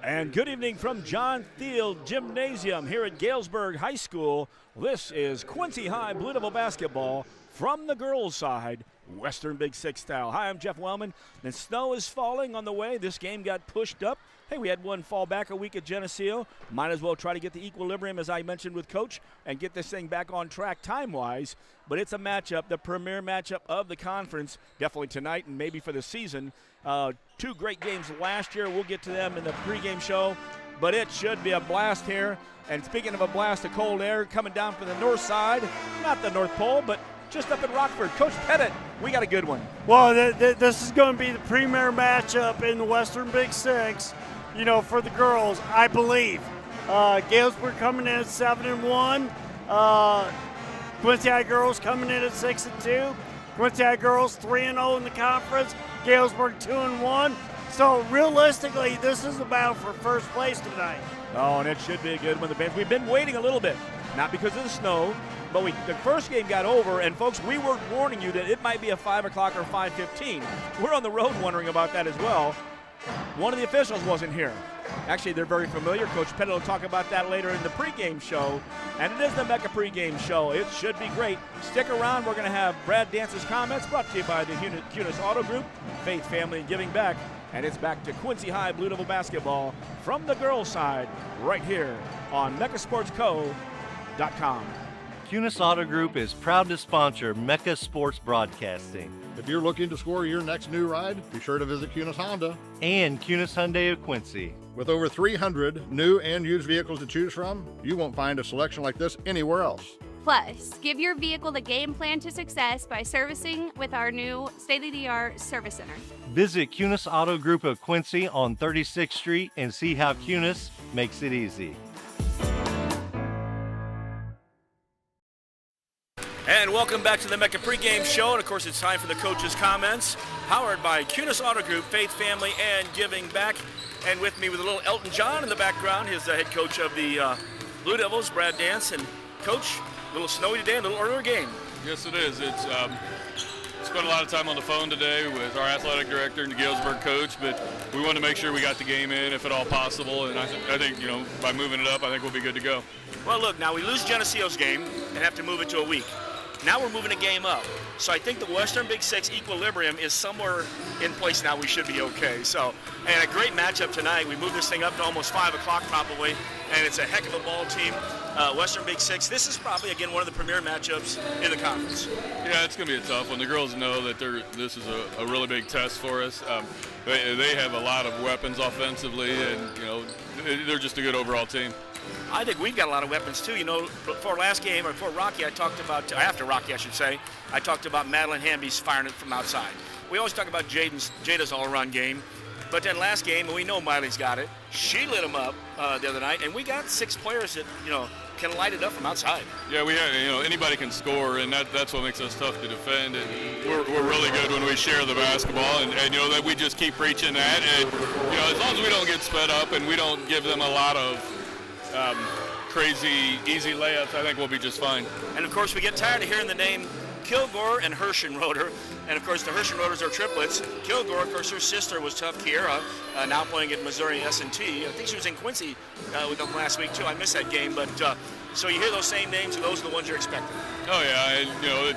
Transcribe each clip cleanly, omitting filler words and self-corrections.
And good evening from John Field Gymnasium here at Galesburg High School. This is Quincy High Blue Devil basketball from the girls' side, Western Big Six style. Hi, I'm Jeff Wellman. The snow is falling on the way. This game got pushed up. Hey, we had one fall back a week at Geneseo. Might as well try to get the equilibrium, as I mentioned with Coach, and get this thing back on track time-wise. But it's a matchup, the premier matchup of the conference, definitely tonight and maybe for the season. Two great games last year. We'll get to them in the pregame show. But it should be a blast here. And speaking of a blast of cold air coming down from the north side, not the North Pole, but just up in Rockford. Coach Pettit, we got a good one. Well, this is going to be the premier matchup in the Western Big Six, you know, for the girls, I believe. Galesburg coming in at 7-1. Quincy High girls coming in at 6-2. Quincy High girls 3-0 in the conference. Galesburg 2-1. So realistically, this is a battle for first place tonight. Oh, and it should be a good one. We've been waiting a little bit, not because of the snow, but the first game got over, and folks, we were warning you that it might be a 5 o'clock or 5:15. We're on the road wondering about that as well. One of the officials wasn't here. Actually, they're very familiar. Coach Pettit will talk about that later in the pregame show. And it is the Mecca pregame show. It should be great. Stick around. We're going to have Brad Dance's comments brought to you by the QHS Auto Group, Faith, Family, and Giving Back. And it's back to Quincy High Blue Devil basketball from the girls' side right here on MeccaSportsCo.com. QHS Auto Group is proud to sponsor Mecca Sports Broadcasting. If you're looking to score your next new ride, be sure to visit QHS Honda. And QHS Hyundai of Quincy. With over 300 new and used vehicles to choose from, you won't find a selection like this anywhere else. Plus, give your vehicle the game plan to success by servicing with our new state-of-the-art service center. Visit QHS Auto Group of Quincy on 36th Street and see how QHS makes it easy. And welcome back to the Mecca pregame show. And, of course, it's time for the coach's comments, powered by QHS Auto Group, Faith, Family, and Giving Back. And with me with a little Elton John in the background, he's the head coach of the Blue Devils, Brad Dance. And, Coach, a little snowy today, a little earlier game. Yes, it is. It's spent a lot of time on the phone today with our athletic director and the Galesburg coach, but we wanted to make sure we got the game in if at all possible. And I think, you know, by moving it up, I think we'll be good to go. Well, look, now we lose Geneseo's game and have to move it to a week. Now we're moving a game up. So I think the Western Big Six equilibrium is somewhere in place now. We should be okay. So, and a great matchup tonight. We moved this thing up to almost 5 o'clock probably, and it's a heck of a ball team. Western Big Six, this is probably, again, one of the premier matchups in the conference. Yeah, it's going to be a tough one. The girls know that this is a really big test for us. They have a lot of weapons offensively, and, you know, they're just a good overall team. I think we've got a lot of weapons too. You know, before last game, or before Rocky, after Rocky, I should say, I talked about Madeline Hamby's firing it from outside. We always talk about Jada's all-around game, but then last game, and we know Miley's got it. She lit them up the other night, and we got 6 players that, you know, can light it up from outside. Yeah, we have, you know, anybody can score, and that's what makes us tough to defend. And we're really good when we share the basketball, and you know, that we just keep preaching that. And, you know, as long as we don't get sped up and we don't give them a lot of crazy, easy layups, I think we'll be just fine. And, of course, we get tired of hearing the name Kilgore and Hershenroder. And, of course, the Hershenroders are triplets. Kilgore, of course, her sister was Tough Kiera, now playing at Missouri S&T. I think she was in Quincy with them last week, too. I missed that game. But so you hear those same names, and those are the ones you're expecting. Oh, yeah. And, you know,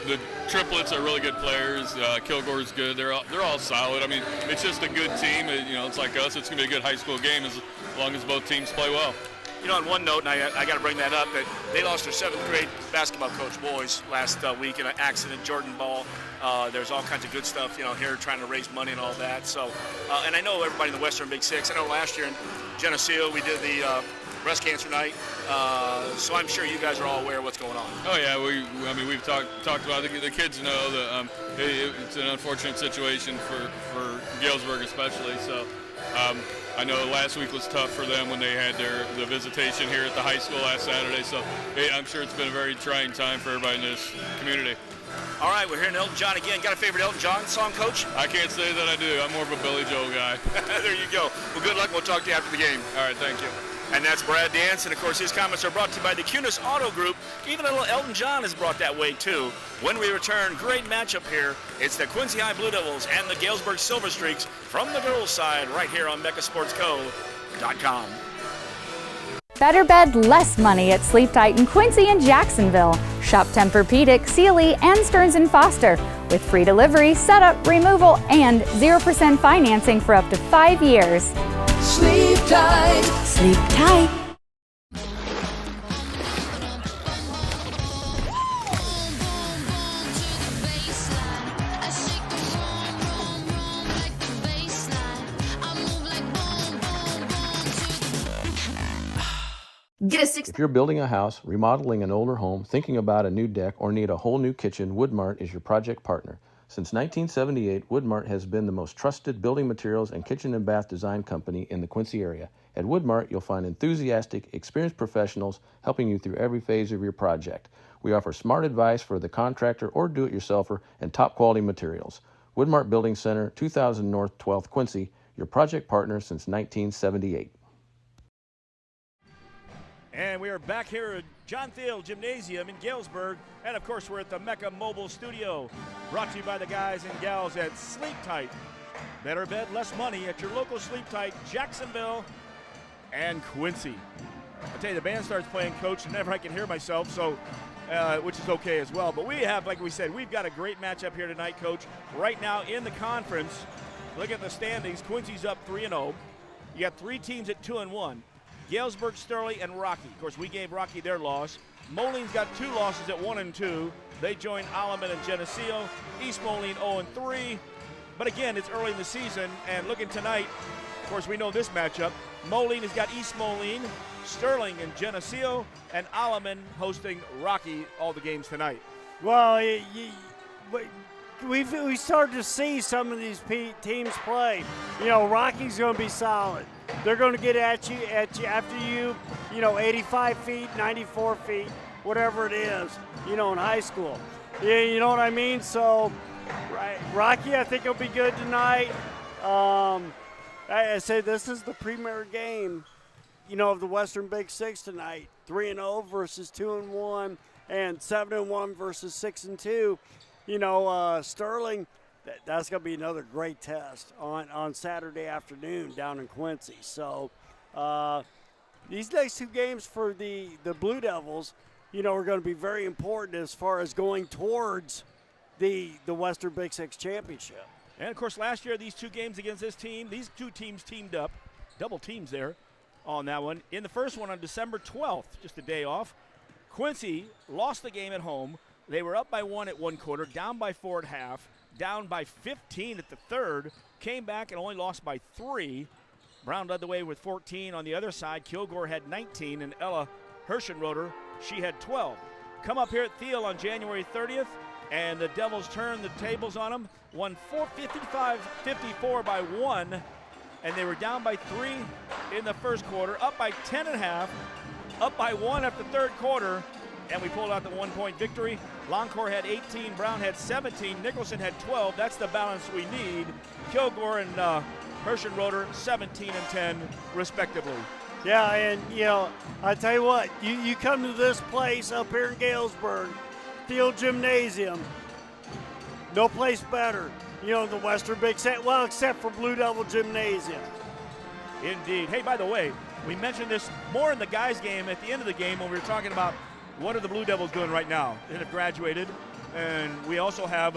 the triplets are really good players. Kilgore's good. They're all solid. I mean, it's just a good team. You know, it's like us. It's going to be a good high school game as long as both teams play well. You know, on one note, and I got to bring that up, that they lost their 7th grade basketball coach, boys, last week in an accident, Jordan Ball. There's all kinds of good stuff, you know, here trying to raise money and all that. So, and I know everybody in the Western Big Six. I know last year in Geneseo we did the breast cancer night. So I'm sure you guys are all aware of what's going on. Oh yeah, we've talked about it. The kids know that it's an unfortunate situation for Galesburg especially. So. I know last week was tough for them when they had the visitation here at the high school last Saturday, so I'm sure it's been a very trying time for everybody in this community. All right, we're hearing Elton John again. Got a favorite Elton John song, Coach? I can't say that I do. I'm more of a Billy Joel guy. There you go. Well, good luck. We'll talk to you after the game. All right, thank you. And that's Brad Dance, and of course his comments are brought to you by the QHS Auto Group. Even a little Elton John is brought that way too. When we return, great matchup here. It's the Quincy High Blue Devils and the Galesburg Silver Streaks from the girls' side right here on MechaSportsCo.com. Better bed, less money at Sleep Tight in Quincy and Jacksonville. Shop Tempur-Pedic, Sealy, and Stearns & Foster with free delivery, setup, removal, and 0% financing for up to 5 years. Sleep tight. Sleep tight. If you're building a house, remodeling an older home, thinking about a new deck, or need a whole new kitchen, Woodmart is your project partner. Since 1978, Woodmart has been the most trusted building materials and kitchen and bath design company in the Quincy area. At Woodmart, you'll find enthusiastic, experienced professionals helping you through every phase of your project. We offer smart advice for the contractor or do-it-yourselfer and top quality materials. Woodmart Building Center, 2000 North 12th Quincy, your project partner since 1978. And we are back here at John Thiel Gymnasium in Galesburg. And, of course, we're at the Mecca Mobile Studio, brought to you by the guys and gals at Sleep Tight. Better bed, less money at your local Sleep Tight, Jacksonville and Quincy. I'll tell you, the band starts playing, Coach, and never I can hear myself, so which is okay as well. But we have, like we said, we've got a great matchup here tonight, Coach. Right now in the conference, look at the standings. Quincy's up 3-0. You got 3 teams at 2-1. Galesburg, Sterling, and Rocky. Of course, we gave Rocky their loss. Moline's got 2 losses at 1-2. They join Alleman and Geneseo. East Moline 0-3. But again, it's early in the season, and looking tonight, of course, we know this matchup. Moline has got East Moline, Sterling, and Geneseo, and Alleman hosting Rocky all the games tonight. Well, we started to see some of these teams play. You know, Rocky's going to be solid. They're going to get at you after you 85 feet, 94 feet, whatever it is, in high school. Yeah, you know what I mean? So, right, Rocky, I think will be good tonight. I say this is the premier game, of the Western Big Six tonight. 3-0 versus 2-1, and 7-1 versus 6-2. Sterling, that's going to be another great test on Saturday afternoon down in Quincy. So these next 2 games for the Blue Devils, are going to be very important as far as going towards the Western Big Six championship. And, of course, last year, these 2 games against this team, these 2 teams teamed up, double teams there on that one. In the first one on December 12th, just a day off, Quincy lost the game at home. They were up by 1 at 1 quarter, down by 4 at half, down by 15 at the third, came back and only lost by 3. Brown led the way with 14. On the other side, Kilgore had 19, and Ella Hirschenroder, she had 12. Come up here at Thiel on January 30th, and the Devils turned the tables on them, won 55-54 by 1, and they were down by 3 in the first quarter, up by 10 and a half, up by 1 after the third quarter, and we pulled out the 1-point victory. Longcore had 18, Brown had 17, Nicholson had 12. That's the balance we need. Kilgore and Hirschenroder 17 and 10 respectively. Yeah, and I tell you what, you come to this place up here in Galesburg, Field Gymnasium, no place better. The Western Big Six, well, except for Blue Devil Gymnasium. Indeed. Hey, by the way, we mentioned this more in the guys' game at the end of the game when we were talking about what are the Blue Devils doing right now. They have graduated, and we also have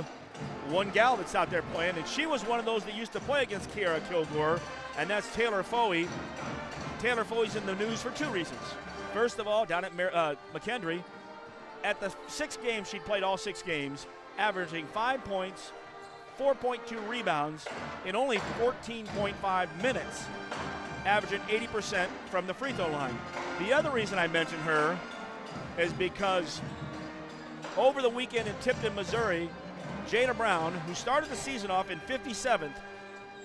one gal that's out there playing, and she was one of those that used to play against Kiara Kilgore, and that's Taylor Foey. Taylor Foey's in the news for 2 reasons. First of all, down at McKendree, at the 6 games, she'd played all 6 games, averaging 5 points, 4.2 rebounds in only 14.5 minutes, averaging 80% from the free throw line. The other reason I mention her is because over the weekend in Tipton, Missouri, Jada Brown, who started the season off in 57th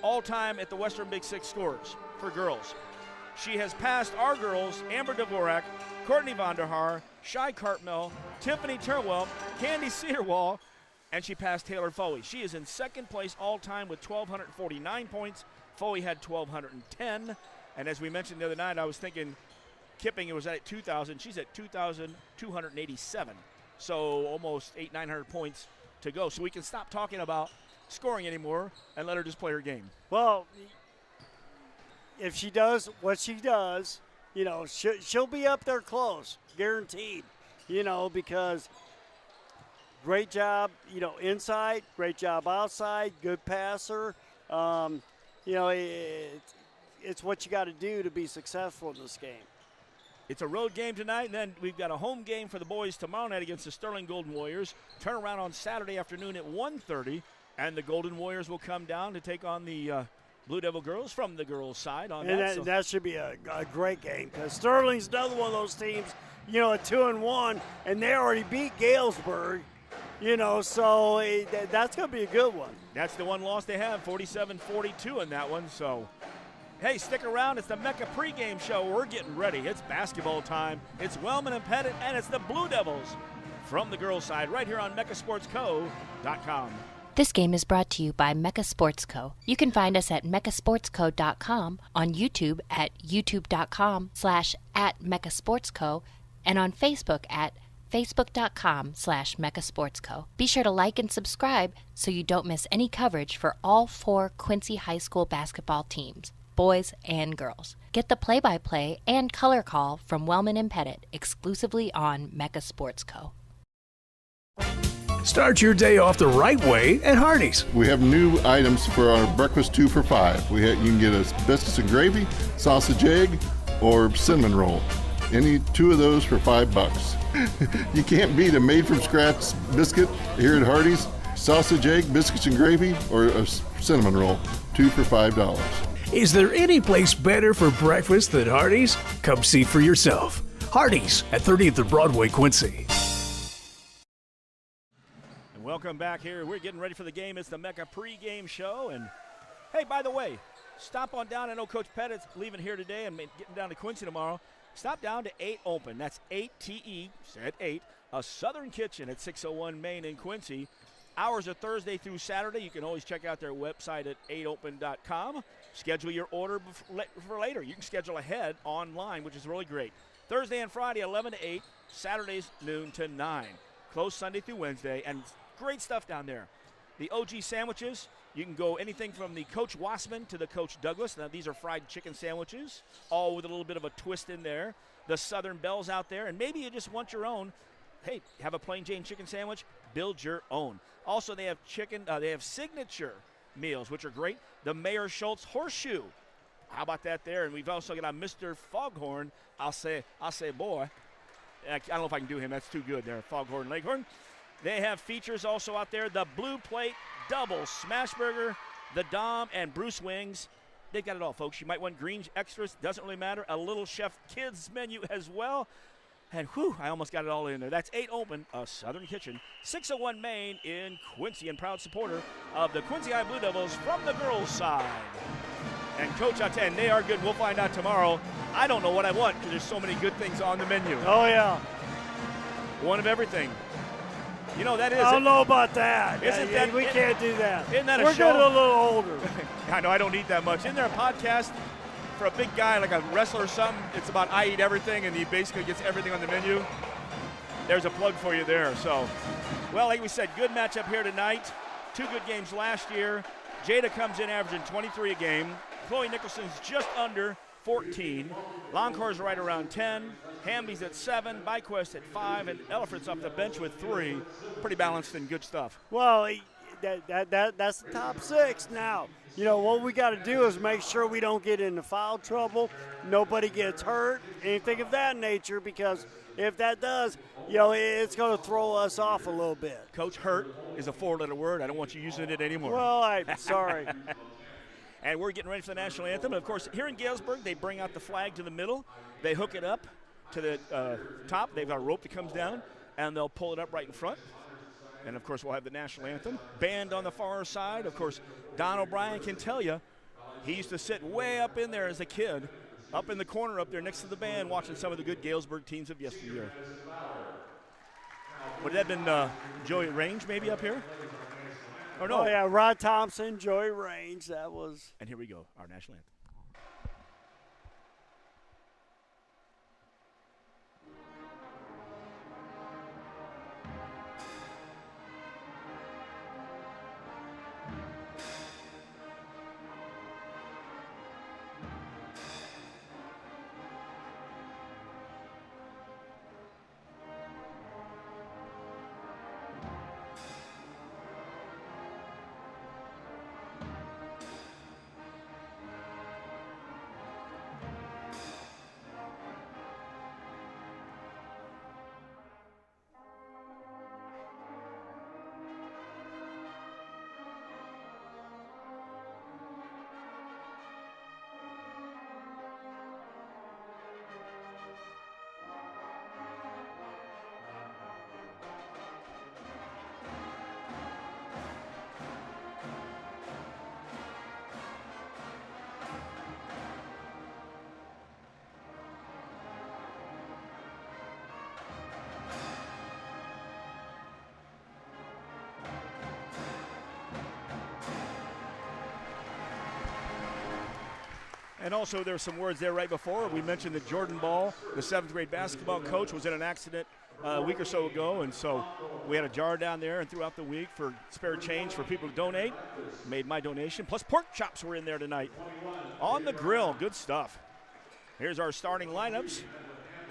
all-time at the Western Big Six scores for girls. She has passed our girls, Amber Dvorak, Courtney Vonderhaar, Shai Cartmel, Tiffany Turwell, Candy Searwall, and she passed Taylor Foey. She is in second place all-time with 1,249 points. Foey had 1,210. And as we mentioned the other night, I was thinking Kipping, it was at 2,000. She's at 2,287. So almost 900 points to go. So we can stop talking about scoring anymore and let her just play her game. Well, if she does what she does, you know, she'll be up there close, guaranteed, you know, because great job, you know, inside, great job outside, good passer. You know, it's what you got to do to be successful in this game. It's a road game tonight, and then we've got a home game for the boys tomorrow night against the Sterling Golden Warriors. Turn around on Saturday afternoon at 1:30, and the Golden Warriors will come down to take on the Blue Devil girls from the girls' side. That should be a great game, because Sterling's another one of those teams, you know, at 2-1, and they already beat Galesburg, you know, so that's going to be a good one. That's the one loss they have, 47-42 in that one, so. Hey, stick around. It's the Mecca pregame show. We're getting ready. It's basketball time. It's Wellman and Pettit, and it's the Blue Devils from the girls' side right here on MeccaSportsCo.com. This game is brought to you by Mecca Sports Co. You can find us at MeccaSportsCo.com, on YouTube at YouTube.com/@MeccaSportsCo, and on Facebook at Facebook.com/MeccaSportsCo. Be sure to like and subscribe so you don't miss any coverage for all 4 Quincy High School basketball teams, boys and girls. Get the play-by-play and color call from Wellman and Pettit exclusively on Mecca Sports Co. Start your day off the right way at Hardee's. We have new items for our breakfast 2 for $5. You can get a biscuits and gravy, sausage egg, or cinnamon roll. Any 2 of those for $5. You can't beat a made-from-scratch biscuit here at Hardee's. Sausage egg, biscuits and gravy, or a cinnamon roll. 2 for $5. Is there any place better for breakfast than Hardee's? Come see for yourself. Hardee's at 30th and Broadway, Quincy. And welcome back here. We're getting ready for the game. It's the Mecca pregame show. And, hey, by the way, stop on down. I know Coach Pettit's leaving here today and getting down to Quincy tomorrow. Stop down to 8 Open. That's 8TE, said 8, a Southern Kitchen at 601 Main in Quincy. Hours are Thursday through Saturday. You can always check out their website at 8open.com. Schedule your order for later. You can schedule ahead online, which is really great. Thursday and Friday, 11 to 8. Saturdays, noon to 9. Closed Sunday through Wednesday, and great stuff down there. The OG sandwiches, you can go anything from the Coach Wassman to the Coach Douglas. Now, these are fried chicken sandwiches, all with a little bit of a twist in there. The Southern Bells out there, and maybe you just want your own. Hey, have a plain Jane chicken sandwich, build your own. Also, they have they have signature meals, which are great. The Mayor Schultz Horseshoe. How about that there? And we've also got a Mr. Foghorn. I'll say, boy. I don't know if I can do him. That's too good there, Foghorn Leghorn. They have features also out there. The Blue Plate Double Smash Burger, the Dom, and Bruce Wings. They've got it all, folks. You might want green extras. Doesn't really matter. A Little Chef Kids menu as well. And whew, I almost got it all in there. That's 8 Open, a Southern Kitchen. 601 Main in Quincy, and proud supporter of the Quincy High Blue Devils from the girls' side. And Coach, I tell you, they are good. We'll find out tomorrow. I don't know what I want because there's so many good things on the menu. Oh, yeah. One of everything. You know, that is. I don't know about that. We can't do that. Isn't that We're a show? getting a little older. I know, I don't eat that much. Isn't there a podcast for a big guy like a wrestler or something? It's about I eat everything, and he basically gets everything on the menu. There's a plug for you there. So, well, like we said, good matchup here tonight. 2 good games last year. Jada comes in averaging 23 a game. Chloe Nicholson's just under 14. Longhorn's right around 10. Hamby's at 7. Byquest at 5. And Elford's off the bench with 3. Pretty balanced and good stuff. Well, that's the top 6 now. You know, what we got to do is make sure we don't get into foul trouble, nobody gets hurt, anything of that nature, because if that does, you know, it's going to throw us off a little bit. Coach, hurt is a 4-letter word. I don't want you using it anymore. Well, I'm sorry. And we're getting ready for the national anthem. And, of course, here in Galesburg, they bring out the flag to the middle. They hook it up to the top. They've got a rope that comes down, and they'll pull it up right in front. And, of course, we'll have the national anthem. Band on the far side. Of course, Don O'Brien can tell you he used to sit way up in there as a kid, up in the corner up there next to the band, watching some of the good Galesburg teams of yesteryear. Would that have been Joey Range maybe up here? Or no? Oh, yeah, Rod Thompson, Joey Range, that was. And here we go, our national anthem. And also there's some words there right before. We mentioned that Jordan Ball, the 7th grade basketball coach, was in an accident a week or so ago, and so we had a jar down there and throughout the week for spare change for people to donate. Made my donation. Plus pork chops were in there tonight. On the grill, good stuff. Here's our starting lineups.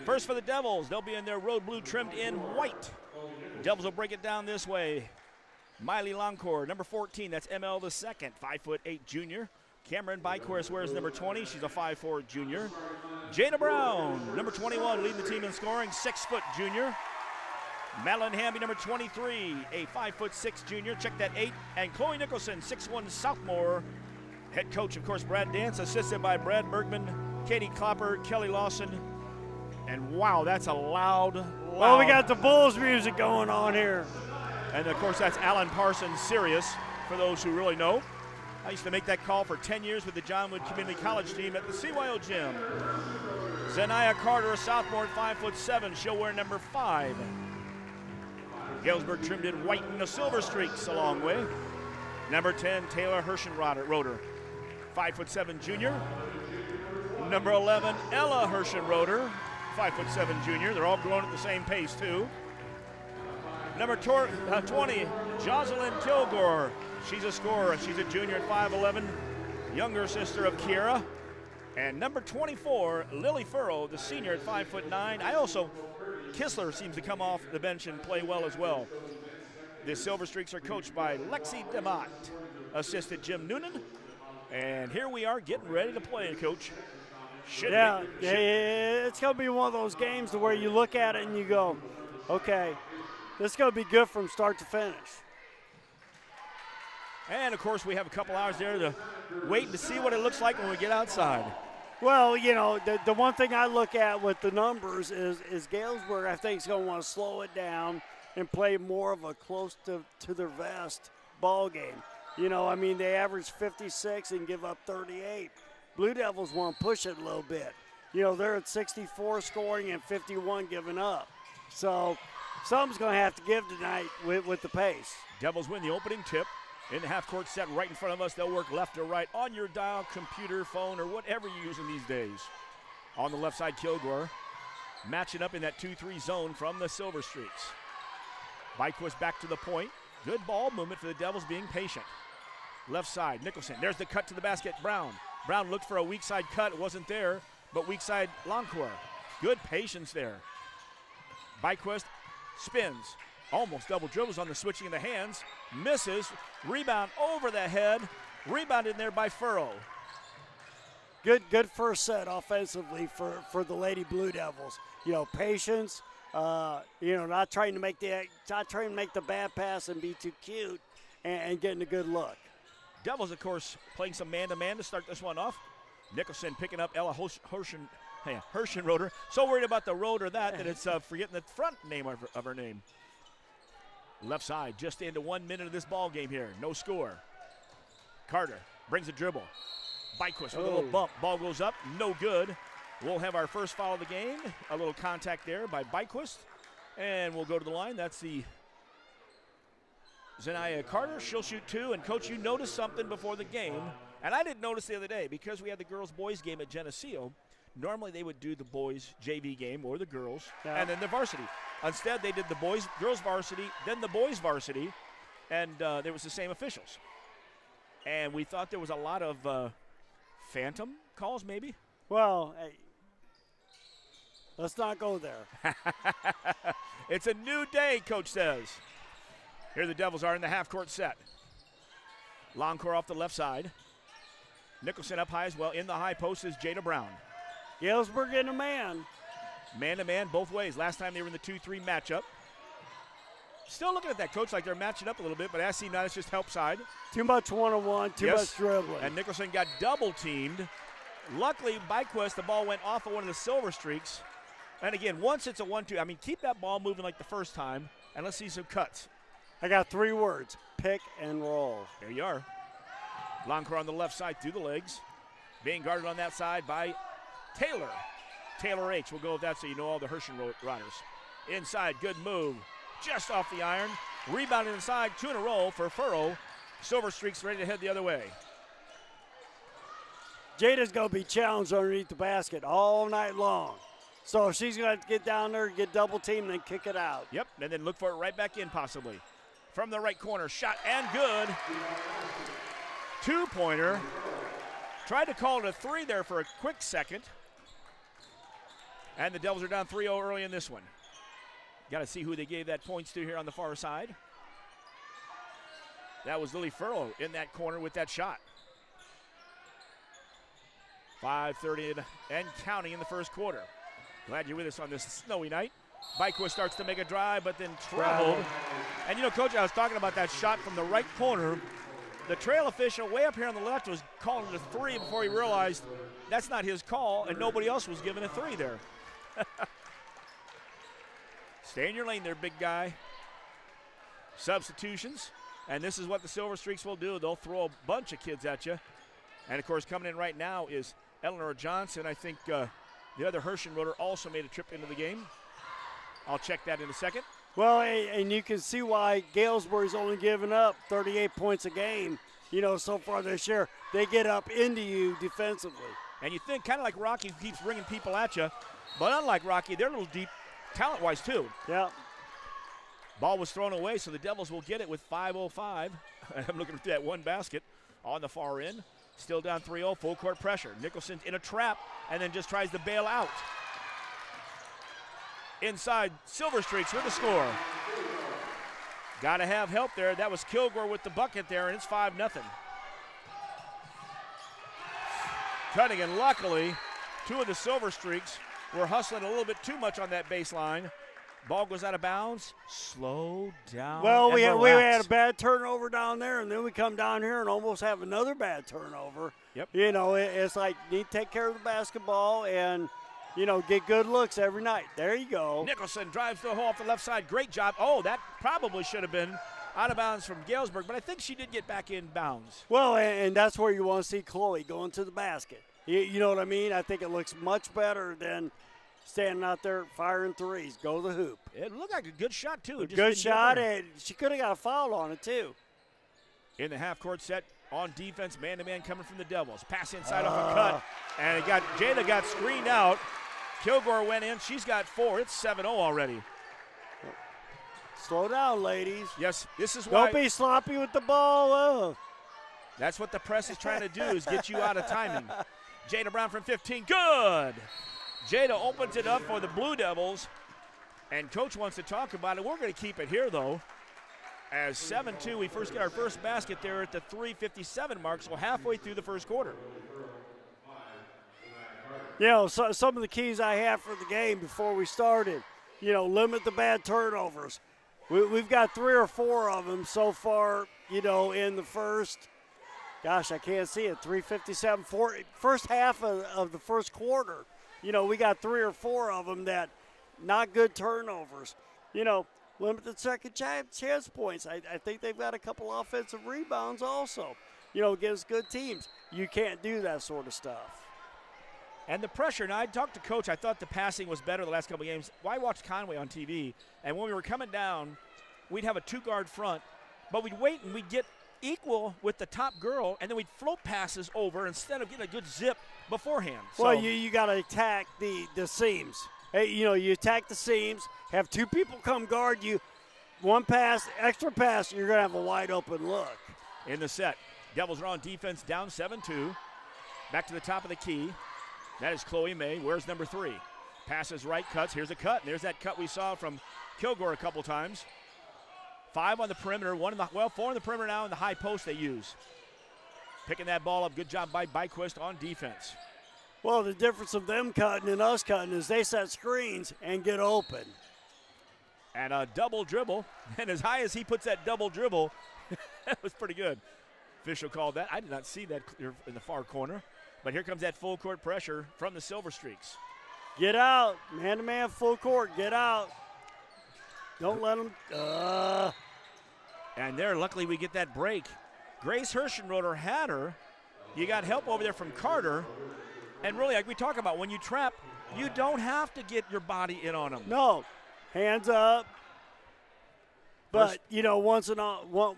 First for the Devils, they'll be in their road blue trimmed in white. Devils will break it down this way. Miley Longcore, number 14, that's ML the second, 5'8" junior. Cameron Byquist wears number 20. She's a 5'4" junior. Jada Brown, number 21, leading the team in scoring, 6' junior. Madeline Hamby, number 23, a 5'6" junior. Check that 8. And Chloe Nicholson, 6'1" sophomore. Head coach, of course, Brad Dance, assisted by Brad Bergman, Katie Klopper, Kelly Lawson. And wow, that's a loud. Well, we got the Bulls music going on here. And of course, that's Alan Parsons, Sirius, for those who really know. I used to make that call for 10 years with the John Wood Community College team at the CYO gym. Zaniah Carter, a sophomore at 5'7", she'll wear number 5. Galesburg trimmed in white and the silver streaks a long way. Number 10, Taylor Hershenroder, 5'7" junior. Number 11, Ella Hershenroder, 5'7" junior. They're all growing at the same pace too. Number 20, Jocelyn Kilgore. She's a scorer. She's a junior at 5'11", younger sister of Kiera. And number 24, Lily Furrow, the senior at 5'9". Kistler seems to come off the bench and play well as well. The Silver Streaks are coached by Lexi DeMott, assisted Jim Noonan. And here we are getting ready to play, Coach. It's going to be one of those games to where you look at it and you go, okay, this is going to be good from start to finish. And, of course, we have a couple hours there to wait to see what it looks like when we get outside. Well, you know, the one thing I look at with the numbers is Galesburg, I think, is going to want to slow it down and play more of a close to their vest ball game. You know, I mean, they average 56 and give up 38. Blue Devils want to push it a little bit. You know, they're at 64 scoring and 51 giving up. So something's going to have to give tonight with the pace. Devils win the opening tip. In the half-court set right in front of us, they'll work left or right on your dial, computer, phone, or whatever you're using these days. On the left side, Kilgore matching up in that 2-3 zone from the Silver Streaks. Byquist back to the point. Good ball movement for the Devils, being patient. Left side, Nicholson. There's the cut to the basket, Brown. Brown looked for a weak side cut. It wasn't there, but weak side Longcore. Good patience there. Byquist spins. Almost double dribbles on the switching of the hands. Misses. Rebound over the head. Rebounded in there by Furrow. Good first set offensively for the Lady Blue Devils. You know, patience. You know, not trying to make the bad pass and be too cute, and getting a good look. Devils, of course, playing some man-to-man to start this one off. Nicholson picking up Ella Hershenroder. So worried about the road or that it's forgetting the front name of her name. Left side, just into 1 minute of this ball game here. No score. Carter brings a dribble. Byquist with a little bump. Ball goes up, no good. We'll have our first foul of the game. A little contact there by Byquist. And we'll go to the line. That's the Zaniah Carter. She'll shoot 2. And, Coach, you noticed something before the game. And I didn't notice the other day because we had the girls-boys game at Geneseo. Normally they would do the boys JV game or the girls and then the varsity. Instead they did the girls varsity, then the boys varsity, and there was the same officials. And we thought there was a lot of phantom calls maybe. Well, hey, let's not go there. It's a new day, Coach says. Here the Devils are in the half-court set. Longcore off the left side. Nicholson up high as well. In the high post is Jada Brown. Galesburg in a man. Man-to-man both ways. Last time they were in the 2-3 matchup. Still looking at that, Coach, like they're matching up a little bit, but I see now it's just help side. Too much one-on-one, too much dribbling. And Nicholson got double-teamed. Luckily, Byquist, the ball went off of one of the Silver Streaks. And again, once it's a 1-2, I mean, keep that ball moving like the first time, and let's see some cuts. I got 3 words, pick and roll. There you are. Longcore on the left side through the legs. Being guarded on that side by Taylor. Taylor H. We'll go with that so you know all the Hershenroders. Inside, good move. Just off the iron. Rebounded inside, 2 in a row for Furrow. Silver Streaks ready to head the other way. Jada's going to be challenged underneath the basket all night long. So she's going to have to get down there, get double teamed, and then kick it out. Yep, and then look for it right back in possibly. From the right corner, shot and good. Two-pointer. Tried to call it a three there for a quick second. And the Devils are down 3-0 early in this one. Got to see who they gave that points to here on the far side. That was Lily Furlow in that corner with that shot. 5:30 and counting in the first quarter. Glad you're with us on this snowy night. Byquist starts to make a drive, but then traveled. And you know, Coach, I was talking about that shot from the right corner. The trail official way up here on the left was calling it a three before he realized that's not his call, and nobody else was giving a three there. Stay in your lane there, big guy. Substitutions, and this is what the Silver Streaks will do. They'll throw a bunch of kids at you. And, of course, coming in right now is Eleanor Johnson. I think the other Herschenroder also made a trip into the game. I'll check that in a second. Well, and you can see why Galesburg's only given up 38 points a game, so far this year. They get up into you defensively. And you think kind of like Rocky, who keeps bringing people at you, but unlike Rocky, they're a little deep talent-wise too. Yeah. Ball was thrown away, so the Devils will get it with 5:05. I'm looking through that one basket on the far end. Still down 3-0, full court pressure. Nicholson in a trap and then just tries to bail out. Inside, Silver Streaks with the score. Got to have help there. That was Kilgore with the bucket there, and it's 5-0. Cutting, and luckily, two of the Silver Streaks were hustling a little bit too much on that baseline. Ball goes out of bounds. Slow down. Well, we had a bad turnover down there, and then we come down here and almost have another bad turnover. Yep. It's like you need to take care of the basketball and, get good looks every night. There you go. Nicholson drives the hole off the left side. Great job. Oh, that probably should have been out of bounds from Galesburg, but I think she did get back in bounds. Well, and that's where you want to see Chloe going to the basket. You know what I mean? I think it looks much better than standing out there firing threes. Go to the hoop. It looked like a good shot, too. Good shot, and she could have got a foul on it, too. In the half-court set on defense, man-to-man coming from the Devils. Pass inside off a cut, and Jada got screened out. Kilgore went in. She's got 4. It's 7-0 already. Slow down, ladies. Yes, this is why. Don't be sloppy with the ball. That's what the press is trying to do, is get you out of timing. Jada Brown from 15. Good. Jada opens it up for the Blue Devils, and Coach wants to talk about it. We're going to keep it here, though, as 7-2. We first get our first basket there at the 3:57 mark, so halfway through the first quarter. So some of the keys I have for the game before we started, limit the bad turnovers. We've got 3 or 4 of them so far, in the first. Gosh, I can't see it. 3:57, first half of the first quarter. We got 3 or 4 of them that not good turnovers. Limit the second chance points. I think they've got a couple offensive rebounds also. Against good teams. You can't do that sort of stuff. And the pressure, now I talked to Coach, I thought the passing was better the last couple of games. Well, I watched Conway on TV, and when we were coming down, we'd have a 2-guard front, but we'd wait and we'd get equal with the top girl, and then we'd float passes over instead of getting a good zip beforehand. Well, you got to attack the seams. Hey, you attack the seams, have 2 people come guard you, 1 pass, extra pass, you're going to have a wide open look. In the set, Devils are on defense, down 7-2. Back to the top of the key. That is Chloe May. Where's number 3? Passes right, cuts. Here's a cut. And there's that cut we saw from Kilgore a couple times. 5 on the perimeter. 4 on the perimeter now in the high post they use. Picking that ball up. Good job by Byquist on defense. Well, the difference of them cutting and us cutting is they set screens and get open. And a double dribble. And as high as he puts that double dribble, that was pretty good. Official called that. I did not see that in the far corner. But here comes that full court pressure from the Silver Streaks. Get out. Man-to-man, full court. Get out. Don't let them. And there, luckily, we get that break. Grace Herschenroder had her. You got help over there from Carter. And really, like we talk about, when you trap, you don't have to get your body in on them. No. Hands up. But, once in a while,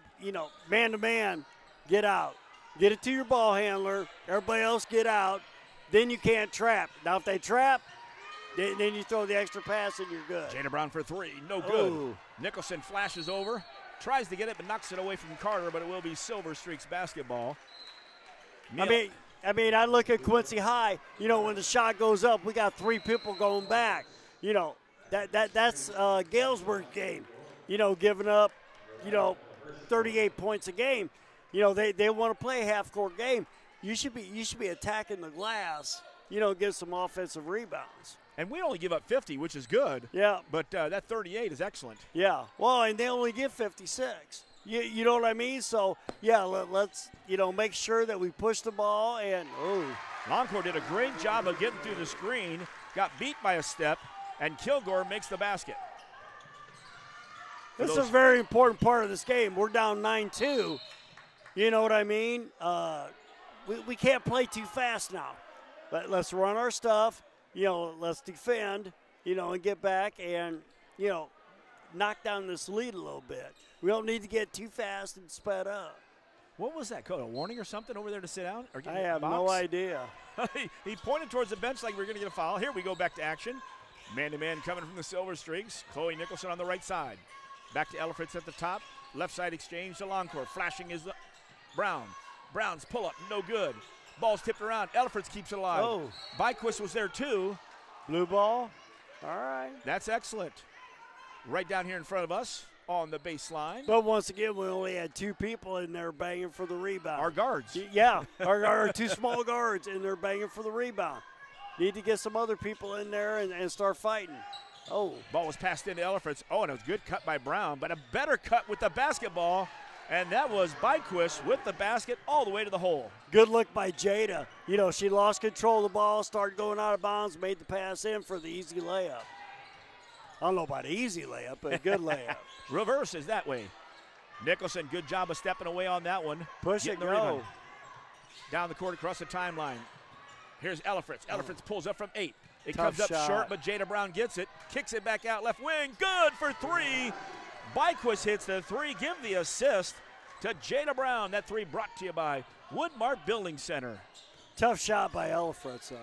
man-to-man, get out. get it to your ball handler, everybody else get out, then you can't trap. Now, if they trap, then you throw the extra pass and you're good. Jada Brown for three, no good. Ooh. Nicholson flashes over, tries to get it, but knocks it away from Carter, but it will be Silver Streaks basketball. I mean, I look at Quincy High, when the shot goes up, we got 3 people going back. That's Galesburg game, giving up, 38 points a game. They want to play a half-court game. You should be attacking the glass, get some offensive rebounds. And we only give up 50, which is good. Yeah. But that 38 is excellent. Yeah. Well, and they only give 56. You know what I mean? So, yeah, let's, make sure that we push the ball. And, Longcore did a great job of getting through the screen, got beat by a step, and Kilgore makes the basket. This is a very important part of this game. We're down 9-2. You know what I mean? We can't play too fast now. Let's run our stuff. Let's defend, and get back and, knock down this lead a little bit. We don't need to get too fast and sped up. What was that, Code? A warning or something over there to sit down? Or I have no idea. He pointed towards the bench like we were going to get a foul. Here we go back to action. Man-to-man coming from the Silver Streaks. Chloe Nicholson on the right side. Back to Elfritz at the top. Left side exchange to Longcore. Flashing is Brown. Brown's pull-up, no good. Ball's tipped around. Elfritz keeps it alive. Oh. Byquist was there too. Blue ball. All right. That's excellent. Right down here in front of us on the baseline. But once again, we only had 2 people in there banging for the rebound. Our guards. Yeah, our 2 small guards in there banging for the rebound. Need to get some other people in there and start fighting. Oh. Ball was passed into Elfritz. Oh, and it was a good cut by Brown, but a better cut with the basketball. And that was Byquist with the basket all the way to the hole. Good look by Jada. She lost control of the ball, started going out of bounds, made the pass in for the easy layup. I don't know about easy layup, but a good layup. Reverse is that way. Nicholson, good job of stepping away on that one. Push it, go. Down the court across the timeline. Here's Elfritz. Elfritz pulls up from 8. It Tough comes up shot. short, but Jada Brown gets it. Kicks it back out left wing. Good for 3. Byquist hits the 3. Give the assist to Jada Brown. That 3 brought to you by Woodmark Building Center. Tough shot by Elfritz, though.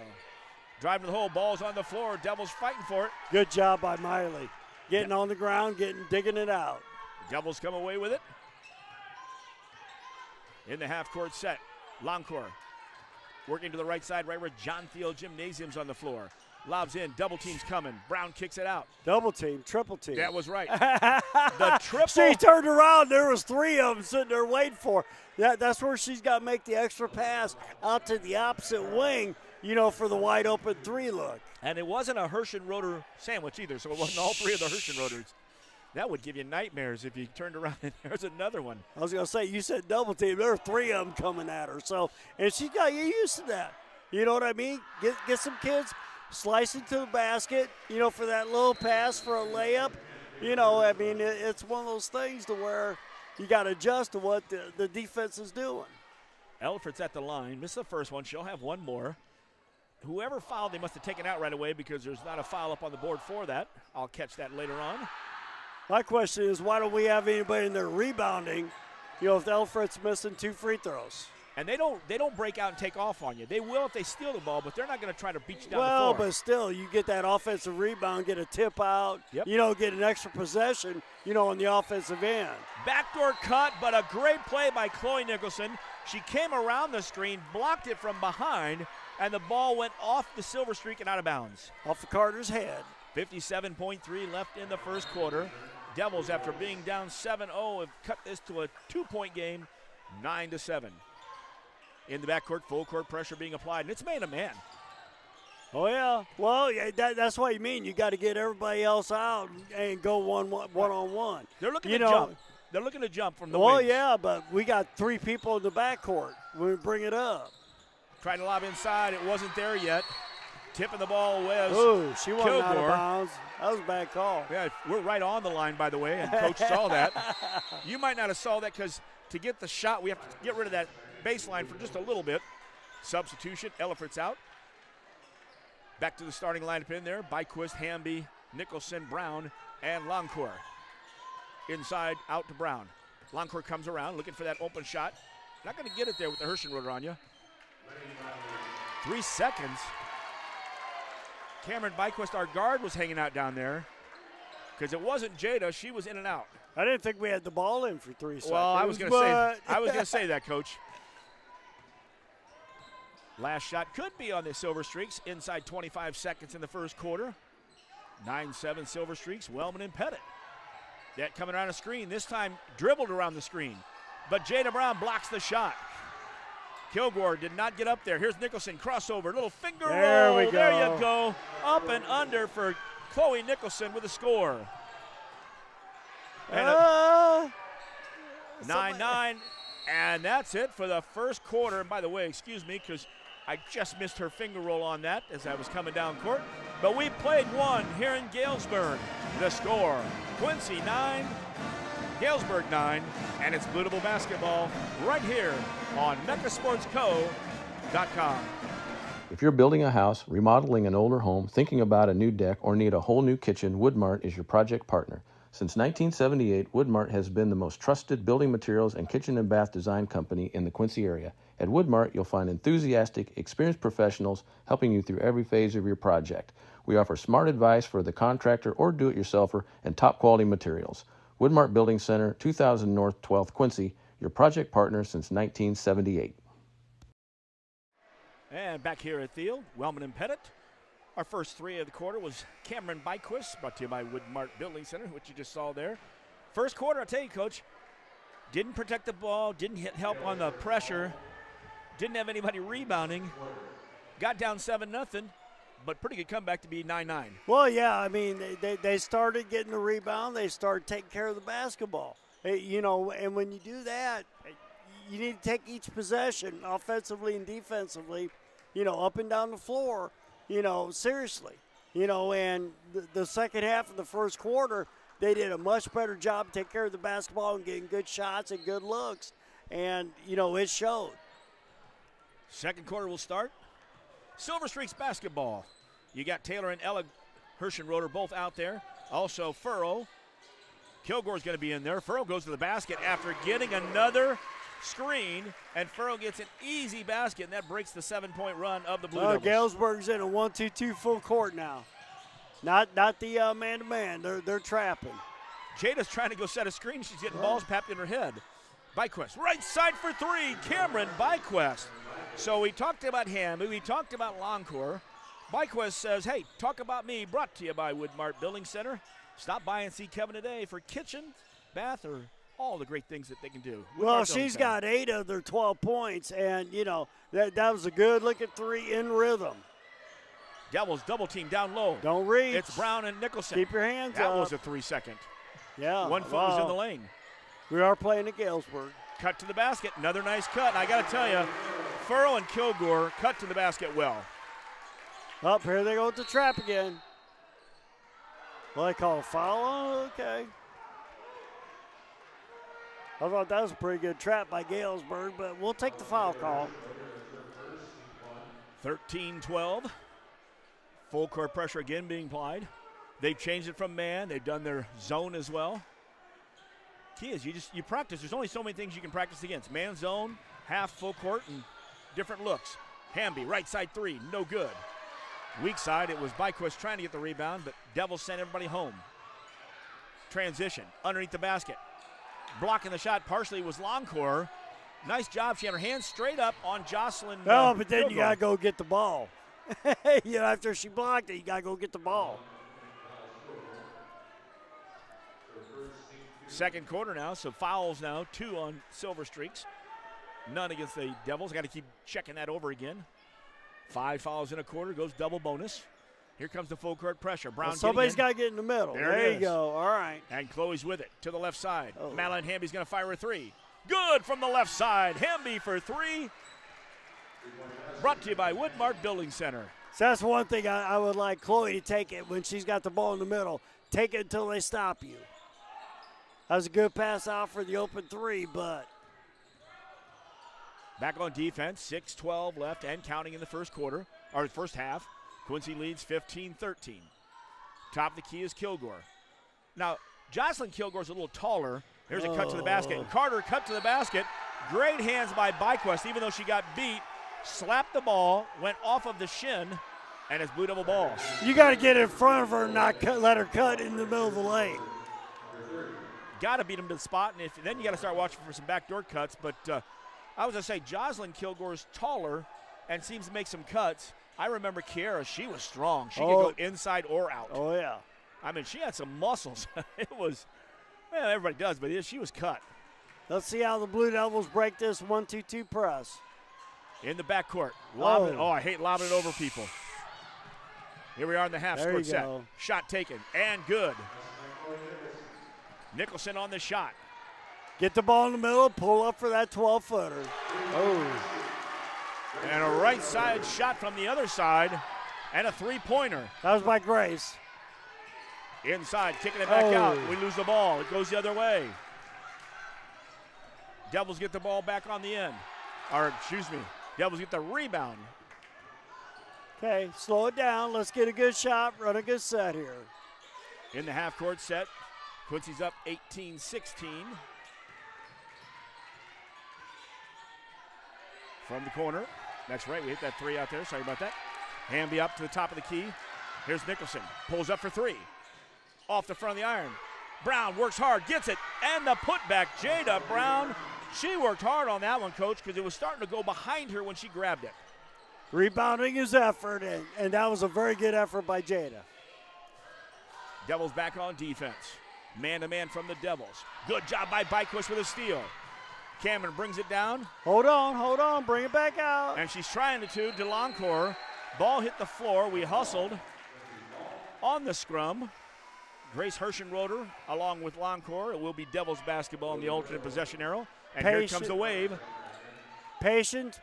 Driving to the hole. Ball's on the floor. Devils fighting for it. Good job by Miley. Getting on the ground, digging it out. Devils come away with it. In the half-court set, Longcore working to the right side, right where John Thiel Gymnasium's on the floor. Lobs in, double team's coming. Brown kicks it out. Double team, triple team. That was right. The triple. She turned around, there was 3 of them sitting there waiting for her. That's where she's got to make the extra pass out to the opposite wing, for the wide open 3 look. And it wasn't a Herschenroder sandwich either, so it wasn't all 3 of the Herschenroders. That would give you nightmares if you turned around and there's another one. I was going to say, you said double team. There were 3 of them coming at her. And she got you used to that. You know what I mean? Get some kids slicing to the basket, for that little pass for a layup. It's one of those things to where you got to adjust to what the defense is doing. Elfritz at the line. Missed the first one. She'll have one more. Whoever fouled, they must have taken out right away because there's not a foul up on the board for that. I'll catch that later on. My question is, why don't we have anybody in there rebounding, if Elfritz missing 2 free throws? And they don't break out and take off on you. They will if they steal the ball, but they're not going to try to beat you down well, the floor. But still, you get that offensive rebound, get a tip out, yep. Get an extra possession, on the offensive end. Backdoor cut, but a great play by Chloe Nicholson. She came around the screen, blocked it from behind, and the ball went off the Silver Streak and out of bounds. Off of Carter's head. 57.3 left in the first quarter. Devils, after being down 7-0, have cut this to a 2-point game, 9-7. In the backcourt, full court pressure being applied, and it's man-to-man. Oh, yeah. Well, that's what you mean. You got to get everybody else out and go one-on-one. They're looking to jump. They're looking to jump from the wings. wings. Yeah, but we got 3 people in the backcourt when we bring it up. Tried to lob inside. It wasn't there yet. Tipping the ball was Ooh, she wasn't Kilgore. Out of bounds. That was a bad call. Yeah, we're right on the line, by the way, and Coach saw that. You might not have saw that because to get the shot, we have to get rid of that baseline for just a little bit. Substitution, Elfritz out. Back to the starting lineup in there. Byquist, Hamby, Nicholson, Brown, and Longcore. Inside, out to Brown. Longcore comes around, looking for that open shot. Not going to get it there with the Hirschenroder on you. 3 seconds. Cameron Byquist, our guard, was hanging out down there because it wasn't Jada. She was in and out. I didn't think we had the ball in for 3 seconds. Well, I was going to say that, Coach. Last shot could be on the Silver Streaks inside 25 seconds in the first quarter. 9-7 Silver Streaks, Wellman and Pettit. That coming around the screen, this time dribbled around the screen. But Jada Brown blocks the shot. Kilgore did not get up there. Here's Nicholson, crossover, little finger roll. We go. There you go. Up and under for Chloe Nicholson with a score. And 9-9, and that's it for the first quarter. And by the way, excuse me, because I just missed her finger roll on that as I was coming down court. But we played one here in Galesburg. The score, Quincy 9, Galesburg 9, and it's Blue Devil basketball right here on MeccaSportsCo.com. If you're building a house, remodeling an older home, thinking about a new deck, or need a whole new kitchen, Woodmart is your project partner. Since 1978, Woodmart has been the most trusted building materials and kitchen and bath design company in the Quincy area. At Woodmart, you'll find enthusiastic, experienced professionals helping you through every phase of your project. We offer smart advice for the contractor or do-it-yourselfer and top-quality materials. Woodmart Building Center, 2000 North 12th, Quincy, your project partner since 1978. And back here at Thiel, Wellman and Pettit. Our first three of the quarter was Cameron Byquist, brought to you by Woodmart Building Center, which you just saw there. First quarter, I'll tell you, Coach, didn't protect the ball, didn't help on the pressure, didn't have anybody rebounding, got down 7-0, but pretty good comeback to be 9-9. Well, yeah, I mean, they started getting the rebound. They started taking care of the basketball. And when you do that, you need to take each possession, offensively and defensively, up and down the floor, seriously. And the second half of the first quarter, they did a much better job taking care of the basketball and getting good shots and good looks. And, it showed. Second quarter will start. Silver Streaks basketball. You got Taylor and Ella Hirschenroder both out there. Also Furrow. Kilgore's going to be in there. Furrow goes to the basket after getting another screen, and Furrow gets an easy basket, and that breaks the 7-point run of the Blue Devils. Galesburg's in a 1-2-2 full court now. Not the man-to-man. They're trapping. Jada's trying to go set a screen. She's getting balls papped in her head. Byquist, right side for three. Cameron Byquist. So we talked about him. We talked about Longcore. Byquist says, hey, talk about me. Brought to you by Woodmart Building Center. Stop by and see Kevin today for kitchen, bath, or all the great things that they can do. Well, she's got 8 of their 12 points, and, that was a good-looking three in rhythm. Devils double team down low. Don't reach. It's Brown and Nicholson. Keep your hands up. That was a 3-second. Yeah. One foot was in the lane. We are playing at Galesburg. Cut to the basket. Another nice cut. And I got to tell you, Furrow and Kilgore cut to the basket well. Up here they go with the trap again. Well, they call a foul? Oh, okay. I thought that was a pretty good trap by Galesburg, but we'll take the foul call. 13-12. Full court pressure again being applied. They've changed it from man. They've done their zone as well. Key is you practice. There's only so many things you can practice against. Man zone, half full court, and different looks. Hamby, right side three, no good. Weak side, it was Byquist trying to get the rebound, but Devils sent everybody home. Transition, underneath the basket. Blocking the shot partially was Longcore. Nice job. She had her hands straight up on Jocelyn. Oh, but then you got to go get the ball. After she blocked it, you got to go get the ball. Second quarter now, so fouls now, 2 on Silver Streaks. None against the Devils. Got to keep checking that over again. 5 fouls in a quarter, goes double bonus. Here comes the full court pressure. Brown. Well, somebody's got to get in the middle. There you go. All right. And Chloe's with it to the left side. Madeline Hamby's going to fire a three. Good from the left side. Hamby for three. Brought to you by Woodmart Building Center. So that's one thing I would like Chloe to take it when she's got the ball in the middle. Take it until they stop you. That was a good pass out for the open three, but. Back on defense, 6:12 left and counting in the first quarter, or first half. Quincy leads 15-13. Top of the key is Kilgore. Now, Jocelyn Kilgore's a little taller. There's a cut to the basket. Carter cut to the basket. Great hands by Byquist, even though she got beat. Slapped the ball, went off of the shin, and it's Blue Devil ball. You got to get in front of her and not let her cut in the middle of the lane. Got to beat them to the spot, and then you got to start watching for some backdoor cuts. But I was going to say, Jocelyn Kilgore's taller and seems to make some cuts. I remember Kiera, she was strong. She could go inside or out. Oh, yeah. I mean, she had some muscles. It was, well, everybody does, but she was cut. Let's see how the Blue Devils break this 1-2-2 press. In the backcourt. Lobbing. Oh, I hate lobbing it over people. Here we are in the half-court set. Shot taken and good. Nicholson on the shot. Get the ball in the middle, pull up for that 12-footer. Oh. And a right side shot from the other side and a three-pointer. That was by Grace. Inside, kicking it back out. We lose the ball. It goes the other way. Devils get the ball back on the end. Or, excuse me, Devils get the rebound. Okay, slow it down. Let's get a good shot, run a good set here. In the half-court set, Quincy's up 18-16. From the corner. That's right, we hit that three out there. Sorry about that. Hamby up to the top of the key. Here's Nicholson. Pulls up for three. Off the front of the iron. Brown works hard, gets it, and the putback. Jada Brown, she worked hard on that one, Coach, because it was starting to go behind her when she grabbed it. Rebounding is effort, and that was a very good effort by Jada. Devils back on defense. Man-to-man from the Devils. Good job by Byquist with a steal. Cameron brings it down. Hold on, bring it back out. And she's trying to DeLoncourt. Ball hit the floor. We hustled on the scrum. Grace Hirschenroder along with Loncourt. It will be Devils basketball in the alternate possession arrow. And here comes the wave. Patience.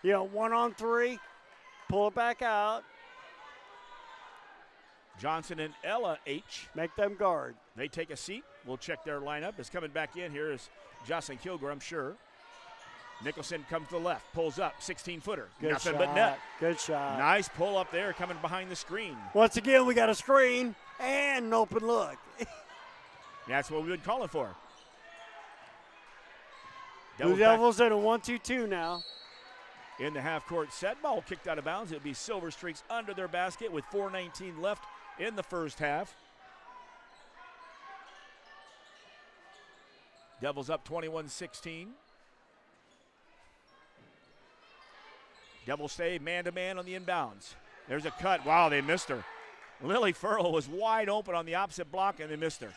You know, 1-on-3, pull it back out. Johnson and Ella H. Make them guard. They take a seat. We'll check their lineup. It's coming back in. Here is Jocelyn Kilgore, I'm sure. Nicholson comes to the left, pulls up, 16-footer. Nothing but net. Good shot. Nice pull up there, coming behind the screen. Once again, we got a screen and an open look. That's what we've been calling for. Blue Devils in a 1-2-2 now. In the half-court set, ball kicked out of bounds. It'll be Silver Streaks under their basket with 4:19 left in the first half. Devils up 21-16. Devils stay man-to-man on the inbounds. There's a cut. Wow, they missed her. Lily Furl was wide open on the opposite block, and they missed her.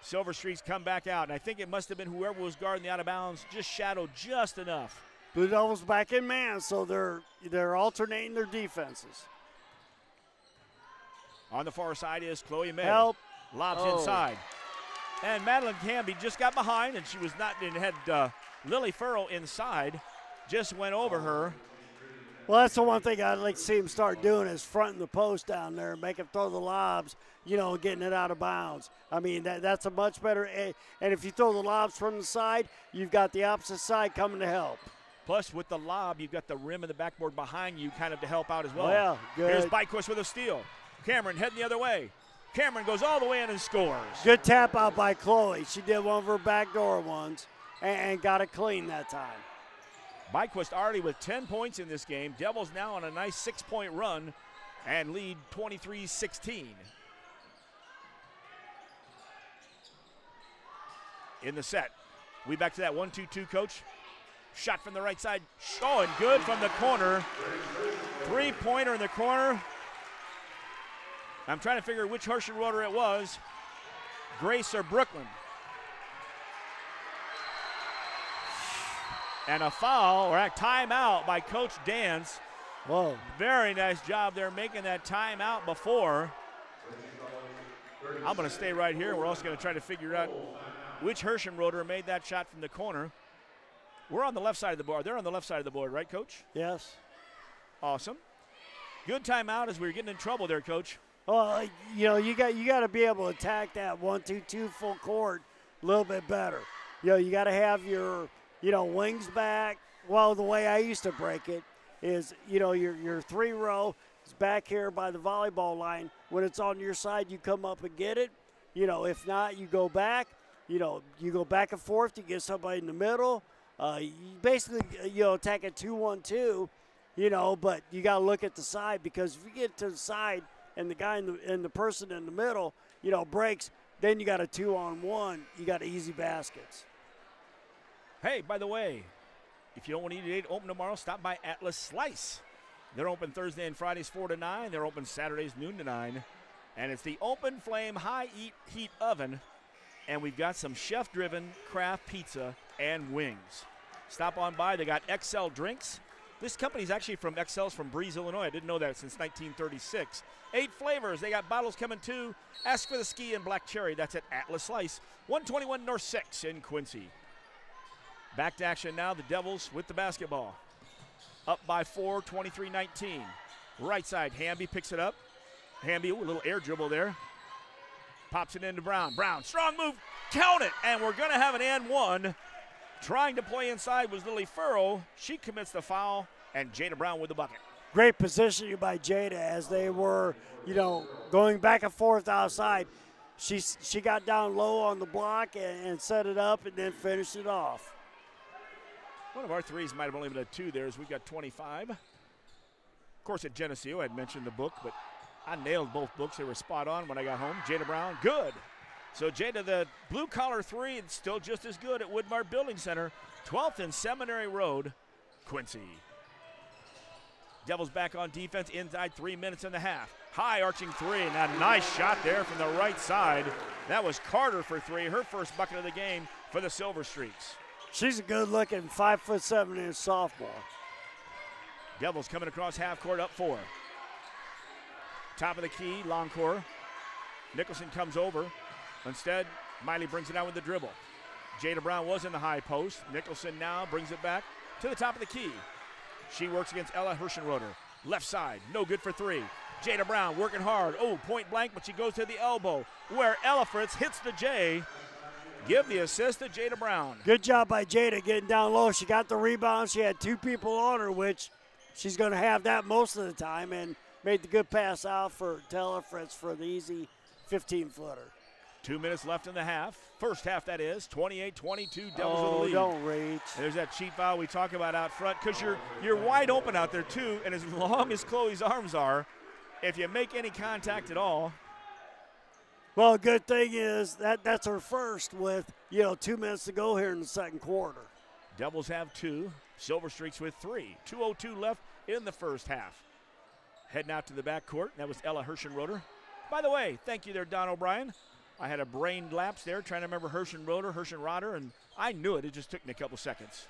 Silver Streaks come back out, and I think it must have been whoever was guarding the out-of-bounds just shadowed just enough. Blue Devils back in man, so they're alternating their defenses. On the far side is Chloe May. Help. Lobs inside. And Madeline Camby just got behind, and she was not, and had Lily Furrow inside. Just went over her. Well, that's the one thing I'd like to see him start doing is fronting the post down there, make him throw the lobs, you know, getting it out of bounds. I mean, that's a much better, and if you throw the lobs from the side, you've got the opposite side coming to help. Plus, with the lob, you've got the rim and the backboard behind you kind of to help out as well. Oh, yeah, good. Here's Byquist with a steal. Cameron heading the other way. Cameron goes all the way in and scores. Good tap out by Chloe. She did one of her backdoor ones and got it clean that time. Byquist already with 10 points in this game. Devils now on a nice 6-point run and lead 23-16. In the set. We back to that 1-2-2, Coach. Shot from the right side. Oh, and good from the corner. Three-pointer in the corner. I'm trying to figure which Hirschenroder it was. Grace or Brooklyn. And a foul, or a timeout by Coach Dance. Whoa. Very nice job there making that timeout before. I'm going to stay right here. We're also going to try to figure out which Hirschenroder made that shot from the corner. We're on the left side of the board. They're on the left side of the board, right, Coach? Yes. Awesome. Good timeout as we were getting in trouble there, Coach. Well, you know, you got to be able to attack that 1-2-2 full court a little bit better. You know, you got to have your, you know, wings back. Well, the way I used to break it is, you know, your 3-row is back here by the volleyball line. When it's on your side, you come up and get it. You know, if not, you go back. you know, you go back and forth, you get somebody in the middle. You basically, you know, attack a 2-1-2, you know, but you got to look at the side, because if you get to the side and the guy and the person in the middle, you know, breaks, then you got a 2-on-1. You got easy baskets. Hey, by the way, if you don't want to eat at 8, open tomorrow, stop by Atlas Slice. They're open Thursday and Fridays 4 to 9. They're open Saturdays noon to 9. And it's the open flame high heat oven. And we've got some chef-driven craft pizza and wings. Stop on by. They got XL drinks. This company's actually from XL's from Breeze, Illinois. I didn't know that since 1936. 8 flavors. They got bottles coming too. Ask for the ski and black cherry. That's at Atlas Slice, 121 North 6 in Quincy. Back to action now. The Devils with the basketball. Up by 4, 23-19. Right side, Hamby picks it up. Hamby, a little air dribble there. Pops it into Brown. Brown, strong move, count it. And we're going to have an and one. Trying to play inside was Lily Furrow. She commits the foul, and Jada Brown with the bucket. Great positioning by Jada as they were, you know, going back and forth outside. She got down low on the block and set it up and then finished it off. One of our threes might have only been a 2 there as we got 25. Of course, at Geneseo, I'd mentioned the book, but I nailed both books. They were spot on when I got home. Jada Brown, good. So Jada, the blue-collar 3, and still just as good at Woodmart Building Center. 12th and Seminary Road, Quincy. Devils back on defense inside 3 minutes and a half. High arching 3, and a nice shot there from the right side. That was Carter for 3, her first bucket of the game for the Silver Streaks. She's a good-looking 5'7" sophomore. Devils coming across half court up 4. Top of the key, long court. Nicholson comes over. Instead, Miley brings it out with the dribble. Jada Brown was in the high post. Nicholson now brings it back to the top of the key. She works against Ella Hirschenroder. Left side, no good for 3. Jada Brown working hard. Oh, point blank, but she goes to the elbow where Ella Fritz hits the J. Give the assist to Jada Brown. Good job by Jada getting down low. She got the rebound. She had 2 people on her, which she's going to have that most of the time, and made the good pass out for Ella Fritz for the easy 15-footer. 2 minutes left in the half. First half, that is. 28-22, Devils with the lead. Don't reach. There's that cheap foul we talk about out front, because you're wide open out there, too, and as long as Chloe's arms are, if you make any contact at all. Well, good thing is that's her first with, 2 minutes to go here in the second quarter. Devils have 2. Silver Streaks with 3. 2:02 left in the first half. Heading out to the backcourt. That was Ella Hirschenroder. By the way, thank you there, Don O'Brien. I had a brain lapse there trying to remember Hirschenroder, and I knew it. It just took me a couple seconds.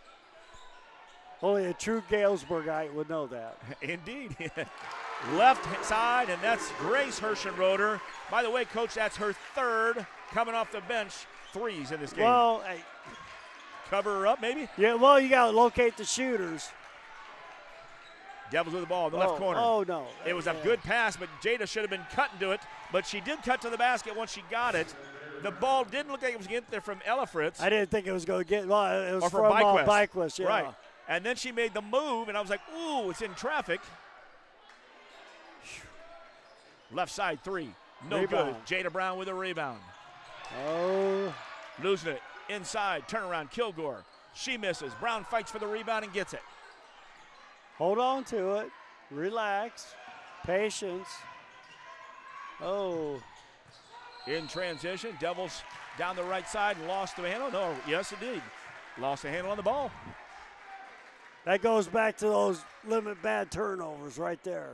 Only a true Galesburgite would know that. Indeed. Left side, and that's Grace Hirschenroder. By the way, Coach, that's her 3rd coming off the bench 3s in this game. Well, hey, cover her up, maybe? Yeah, well, you got to locate the shooters. Devils with the ball in the left corner. Oh, no. It was a good pass, but Jada should have been cutting to it, but she did cut to the basket once she got it. The ball didn't look like it was getting there from Ella Fritz. I didn't think it was going to get, well, it was or from Byquist. Yeah. Right. And then she made the move, and I was like, ooh, it's in traffic. Left side 3. No Rebound. good. Jada Brown with a rebound. Oh. Losing it. Inside. Turnaround. Kilgore. She misses. Brown fights for the rebound and gets it. Hold on to it. Relax. Patience. Oh. In transition. Devils down the right side and lost the handle. No, yes, indeed. Lost the handle on the ball. That goes back to those limit bad turnovers right there.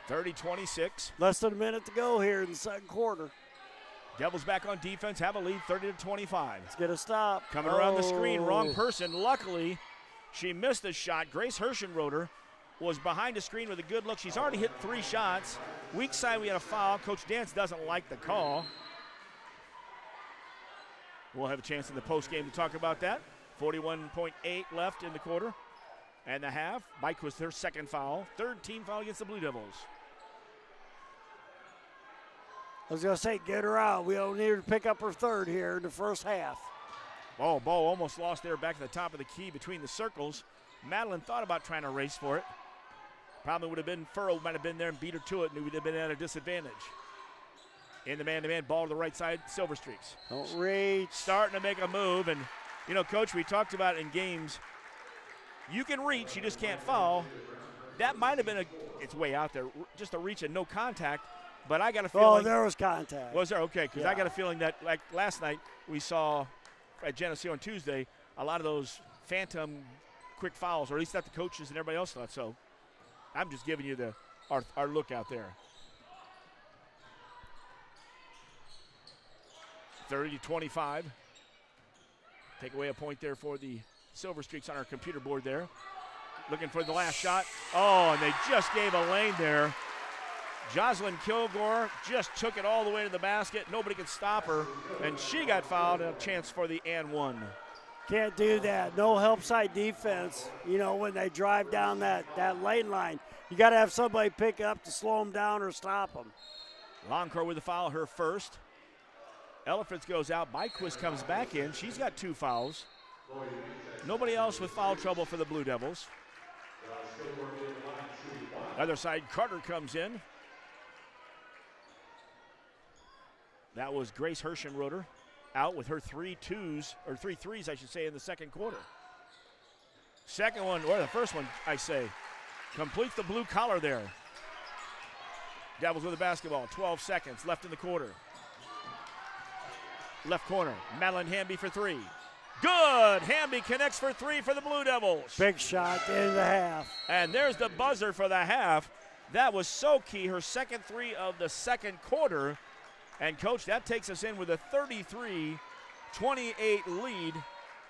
30-26. Less than a minute to go here in the second quarter. Devils back on defense, have a lead 30-25. Let's get a stop. Coming around the screen, wrong person. Luckily, she missed the shot. Grace Hirschenroder was behind the screen with a good look. She's already hit 3 shots. Weak side, we had a foul. Coach Dance doesn't like the call. We'll have a chance in the postgame to talk about that. 41.8 left in the quarter and the half. Mike was their 2nd foul. 3rd team foul against the Blue Devils. I was going to say, get her out. We don't need her to pick up her 3rd here in the first half. Oh, ball almost lost there back at the top of the key between the circles. Madeline thought about trying to race for it. Probably would have been, Furrow might have been there and beat her to it, and we would have been at a disadvantage. In the man-to-man, ball to the right side, Silver Streaks. Don't reach. Starting to make a move, and, you know, Coach, we talked about it in games. You can reach, you just can't foul. That might have been it's way out there, just a reach and no contact, but I got a feeling. Oh, there was contact. Was there? Okay, because yeah. I got a feeling that, like last night, we saw at Geneseo on Tuesday, a lot of those phantom quick fouls, or at least that the coaches and everybody else thought. So I'm just giving you our look out there. 30-25. Take away a point there for the Silver Streaks on our computer board there. Looking for the last shot. Oh, and they just gave a lane there. Jocelyn Kilgore just took it all the way to the basket. Nobody could stop her, and she got fouled. A chance for the and one. Can't do that. No help side defense. You know, when they drive down that lane line, you got to have somebody pick up to slow them down or stop them. Longcore with the foul, her first. Elephants goes out. Byquist comes back in. She's got 2 fouls. Nobody else with foul trouble for the Blue Devils. Other side, Carter comes in. That was Grace Hershenroder out with her 3 threes, I should say, in the second quarter. Second one, or the first one, I say, completes the blue collar there. Devils with the basketball, 12 seconds left in the quarter. Left corner, Madeline Hamby for 3. Good! Hamby connects for 3 for the Blue Devils. Big shot in the half. And there's the buzzer for the half. That was so key, her second 3 of the second quarter. And, Coach, that takes us in with a 33-28 lead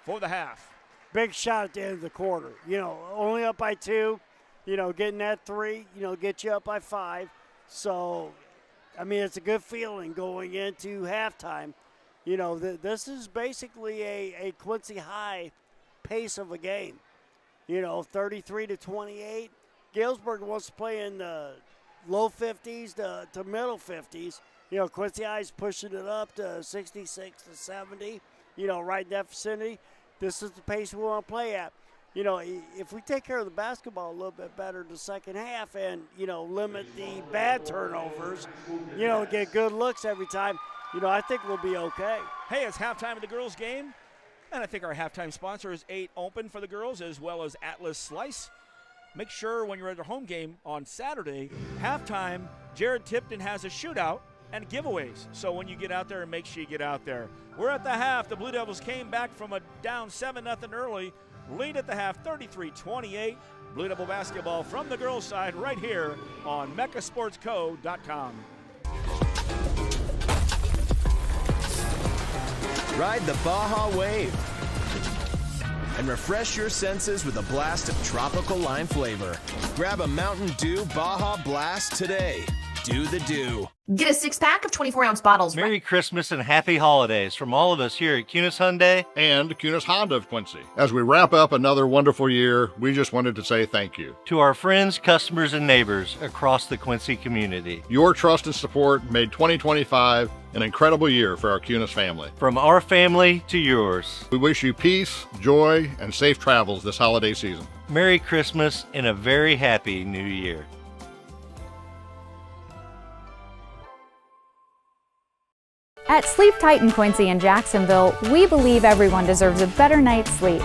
for the half. Big shot at the end of the quarter. You know, only up by 2. You know, getting that 3, you know, get you up by 5. So, I mean, it's a good feeling going into halftime. You know, this is basically a Quincy High pace of a game. You know, 33-28. Galesburg wants to play in the low 50s to middle 50s. You know, Quincy High's pushing it up to 66-70, you know, right in that vicinity. This is the pace we want to play at. You know, if we take care of the basketball a little bit better in the second half and, you know, limit the bad turnovers, you know, get good looks every time, you know, I think we'll be okay. Hey, it's halftime of the girls' game, and I think our halftime sponsor is 8 Open for the girls, as well as Atlas Slice. Make sure when you're at their home game on Saturday, halftime, Jared Tipton has a shootout and giveaways. So when you get out there, make sure you get out there. We're at the half. The Blue Devils came back from a down 7-0 early, lead at the half, 33-28. Blue Devil basketball from the girls' side right here on MeccaSportsCo.com. Ride the Baja Wave and refresh your senses with a blast of tropical lime flavor. Grab a Mountain Dew Baja Blast today. Do the dew. Get a 6-pack of 24-ounce bottles. Merry Christmas and Happy Holidays from all of us here at Kunis Hyundai and Kunis Honda of Quincy. As we wrap up another wonderful year, we just wanted to say thank you to our friends, customers, and neighbors across the Quincy community. Your trust and support made 2025 an incredible year for our Kunis family. From our family to yours. We wish you peace, joy, and safe travels this holiday season. Merry Christmas and a very happy New Year. At Sleep Tight in Quincy and Jacksonville, we believe everyone deserves a better night's sleep.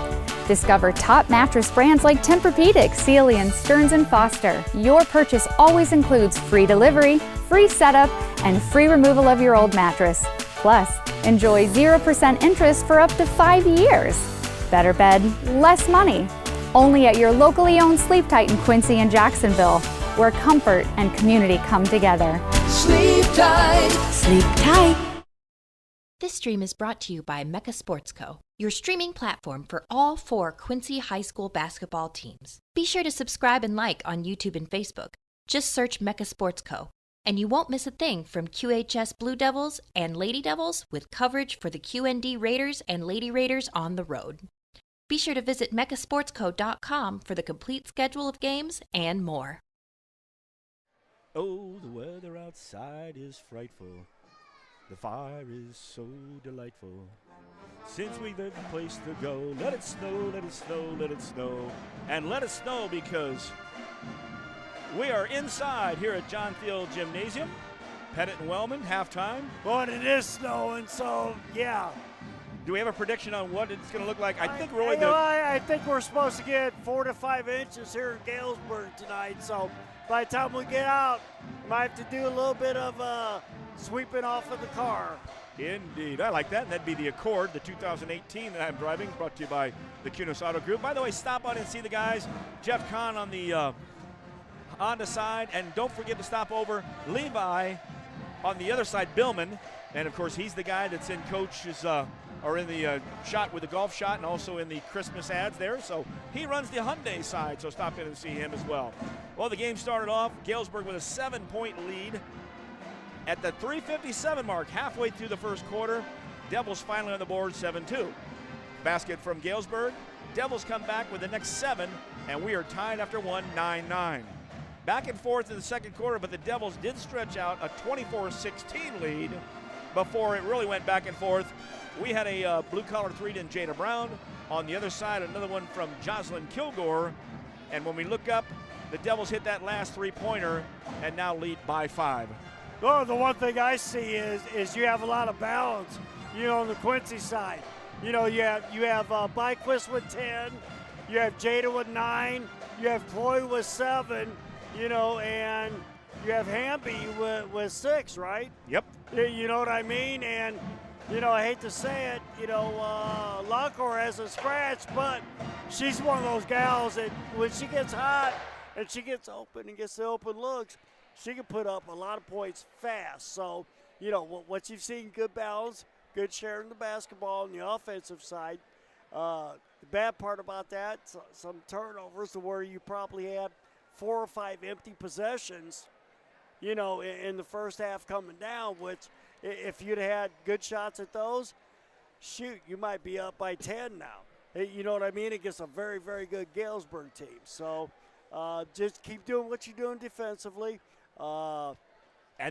Discover top mattress brands like Tempur-Pedic, Sealy, and Stearns & Foster. Your purchase always includes free delivery, free setup, and free removal of your old mattress. Plus, enjoy 0% interest for up to 5 years. Better bed, less money. Only at your locally owned Sleep Tight in Quincy and Jacksonville, where comfort and community come together. Sleep tight. Sleep tight. This stream is brought to you by Mecca Sports Co., your streaming platform for all 4 Quincy High School basketball teams. Be sure to subscribe and like on YouTube and Facebook. Just search Mecca Sports Co., and you won't miss a thing from QHS Blue Devils and Lady Devils with coverage for the QND Raiders and Lady Raiders on the road. Be sure to visit MeccaSportsCo.com for the complete schedule of games and more. Oh, the weather outside is frightful. The fire is so delightful. Since we've a place to go, let it snow, let it snow, let it snow. And let it snow because we are inside here at John Field Gymnasium. Pettit and Wellman, halftime. Well, and it is snowing, so yeah. Do we have a prediction on what it's going to look like? I think I think we're supposed to get 4 to 5 inches here in Galesburg tonight. So by the time we get out, we might have to do a little bit of sweeping off of the car. Indeed. I like that. And that'd be the Accord, the 2018 that I'm driving, brought to you by the QHS Auto Group. By the way, stop on and see the guys. Jeff Kahn on the Honda side. And don't forget to stop over Levi on the other side, Billman. And, of course, he's the guy that's in Coach's or in the shot with the golf shot and also in the Christmas ads there. So he runs the Hyundai side, so stop in and see him as well. Well, the game started off, Galesburg with a 7-point lead. At the 3:57 mark, halfway through the first quarter, Devils finally on the board, 7-2. Basket from Galesburg. Devils come back with the next 7, and we are tied after one, 9-9. Back and forth in the second quarter, but the Devils did stretch out a 24-16 lead before it really went back and forth. We had a blue-collar three in Jada Brown. On the other side, another one from Jocelyn Kilgore. And when we look up, the Devils hit that last three-pointer and now lead by 5. Well, the one thing I see is you have a lot of balance, on the Quincy side. You have Byquist with 10, you have Jada with 9, you have Chloe with 7, and you have Hamby with 6, right? Yep. You know what I mean? And I hate to say it, Lockor has a scratch, but she's one of those gals that when she gets hot and she gets open and gets the open looks, she can put up a lot of points fast. So, what you've seen, good balance, good sharing the basketball on the offensive side. The bad part about that, some turnovers to where you probably had 4 or 5 empty possessions, in the first half coming down, which if you'd had good shots at those, shoot, you might be up by 10 now. You know what I mean? Against a very, very good Galesburg team. So just keep doing what you're doing defensively. And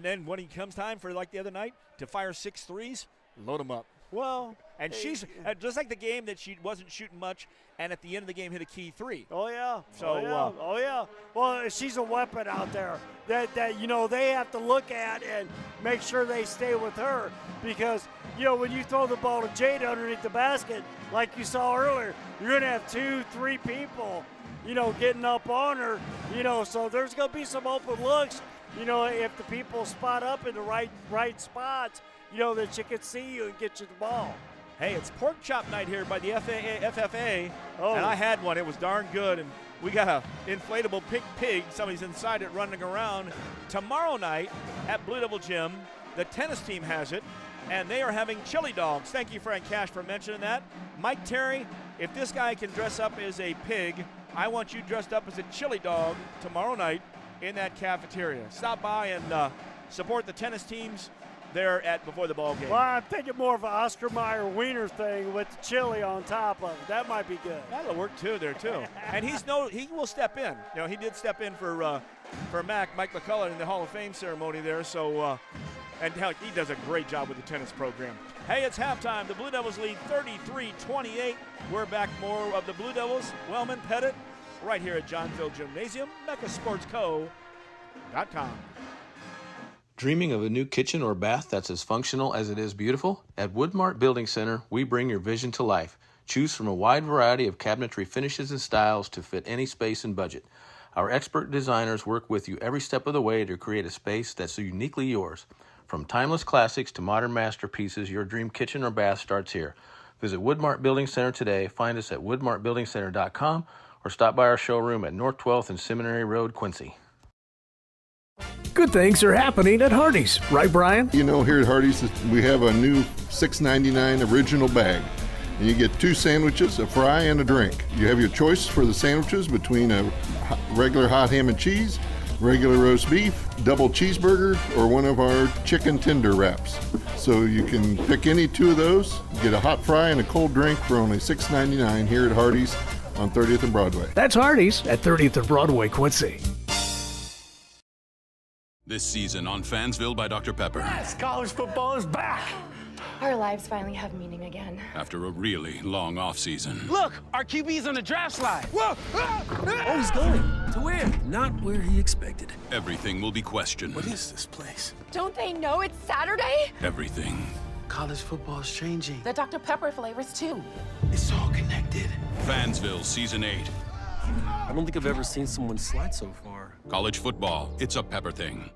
then when it comes time for, like the other night, to fire 6 threes, load them up. Well, and she's just like the game that she wasn't shooting much, and at the end of the game hit a key 3. Oh yeah. So oh yeah. Well, she's a weapon out there that they have to look at and make sure they stay with her, because when you throw the ball to Jada underneath the basket, like you saw earlier, you're gonna have 2-3 people, getting up on her, so there's gonna be some open looks, if the people spot up in the right spots. That she can see you and get you the ball. Hey, it's pork chop night here by the FFA, Oh. and I had one. It was darn good, and we got a inflatable pig. Somebody's inside it running around. Tomorrow night at Blue Devil Gym, the tennis team has it, and they are having chili dogs. Thank you, Frank Cash, for mentioning that. Mike Terry, if this guy can dress up as a pig, I want you dressed up as a chili dog tomorrow night in that cafeteria. Stop by and support the tennis teams there before the ball game. Well, I'm thinking more of an Oscar Mayer wiener thing with the chili on top of it. That might be good. That'll work too there too. And he will step in. He did step in for Mike McCullough in the Hall of Fame ceremony there. So and hell, he does a great job with the tennis program. Hey, it's halftime. The Blue Devils lead 33-28. We're back, more of the Blue Devils. Wellman, Pettit, right here at John Field Gymnasium, MeccaSportsCo.com. Dreaming of a new kitchen or bath that's as functional as it is beautiful? At Woodmart Building Center, we bring your vision to life. Choose from a wide variety of cabinetry finishes and styles to fit any space and budget. Our expert designers work with you every step of the way to create a space that's uniquely yours. From timeless classics to modern masterpieces, your dream kitchen or bath starts here. Visit Woodmart Building Center today. Find us at woodmartbuildingcenter.com or stop by our showroom at North 12th and Seminary Road, Quincy. Good things are happening at Hardee's, right, Brian? Here at Hardee's, we have a new $6.99 original bag. And you get 2 sandwiches, a fry, and a drink. You have your choice for the sandwiches between a regular hot ham and cheese, regular roast beef, double cheeseburger, or one of our chicken tender wraps. So you can pick any 2 of those, get a hot fry and a cold drink for only $6.99 here at Hardee's on 30th and Broadway. That's Hardee's at 30th and Broadway, Quincy. This season on Fansville by Dr. Pepper. Yes, college football is back. Our lives finally have meaning again. After a really long offseason. Look, our QB's on the draft slide. Whoa! Oh, he's going. To where? Not where he expected. Everything will be questioned. What is this place? Don't they know it's Saturday? Everything. College football is changing. The Dr. Pepper flavors, too. It's all connected. Fansville Season 8. I don't think I've ever seen someone slide so far. College football, it's a Pepper thing.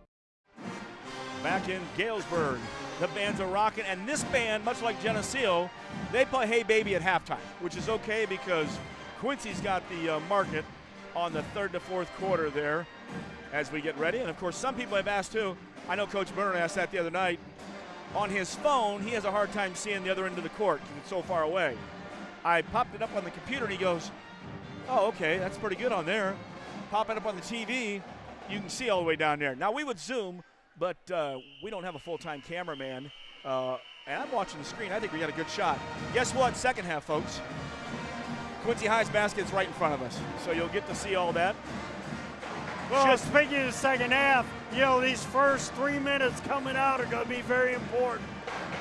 Back in Galesburg, the bands are rocking, and this band, much like Geneseo, they play Hey Baby at halftime, which is okay because Quincy's got the market on the third to fourth quarter there as we get ready. And of course, some people have asked too. I know Coach Bernard asked that the other night. On his phone, he has a hard time seeing the other end of the court because it's so far away. I popped it up on the computer and he goes, oh, okay, that's pretty good on there. Pop it up on the TV, you can see all the way down there. Now, we would zoom, but we don't have a full-time cameraman. And I'm watching the screen. I think we got a good shot. Guess what? Second half, folks. Quincy High's basket's right in front of us, so you'll get to see all that. Well, speaking of the second half, you know, these first 3 minutes coming out are going to be very important.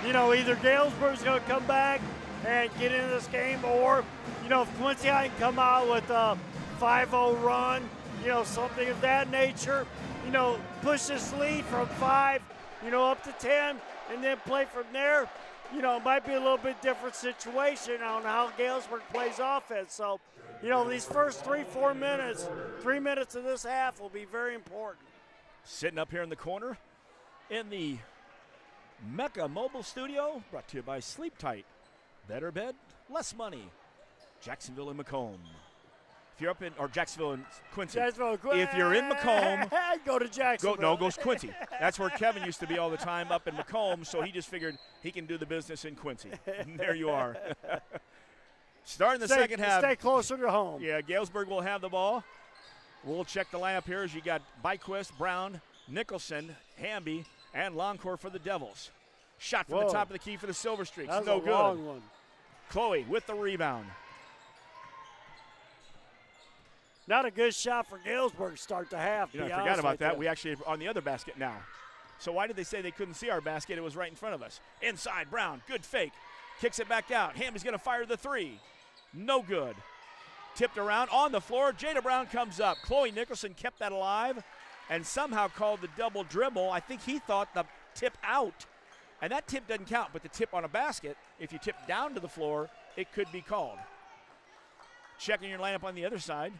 You know, either Galesburg's going to come back and get into this game, or, you know, if Quincy High can come out with a 5-0 run, you know, something of that nature, you know, push this lead from 5, you know, up to 10, and then play from there. You know, it might be a little bit different situation on how Galesburg plays offense. So, you know, these first 3-4 minutes, 3 minutes of this half will be very important. Sitting up here in the corner in the Mecca Mobile Studio, brought to you by Sleep Tight. Better bed, less money. Jacksonville and Macomb. If you're up in, or Jacksonville and Quincy. If you're in Macomb, go to Jacksonville. Goes Quincy. That's where Kevin used to be all the time, up in Macomb, so he just figured he can do the business in Quincy. And there you are. Starting the second half. Stay closer to home. Yeah, Galesburg will have the ball. We'll check the lineup here as you got Byquist, Brown, Nicholson, Hamby, and Longcore for the Devils. Shot from the top of the key for the Silver Streaks. That was no a good. long one. Chloe with the rebound. Not a good shot for Galesburg to start the half. You know, I forgot about that. We actually are on the other basket now. So why did they say they couldn't see our basket? It was right in front of us. Inside, Brown, good fake. Kicks it back out. Hamby's going to fire the three. No good. Tipped around on the floor. Jada Brown comes up. Chloe Nicholson kept that alive and somehow called the double dribble. I think he thought the tip out. And that tip doesn't count, but the tip on a basket, if you tip down to the floor, it could be called. Checking your lineup on the other side.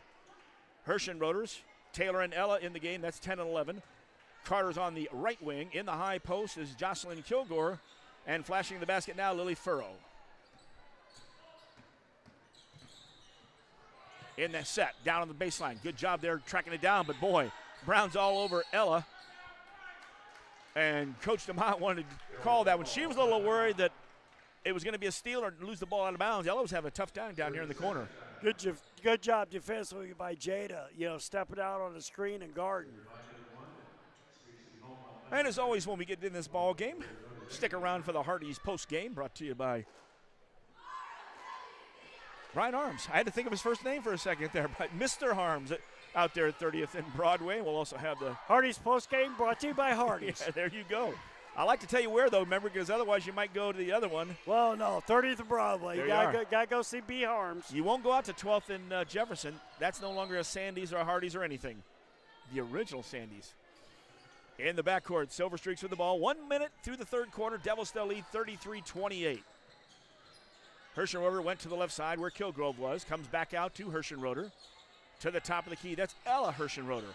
Herschenroders, Taylor and Ella in the game. That's 10 and 11. Carter's on the right wing. In the high post is Jocelyn Kilgore. And flashing the basket now, Lily Furrow. In that set, down on the baseline. Good job there tracking it down, but boy, Brown's all over Ella. And Coach DeMott wanted to call that one. She was a little worried that it was going to be a steal or lose the ball out of bounds. Ella was having a tough time down here in the corner. Good job defensively by Jada, you know, stepping out on the screen and guarding. And as always, when we get in this ball game, stick around for the Hardee's post game, brought to you by Brian Arms. I had to think of his first name for a second there, but Mr. Harms out there at 30th and Broadway. We'll also have the Hardee's post game brought to you by Hardee's. Yeah, there you go. I like to tell you where, though, remember, because otherwise you might go to the other one. Well, no, 30th and Broadway. You got to go see B. Harms. You won't go out to 12th and Jefferson. That's no longer a Sandy's or a Hardee's or anything. The original Sandy's. In the backcourt, Silver Streaks with the ball. 1 minute through the third quarter. Devils still lead 33-28. Herschenroder went to the left side where Kilgrove was. Comes back out to Herschenroder. To the top of the key. That's Ella Herschenroder.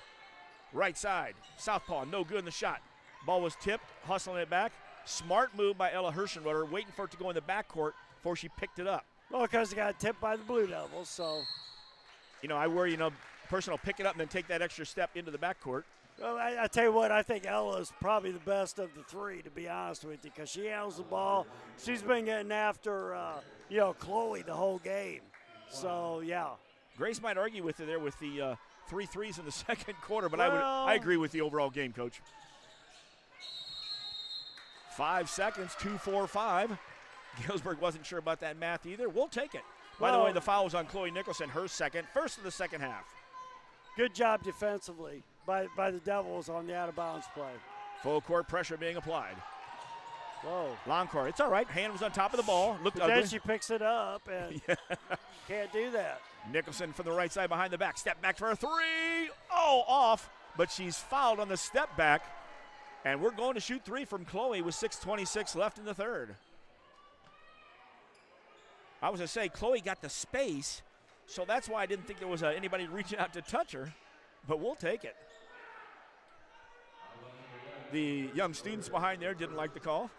Right side. Southpaw. No good in the shot. Ball was tipped. Hustling it back. Smart move by Ella Herschenroder. Waiting for it to go in the backcourt before she picked it up. Well, because it got tipped by the Blue Devils, so. You know, I worry, person will pick it up and then take that extra step into the backcourt. Well, I tell you what, I think Ella's probably the best of the three, to be honest with you, because she handles the ball. She's been getting after, Chloe the whole game. So, yeah. Grace might argue with you there with the 3 threes in the second quarter, but I agree with the overall game, Coach. 5 seconds, 2-4-5. Galesburg wasn't sure about that math either. We'll take it. By the way, the foul was on Chloe Nicholson, her second, first of the second half. Good job defensively by the Devils on the out-of-bounds play. Full court pressure being applied. Whoa. Long court. It's all right. Hand was on top of the ball. Looked but ugly. Then she picks it up, and can't do that. Nicholson from the right side behind the back. Step back for a three. Oh, off. But she's fouled on the step back. And we're going to shoot three from Chloe with 6:26 left in the third. I was going to say, Chloe got the space, so that's why I didn't think there was anybody reaching out to touch her. But we'll take it. The young students behind there didn't like the call.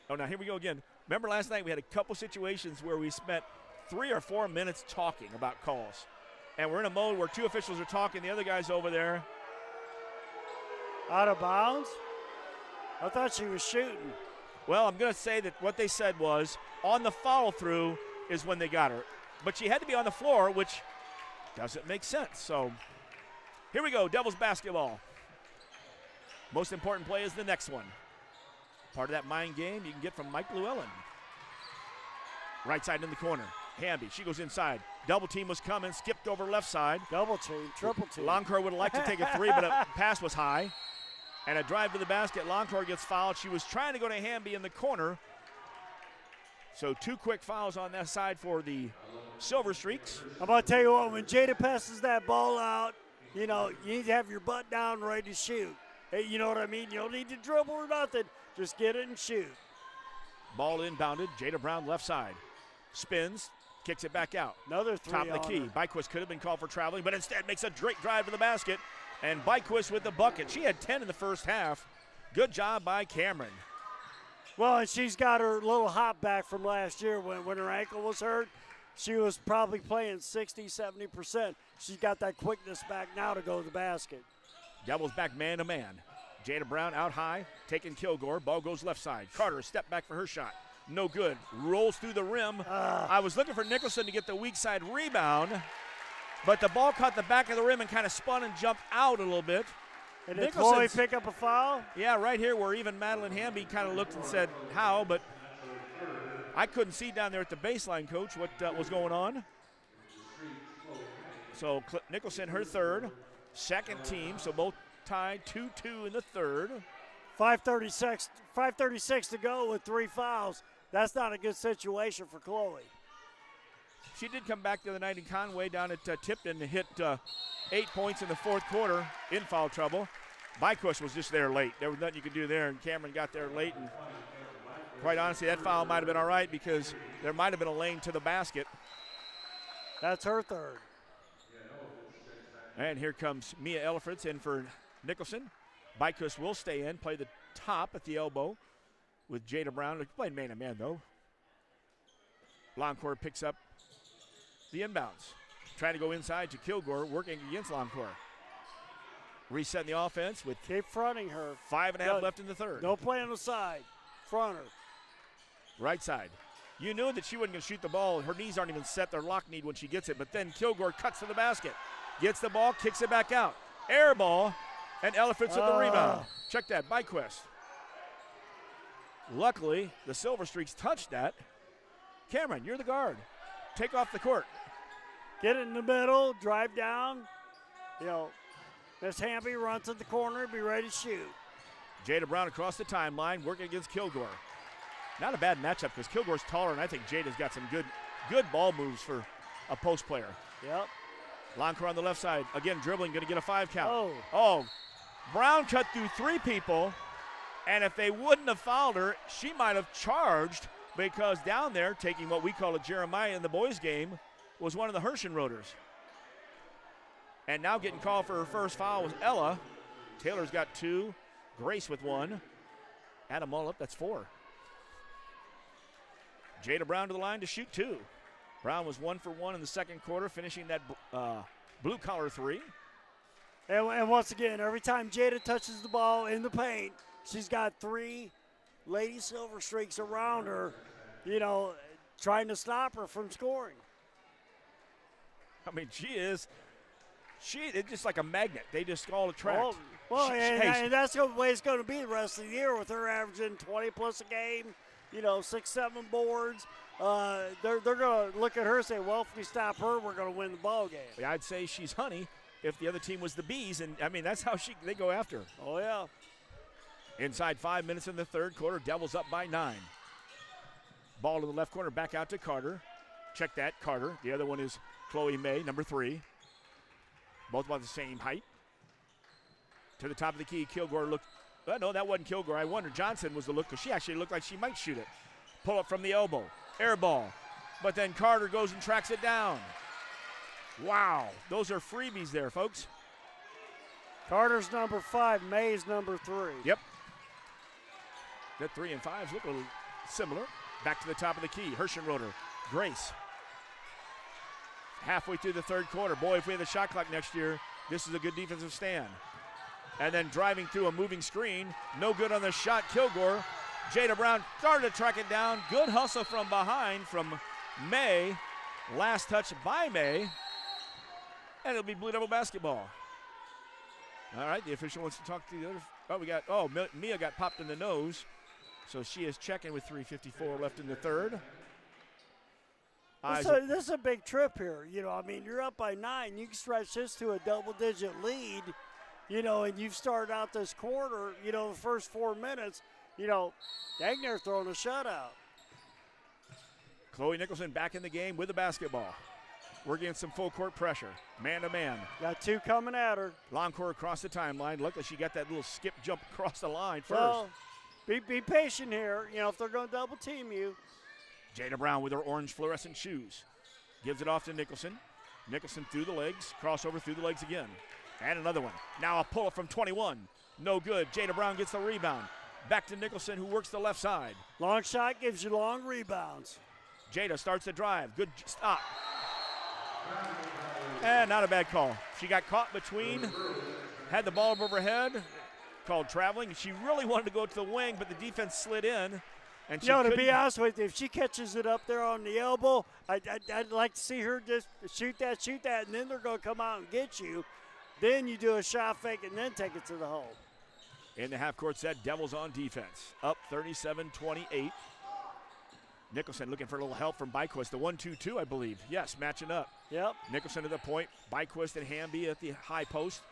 Oh, now here we go again. Remember last night we had a couple situations where we spent 3 or 4 minutes talking about calls. And we're in a mode where 2 officials are talking, the other guy's over there. Out of bounds? I thought she was shooting. Well, I'm going to say that what they said was on the follow-through is when they got her. But she had to be on the floor, which doesn't make sense. So here we go, Devils basketball. Most important play is the next one. Part of that mind game you can get from Mike Llewellyn. Right side in the corner. Hamby, she goes inside. Double team was coming, skipped over left side. Double team, triple team. Longcore would have liked to take a three, but a pass was high. And a drive to the basket. Longcore gets fouled. She was trying to go to Hamby in the corner. So 2 quick fouls on that side for the Silver Streaks. I'm about to tell you what, when Jada passes that ball out, you need to have your butt down ready to shoot. Hey, you know what I mean? You don't need to dribble or nothing. Just get it and shoot. Ball inbounded. Jada Brown left side. Spins. Kicks it back out. Another three. Top of the key. Byquist could have been called for traveling, but instead makes a straight drive to the basket. And Byquist with the bucket. She had 10 in the first half. Good job by Cameron. Well, and she's got her little hop back from last year when her ankle was hurt. She was probably playing 60, 70%. She's got that quickness back now to go to the basket. Devils back man to man. Jada Brown out high, taking Kilgore. Ball goes left side. Carter, step back for her shot. No good. Rolls through the rim. I was looking for Nicholson to get the weak side rebound, but the ball caught the back of the rim and kind of spun and jumped out a little bit. And did Chloe pick up a foul? Yeah, right here where even Madeline Hamby kind of looked and said, how, but I couldn't see down there at the baseline, Coach, what was going on. So Nicholson, her third, second team, so both tied 2-2 in the third. 5:36 to go with 3 fouls. That's not a good situation for Chloe. She did come back the other night in Conway down at Tipton and hit 8 points in the fourth quarter in foul trouble. Byquist was just there late. There was nothing you could do there, and Cameron got there late. And quite honestly, that foul might have been all right because there might have been a lane to the basket. That's her third. And here comes Mia Elfritz in for Nicholson. Byquist will stay in, play the top at the elbow with Jada Brown. They're playing man-to-man, though. Longcore picks up the inbounds. Trying to go inside to Kilgore, working against Longcore. Resetting the offense with keep fronting her. 5.5 left in the third. No play on the side. Front her. Right side. You knew that she wasn't going to shoot the ball. Her knees aren't even set. Their lock need when she gets it. But then Kilgore cuts to the basket. Gets the ball, kicks it back out. Air ball, and Elfritz with the rebound. Check that, Byquist. Luckily, the Silver Streaks touched that. Cameron, you're the guard. Take off the court. Get it in the middle, drive down. Miss Hamby runs to the corner, be ready to shoot. Jada Brown across the timeline, working against Kilgore. Not a bad matchup because Kilgore's taller, and I think Jada's got some good ball moves for a post player. Yep. Longcore on the left side. Again, dribbling, going to get a 5 count. Oh. Brown cut through 3 people, and if they wouldn't have fouled her, she might have charged because down there, taking what we call a Jeremiah in the boys' game, was one of the Hershenroders. And now getting called for her first foul was Ella. Taylor's got 2. Grace with 1. Adam Mullup, that's 4. Jada Brown to the line to shoot 2. Brown was 1 for 1 in the second quarter, finishing that blue-collar 3. And once again, every time Jada touches the ball in the paint, she's got 3 Lady Silver Streaks around her, trying to stop her from scoring. I mean, it's just like a magnet. They just all attract. And that's the way it's going to be the rest of the year with her averaging 20 plus a game, 6, 7 boards. they're going to look at her and say, well, if we stop her, we're going to win the ball game. Yeah, I'd say she's honey if the other team was the bees, and I mean that's how they go after her. Oh yeah. Inside 5 minutes in the third quarter, Devils up by 9. Ball to the left corner, back out to Carter. Check that, Carter. The other one is Chloe May, number 3. Both about the same height. To the top of the key, Kilgore looked. Well, no, that wasn't Kilgore. I wonder. Johnson was the look because she actually looked like she might shoot it. Pull up from the elbow. Air ball. But then Carter goes and tracks it down. Wow. Those are freebies there, folks. Carter's number 5, May's number 3. Yep. That 3 and 5s look a little similar. Back to the top of the key. Herschenroder. Grace. Halfway through the third quarter. Boy, if we have the shot clock next year, this is a good defensive stand. And then driving through a moving screen. No good on the shot. Kilgore. Jada Brown started to track it down. Good hustle from behind from May. Last touch by May. And it'll be Blue Devil basketball. All right, the official wants to talk to the other. Mia got popped in the nose. So she is checking with 3:54 left in the third. This is a big trip here. You know, I mean, you're up by 9. You can stretch this to a double-digit lead, you know, and you've started out this quarter, you know, the first 4 minutes, you know, dang, they're throwing a shutout. Chloe Nicholson back in the game with the basketball. We're getting some full court pressure. Man to man. Got 2 coming at her. Long court across the timeline. Looked like she got that little skip jump across the line first. Well, be patient here. You know, if they're going to double team you. Jada Brown with her orange fluorescent shoes. Gives it off to Nicholson. Nicholson through the legs. Crossover through the legs again. And another one. Now a pull-up from 21. No good. Jada Brown gets the rebound. Back to Nicholson, who works the left side. Long shot gives you long rebounds. Jada starts the drive. Good stop. And not a bad call. She got caught between, had the ball above her head, called traveling. She really wanted to go to the wing, but the defense slid in. And she to be honest with you, if she catches it up there on the elbow, I'd like to see her just shoot that, and then they're going to come out and get you. Then you do a shot fake and then take it to the hole. In the half-court set, Devils on defense. Up 37-28. Nicholson looking for a little help from Byquist. The 1-2-2, I believe. Yes, matching up. Yep. Nicholson to the point. Byquist and Hamby at the high post.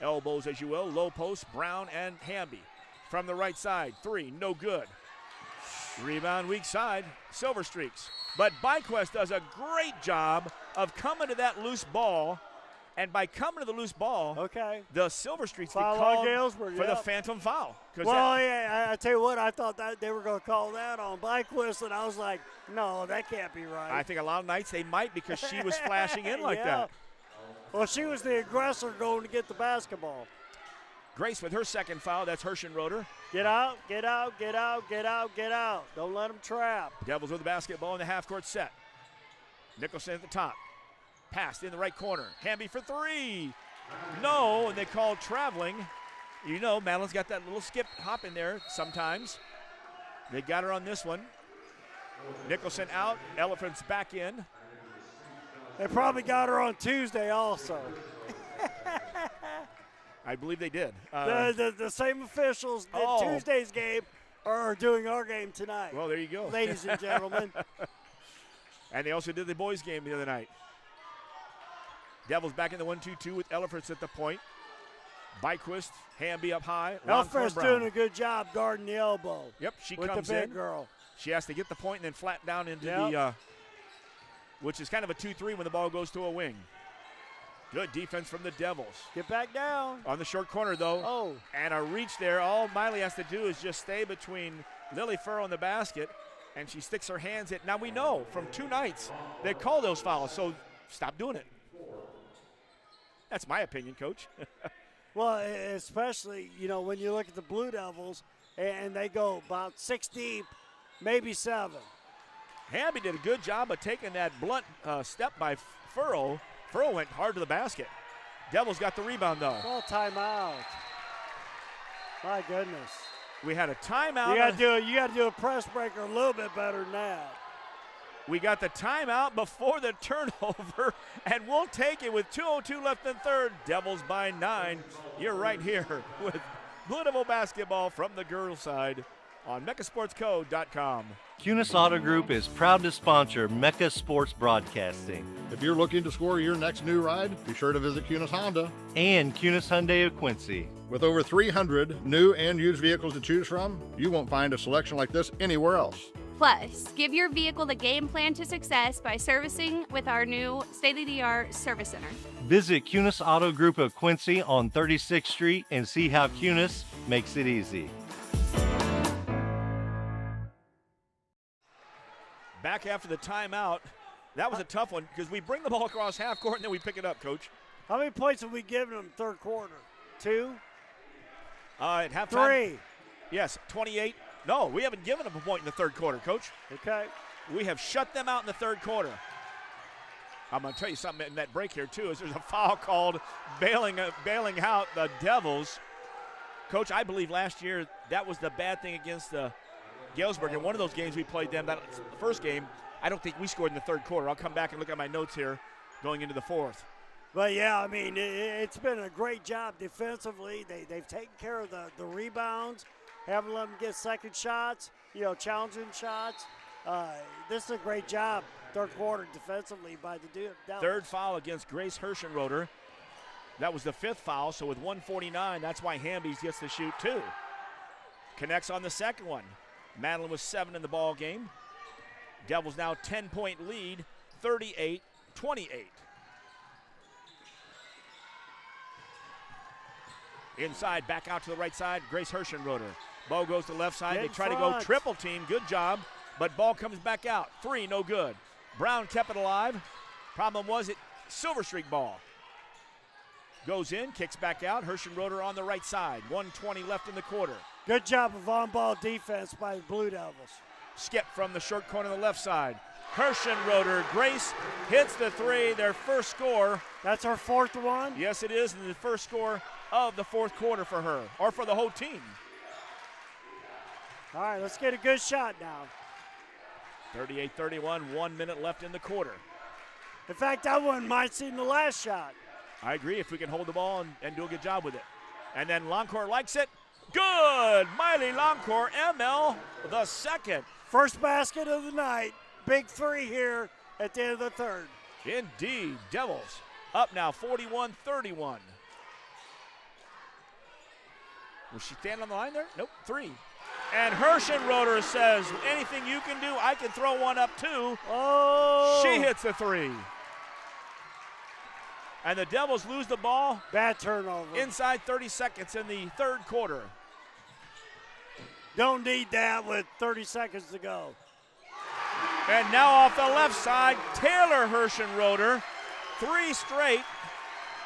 Elbows, as you will. Low post, Brown and Hamby. From the right side, 3, no good. Rebound weak side, Silver Streaks. But Byquist does a great job of coming to that loose ball. And by coming to the loose ball, the Silver Streaks get called Galesburg, for the phantom foul. Well, I tell you what, I thought that they were going to call that on Byquist, and I was like, no, that can't be right. I think a lot of nights they might because she was flashing in like that. Well, she was the aggressor going to get the basketball. Grace with her second foul. That's Herschenroder. Get out, get out, get out, get out, get out. Don't let them trap. Devils with the basketball in the half-court set. Nicholson at the top. Passed in the right corner. Hamby for 3. No, and they called traveling. You know, Madeline's got that little skip hop in there sometimes. They got her on this one. Nicholson out. Elephants back in. They probably got her on Tuesday also. I believe they did. The same officials did Tuesday's game are doing our game tonight. Well, there you go. Ladies and gentlemen. And they also did the boys' game the other night. Devils back in the 1-2-2 with Elephants at the point. Byquist, Hamby up high. Elephant's doing a good job guarding the elbow. Yep, she with comes the big in. Girl. She has to get the point and then flat down into the, which is kind of a 2-3 when the ball goes to a wing. Good defense from the Devils. Get back down. On the short corner, though. Oh. And a reach there. All Miley has to do is just stay between Lily Furrow and the basket, and she sticks her hands in. Now, we know from 2 nights they call those fouls, so stop doing it. That's my opinion, Coach. Well, especially, you know, when you look at the Blue Devils and they go about 6 deep, maybe 7. Hamby did a good job of taking that blunt step by Furrow. Furrow went hard to the basket. Devils got the rebound, though. Well, timeout. My goodness. We had a timeout. You got to do a press breaker a little bit better than that. We got the timeout before the turnover, and we'll take it with 2:02 left in third. Devils by 9. You're right here with Blue Devil basketball from the girls' side. on mechasportsco.com. Cunis Auto Group is proud to sponsor Mecca Sports Broadcasting. If you're looking to score your next new ride, be sure to visit Cunis Honda. And Cunis Hyundai of Quincy. With over 300 new and used vehicles to choose from, you won't find a selection like this anywhere else. Plus, give your vehicle the game plan to success by servicing with our new state-of-the-art service center. Visit Cunis Auto Group of Quincy on 36th Street and see how Cunis makes it easy. Back after the timeout. That was a tough one because we bring the ball across half court and then we pick it up, Coach. How many points have we given them third quarter? 2? At halftime. 3. Yes, 28. No, we haven't given them a point in the third quarter, Coach. Okay. We have shut them out in the third quarter. I'm going to tell you something in that break here, too, is there's a foul called bailing out the Devils. Coach, I believe last year that was the bad thing against the Galesburg. In one of those games we played them, that the first game, I don't think we scored in the third quarter. I'll come back and look at my notes here going into the fourth. But, yeah, I mean, it's been a great job defensively. They've taken care of the rebounds, haven't let them get second shots, challenging shots. This is a great job, third quarter, defensively by the Devils. Third foul against Grace Hershenroder. That was the fifth foul, so with 1:49, that's why Hambies gets to shoot 2. Connects on the second one. Madeline was 7 in the ball game. Devils now 10-point lead, 38-28. Inside, back out to the right side, Grace Hershenroder. Ball goes to the left side. They try to go triple team. Good job, but ball comes back out. 3, no good. Brown kept it alive. Problem was it Silver Streak ball. Goes in, kicks back out. Hershenroder on the right side. 1:20 left in the quarter. Good job of on-ball defense by the Blue Devils. Skip from the short corner on the left side. Hershenroder, Grace hits the 3, their first score. That's our fourth one? Yes, it is, and the first score of the fourth quarter for her, or for the whole team. All right, let's get a good shot now. 38-31, 1 minute left in the quarter. In fact, I wouldn't mind seeing the last shot. I agree, if we can hold the ball and do a good job with it. And then Loncourt likes it. Good! Miley Loncourt, ML the second. First basket of the night. Big 3 here at the end of the third. Indeed. Devils up now 41-31. Will she stand on the line there? Nope, 3. And Hershenroder says, anything you can do, I can throw one up too. Oh! She hits the 3. And the Devils lose the ball. Bad turnover. Inside 30 seconds in the third quarter. Don't need that with 30 seconds to go. And now off the left side, Taylor Hershenroder, 3 straight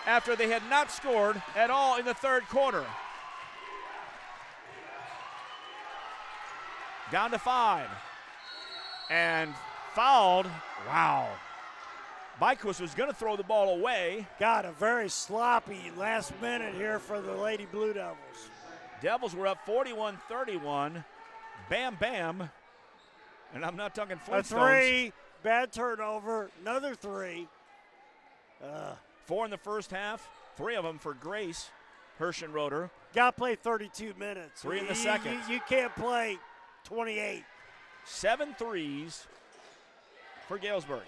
after they had not scored at all in the third quarter. Down to 5. And fouled. Wow. Byquist was going to throw the ball away. Got a very sloppy last minute here for the Lady Blue Devils. Devils were up 41-31. Bam, bam. And I'm not talking Flintstones. A 3, bad turnover, another 3. 4 in the first half, 3 of them for Grace Hershenroder. Got to play 32 minutes. 3 in the second. You can't play 28. 7 threes for Galesburg.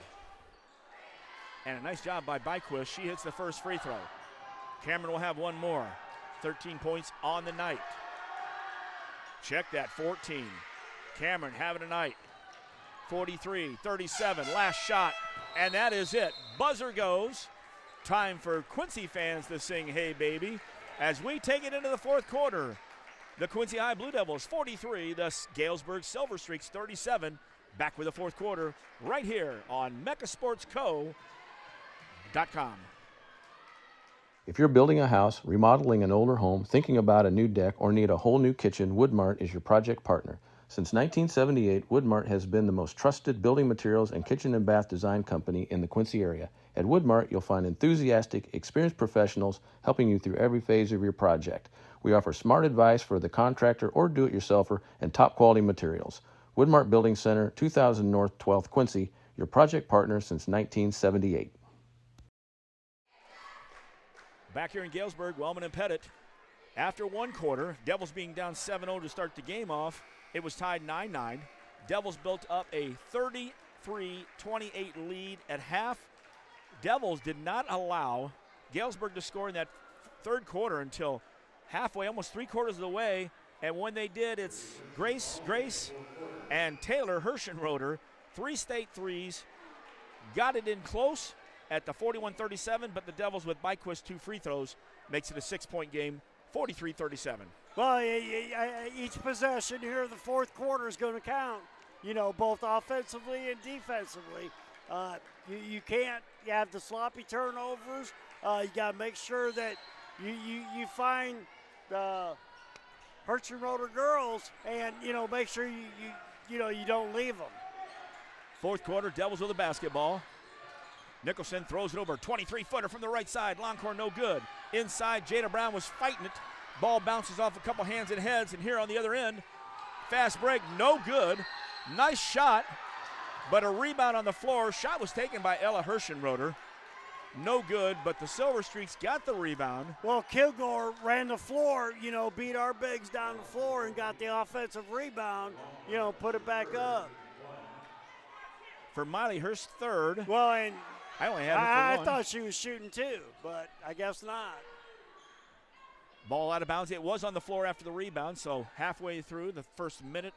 And a nice job by Byquist. She hits the first free throw. Cameron will have one more. 13 points on the night. Check that, 14. Cameron having a night. 43-37, last shot, and that is it. Buzzer goes. Time for Quincy fans to sing "Hey Baby" as we take it into the fourth quarter. The Quincy High Blue Devils 43, the Galesburg Silver Streaks 37. Back with the fourth quarter right here on mechasportsco.com. If you're building a house, remodeling an older home, thinking about a new deck, or need a whole new kitchen, Woodmart is your project partner. Since 1978, Woodmart has been the most trusted building materials and kitchen and bath design company in the Quincy area. At Woodmart, you'll find enthusiastic, experienced professionals helping you through every phase of your project. We offer smart advice for the contractor or do-it-yourselfer and top-quality materials. Woodmart Building Center, 2000 North 12th, Quincy, your project partner since 1978. Back here in Galesburg, Wellman and Pettit. After one quarter, Devils being down 7-0 to start the game off. It was tied 9-9. Devils built up a 33-28 lead at half. Devils did not allow Galesburg to score in that third quarter until halfway, almost 3/4 of the way. And when they did, it's Grace, and Taylor Hirschenroder, 3 state threes, got it in close at the 41-37, but the Devils with Byquist 2 free throws makes it a 6-point game, 43-37. Well, each possession here in the fourth quarter is going to count, both offensively and defensively. You can't have the sloppy turnovers. You got to make sure that you find the Hirschenroder girls and, make sure you don't leave them. Fourth quarter, Devils with the basketball. Nicholson throws it over, 23-footer from the right side. Longcore no good. Inside, Jada Brown was fighting it. Ball bounces off a couple hands and heads, and here on the other end, fast break, no good. Nice shot, but a rebound on the floor. Shot was taken by Ella Hirschenroder. No good, but the Silver Streaks got the rebound. Well, Kilgore ran the floor, beat our bigs down the floor and got the offensive rebound, put it back up. For Miley Hurst, third. Well, and I only had her for one. I thought she was shooting too, but I guess not. Ball out of bounds. It was on the floor after the rebound, so halfway through the first minute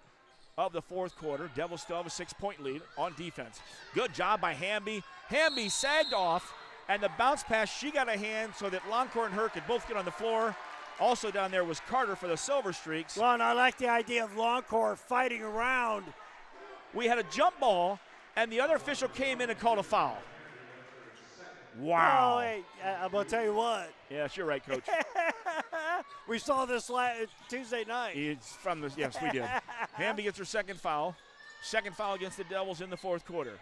of the fourth quarter, Devils still have a 6-point lead on defense. Good job by Hamby. Hamby sagged off, and the bounce pass, she got a hand so that Longcore and her could both get on the floor. Also down there was Carter for the Silver Streaks. Well, and I like the idea of Longcore fighting around. We had a jump ball, and the other official came in and called a foul. Wow. Oh, hey, I'm going to tell you what. Yes, you're right, Coach. We saw this Tuesday night. Yes, we did. Hamby gets her second foul. Second foul against the Devils in the fourth quarter.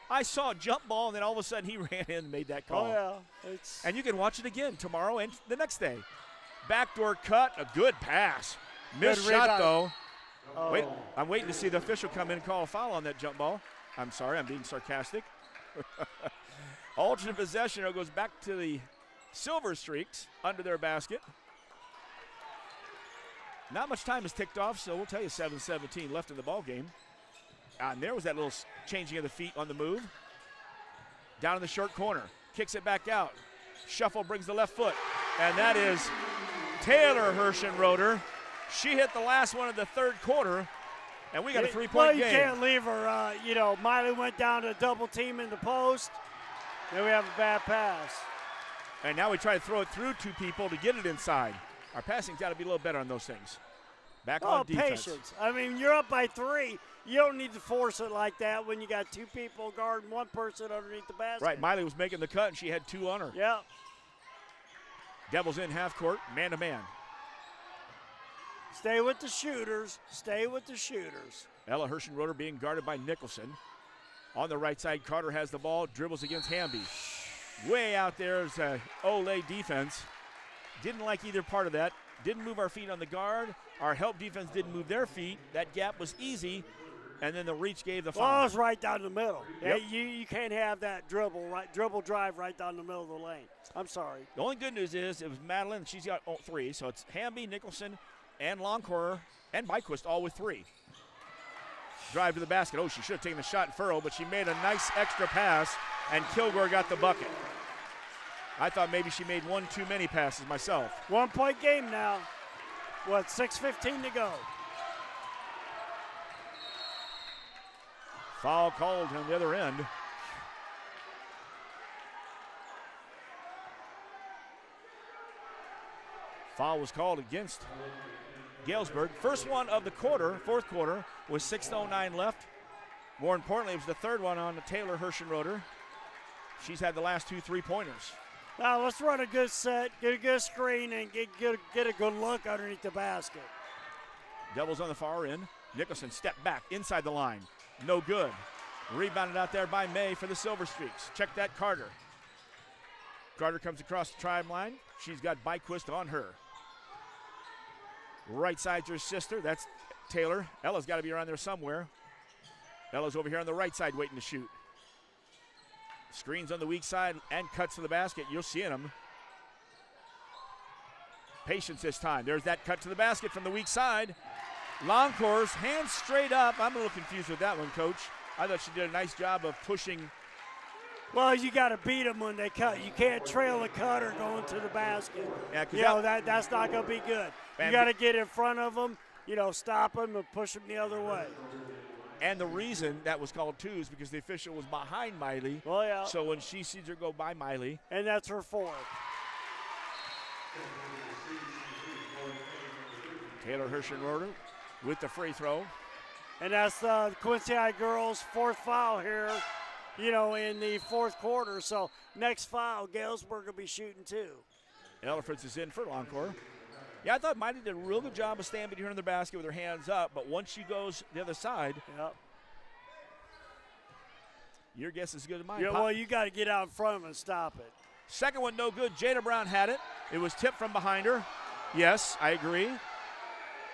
I saw a jump ball, and then all of a sudden he ran in and made that call. Oh, yeah. And you can watch it again tomorrow and the next day. Backdoor cut, a good pass. Missed shot, though. Oh. Wait, I'm waiting to see the official come in and call a foul on that jump ball. I'm sorry, I'm being sarcastic. Alternate possession, it goes back to the Silver Streaks under their basket. Not much time has ticked off, so we'll tell you 7:17 left in the ball game. And there was that little changing of the feet on the move. Down in the short corner, kicks it back out. Shuffle brings the left foot, and that is Taylor Hirschenroder. She hit the last one of the third quarter, and we got a 3-point game. You can't leave her. Miley went down to double team in the post. Then we have a bad pass. And now we try to throw it through 2 people to get it inside. Our passing's got to be a little better on those things. Back on defense. Patience. I mean, you're up by 3. You don't need to force it like that when you got 2 people guarding 1 person underneath the basket. Right, Miley was making the cut, and she had 2 on her. Yeah. Devils in half court, man-to-man. Stay with the shooters. Stay with the shooters. Ella Hirschenroder being guarded by Nicholson. On the right side, Carter has the ball, dribbles against Hamby. Way out there is a Olay defense. Didn't like either part of that. Didn't move our feet on the guard. Our help defense didn't move their feet. That gap was easy, and then the reach gave the foul. Well, it's right down the middle. Yep. You can't have that dribble drive right down the middle of the lane. I'm sorry. The only good news is it was Madeline. She's got 3, so it's Hamby, Nicholson, and Longcore, and Byquist all with 3. Drive to the basket. Oh, she should have taken the shot in furrow, but she made a nice extra pass, and Kilgore got the bucket. I thought maybe she made 1 too many passes myself. 1-point game now. 6:15 to go. Foul called on the other end. Foul was called against Galesburg. First one of the quarter, fourth quarter, with 6:09 left. More importantly, it was the third one on Taylor Hirschenroder. She's had the last 2 3-pointers. Now let's run a good set, get a good screen, and get a good look underneath the basket. Devils on the far end. Nicholson stepped back inside the line. No good. Rebounded out there by May for the Silver Streaks. Check that, Carter. Carter comes across the tribe line. She's got Byquist on her. Right side's her sister. That's Taylor. Ella's got to be around there somewhere. Ella's over here on the right side waiting to shoot. Screens on the weak side and cuts to the basket. You're seeing them. Patience this time. There's that cut to the basket from the weak side. Long course, hands straight up. I'm a little confused with that one, Coach. I thought she did a nice job of pushing. Well, you got to beat them when they cut. You can't trail the cutter going to the basket. Yeah, that's not going to be good. You got to get in front of them, stop them and push them the other way. And the reason that was called 2 is because the official was behind Miley. Well, yeah. So when she sees her go by Miley. And that's her 4th. Taylor Hirschenroder with the free throw. And that's the Quincy High girls' 4th foul here, in the 4th quarter. So next foul, Galesburg will be shooting 2. Ella Fritz is in for Longcore. Yeah, I thought Miley did a real good job of standing behind the basket with her hands up, but once she goes the other side, your guess is as good as mine. Yeah, well, you got to get out in front of them and stop it. Second one, no good. Jada Brown had it. It was tipped from behind her. Yes, I agree.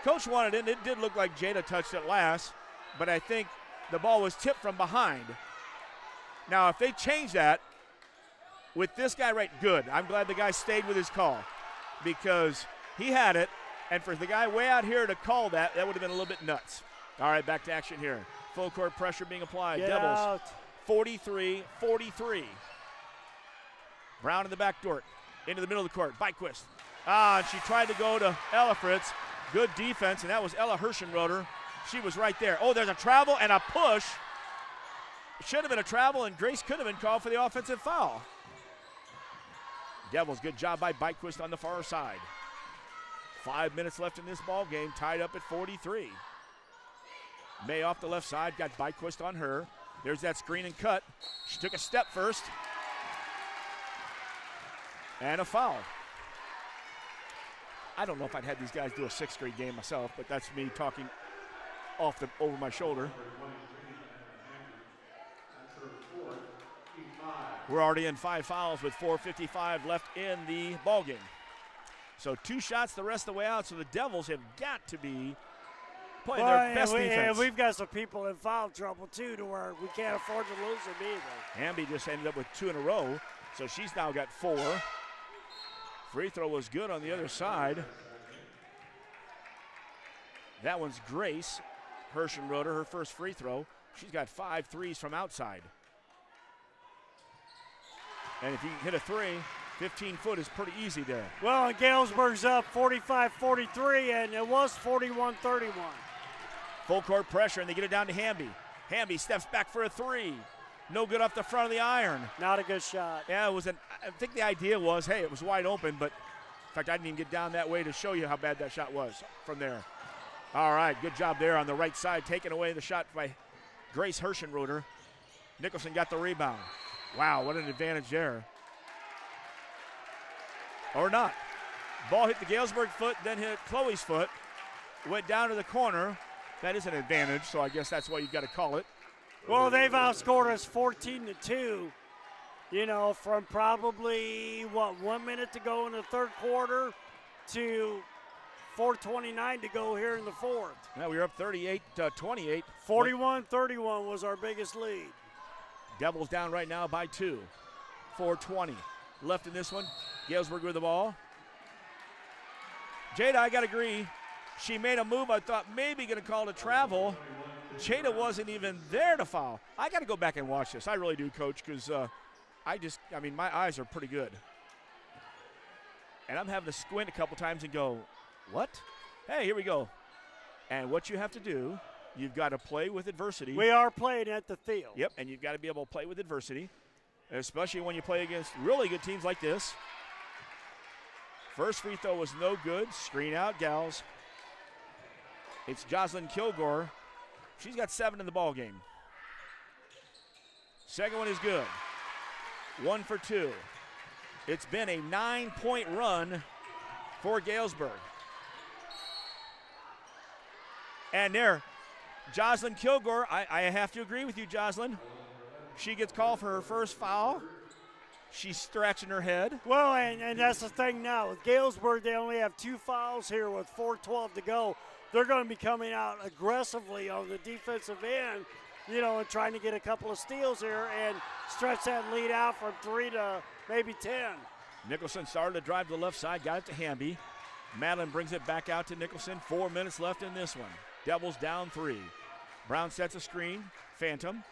Coach wanted it. It did look like Jada touched it last, but I think the ball was tipped from behind. Now, if they change that with this guy right, good. I'm glad the guy stayed with his call because he had it, and for the guy way out here to call that would have been a little bit nuts. All right, back to action here. Full court pressure being applied. Get Devils out. 43-43. Brown in the back door, into the middle of the court. Byquist. And she tried to go to Ella Fritz. Good defense, and that was Ella Hirschenroder. She was right there. Oh, there's a travel and a push. Should have been a travel, and Grace could have been called for the offensive foul. Devils, good job by Byquist on the far side. 5 minutes left in this ball game, tied up at 43. May off the left side, got Byquist on her. There's that screen and cut. She took a step first. And a foul. I don't know if I'd had these guys do a 6th grade game myself, but that's me talking over my shoulder. We're already in 5 fouls with 4:55 left in the ball game. So 2 shots the rest of the way out, so the Devils have got to be playing their best defense. And we've got some people in foul trouble, too, to where we can't afford to lose them either. Hamby just ended up with 2 in a row, so she's now got 4. Free throw was good on the other side. That one's Grace Hirschenroder, her first free throw. She's got 5 threes from outside. And if you can hit a 3, 15-foot is pretty easy there. Well, and Galesburg's up 45-43, and it was 41-31. Full court pressure, and they get it down to Hamby. Hamby steps back for a 3. No good off the front of the iron. Not a good shot. Yeah, I think the idea was, hey, it was wide open, but in fact, I didn't even get down that way to show you how bad that shot was from there. All right, good job there on the right side, taking away the shot by Grace Hirschenroder. Nicholson got the rebound. Wow, what an advantage there. Or not. Ball hit the Galesburg foot, then hit Chloe's foot. Went down to the corner. That is an advantage, so I guess that's why you've got to call it. Well, they've outscored us 14-2, from probably, 1 minute to go in the 3rd quarter to 4:29 to go here in the 4th. Yeah, we were up 38-28. 41-31 was our biggest lead. Devils down right now by 2. 4:20 left in this one. Galesburg with the ball. Jada, I got to agree. She made a move I thought maybe going to call it a travel. Jada wasn't even there to foul. I got to go back and watch this. I really do, Coach, because my eyes are pretty good. And I'm having to squint a couple times and go, what? Hey, here we go. And what you have to do, you've got to play with adversity. We are playing at the field. Yep, and you've got to be able to play with adversity, especially when you play against really good teams like this. First free throw was no good. Screen out, gals. It's Jocelyn Kilgore. She's got 7 in the ball game. Second one is good. 1 for 2. It's been a 9-point run for Galesburg. And there, Jocelyn Kilgore, I have to agree with you, Jocelyn. She gets called for her first foul. She's scratching her head. Well, and that's the thing now. With Galesburg, they only have 2 fouls here with 4:12 to go. They're going to be coming out aggressively on the defensive end, and trying to get a couple of steals here and stretch that lead out from 3 to maybe 10. Nicholson started to drive to the left side, got it to Hamby. Madeline brings it back out to Nicholson. 4 minutes left in this one. Devils down 3. Brown sets a screen. Phantom.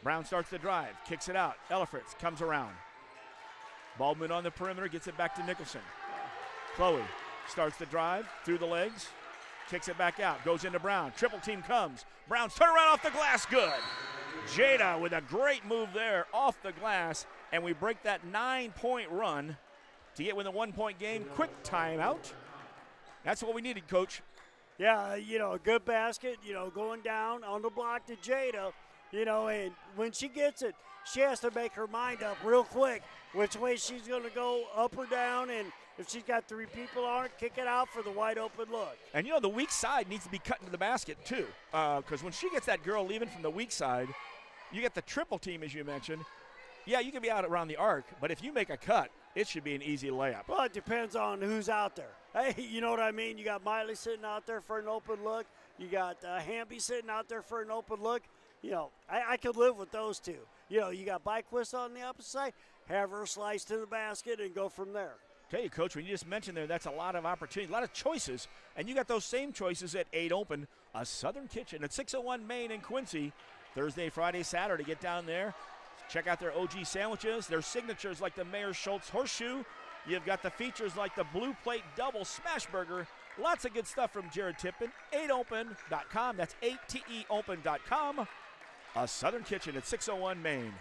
Brown starts the drive. Kicks it out. Elifritz comes around. Baldwin on the perimeter. Gets it back to Nicholson. Chloe starts the drive through the legs. Kicks it back out. Goes into Brown. Triple team comes. Brown's turn around off the glass. Good. Jada with a great move there off the glass. And we break that 9-point run to get within a 1-point game. Quick timeout. That's what we needed, Coach. Yeah, a good basket, going down on the block to Jada, and when she gets it, she has to make her mind up real quick which way she's going to go, up or down, and if she's got 3 people on it, kick it out for the wide open look. And, the weak side needs to be cut into the basket, too, because when she gets that girl leaving from the weak side, you get the triple team, as you mentioned. Yeah, you can be out around the arc, but if you make a cut, it should be an easy layup. Well, it depends on who's out there. Hey, you know what I mean? You got Miley sitting out there for an open look. You got Hamby sitting out there for an open look. I could live with those two. You got Byquist on the opposite side. Have her slice to the basket and go from there. Tell you, Coach, when you just mentioned there, that's a lot of opportunity, a lot of choices, and you got those same choices at 8 open. A Southern Kitchen at 601 Main in Quincy. Thursday, Friday, Saturday. Get down there. Check out their OG sandwiches, their signatures like the Mayor Schultz Horseshoe. You've got the features like the Blue Plate Double Smash Burger. Lots of good stuff from Jared Tippin. 8open.com. That's 8teopen.com. A Southern Kitchen at 601 Main.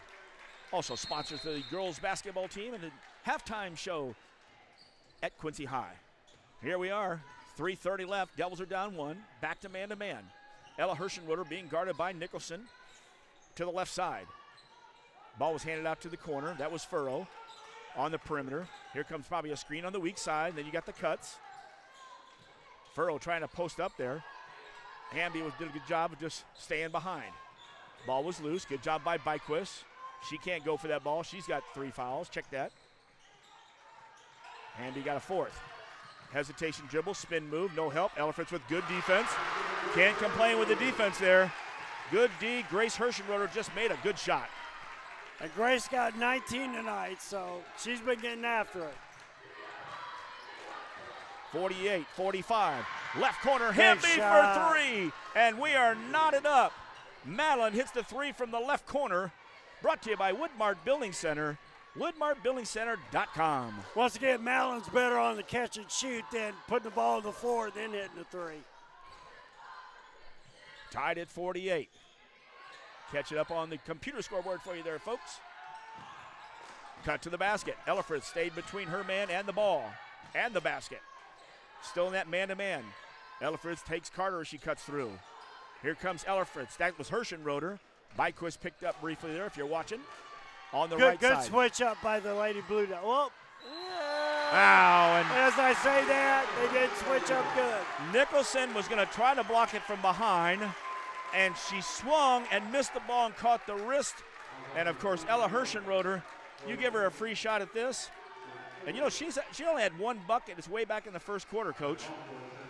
Also sponsors the girls basketball team and the halftime show at Quincy High. Here we are, 3:30 left. Devils are down 1. Back to man-to-man. Ella Hirschenroder being guarded by Nicholson to the left side. Ball was handed out to the corner. That was Furrow on the perimeter. Here comes probably a screen on the weak side. Then you got the cuts. Furrow trying to post up there. Hamby did a good job of just staying behind. Ball was loose. Good job by Byquist. She can't go for that ball. She's got 3 fouls. Check that. Hamby got a 4th. Hesitation dribble, spin move, no help. Elifritz with good defense. Can't complain with the defense there. Good D. Grace Hirschenroder just made a good shot. And Grace got 19 tonight, so she's been getting after it. 48-45. Left corner, Hamby for 3. And we are knotted up. Madeline hits the 3 from the left corner. Brought to you by Woodmart Building Center. WoodmartBuildingCenter.com. Once again, Madeline's better on the catch and shoot than putting the ball on the floor and then hitting the 3. Tied at 48. Catch it up on the computer scoreboard for you there, folks. Cut to the basket. Elifritz stayed between her man and the ball and the basket. Still in that man-to-man. Elifritz takes Carter as she cuts through. Here comes Elifritz. That was Hirschenroder. Byquist picked up briefly there if you're watching. On the right side. Good switch up by the Lady Blue Devils. Well, Ow, and as I say that, they did switch up good. Nicholson was going to try to block it from behind, and she swung and missed the ball and caught the wrist. And, of course, Ella Hirschenroder, you give her a free shot at this. And, she only had 1 bucket. It's way back in the first quarter, Coach.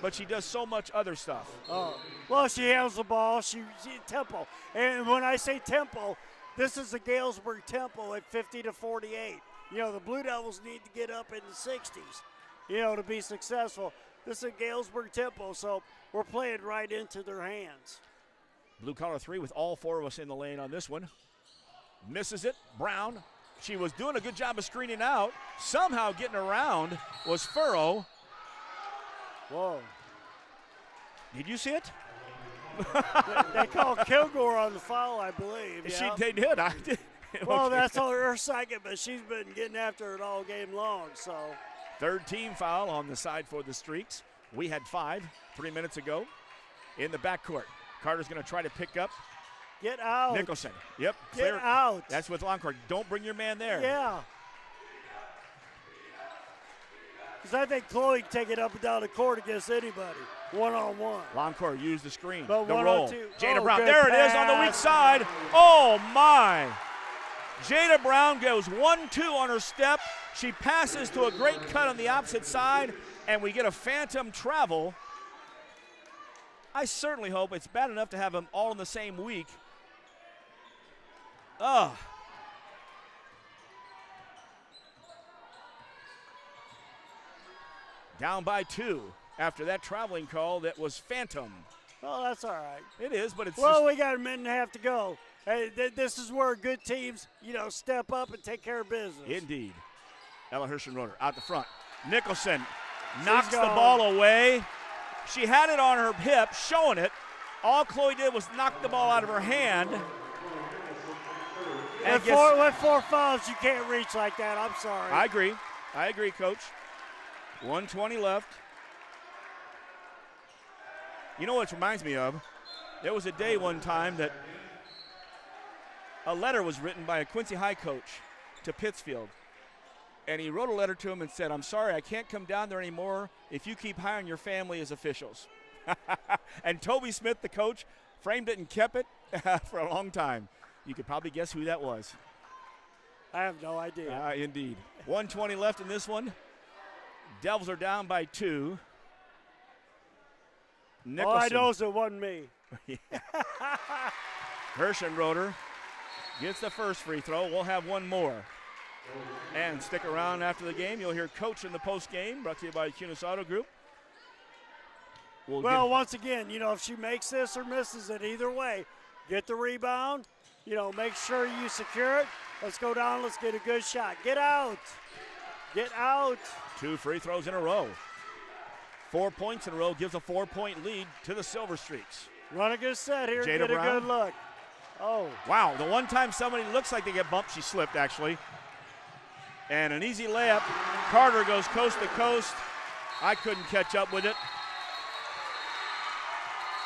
But she does so much other stuff. Oh, well, she handles the ball. She tempo. And when I say tempo, this is the Galesburg tempo at 50-48. The Blue Devils need to get up in the 60s, to be successful. This is a Galesburg tempo, so we're playing right into their hands. Blue collar 3 with all 4 of us in the lane on this one. Misses it. Brown. She was doing a good job of screening out. Somehow getting around was Furrow. Whoa. Did you see it? They called Kilgore on the foul, I believe. Yeah. They did. I did. Well, that's on her second, but she's been getting after it all game long. So, 3rd team foul on the side for the Streaks. We had 5 3 minutes ago in the backcourt. Carter's going to try to pick up. Get out. Nicholson. Yep. Get out. That's with Longcourt. Don't bring your man there. Yeah. Because I think Chloe can take it up and down the court against anybody, one-on-one. Longcourt used the screen, but the roll. Jada Brown, there it is on the weak side. Oh, my. Jada Brown goes 1-2 on her step. She passes to a great cut on the opposite side, and we get a phantom travel. I certainly hope it's bad enough to have them all in the same week. Ugh. Down by 2 after that traveling call that was phantom. Well, that's all right. It is, but it's well, we got a minute and a half to go. Hey, this is where good teams, step up and take care of business. Indeed. Ella Hirschenroder out the front. Nicholson knocks the ball away. She had it on her hip, showing it. All Chloe did was knock the ball out of her hand. With four fouls, you can't reach like that. I'm sorry. I agree, Coach. 1:20 left. You know what it reminds me of? There was a day one time that a letter was written by a Quincy High coach to Pittsfield. And he wrote a letter to him and said, I'm sorry, I can't come down there anymore if you keep hiring your family as officials. And Toby Smith, the coach, framed it and kept it for a long time. You could probably guess who that was. I have no idea. Indeed. 1:20 left in this one. Devils are down by 2. Nicholson. All I know is it wasn't me. Hirschenroder gets the first free throw. We'll have one more. And stick around after the game. You'll hear Coach in the post game, brought to you by QHS Auto Group. Once again, if she makes this or misses it, either way, get the rebound, make sure you secure it. Let's go down. Let's get a good shot. Get out. Get out. 2 free throws in a row. 4 points in a row gives a 4-point lead to the Silver Streaks. Run a good set here. Jada Get Brown. a good look. Oh. Wow, the one time somebody looks like they get bumped, she slipped actually. And an easy layup. Carter goes coast to coast. I couldn't catch up with it.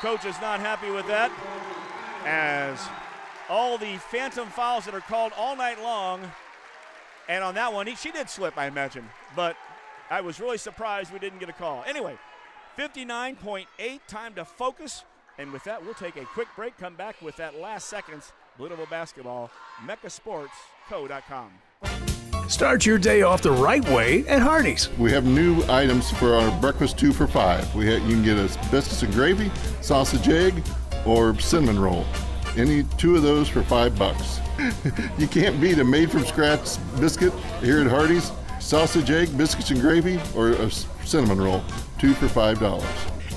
Coach is not happy with that, as all the phantom fouls that are called all night long. And on that one, she did slip, I imagine. But I was really surprised we didn't get a call. Anyway, 59.8, time to focus. And with that, we'll take a quick break, come back with that last seconds. Blue Devil Basketball, meccasportsco.com. Start your day off the right way at Hardee's. We have new items for our breakfast 2 for $5. You can get a biscuits and gravy, sausage egg, or cinnamon roll. Any 2 of those for $5. You can't beat a made-from-scratch biscuit here at Hardee's. Sausage egg, biscuits and gravy, or a cinnamon roll. 2 for $5.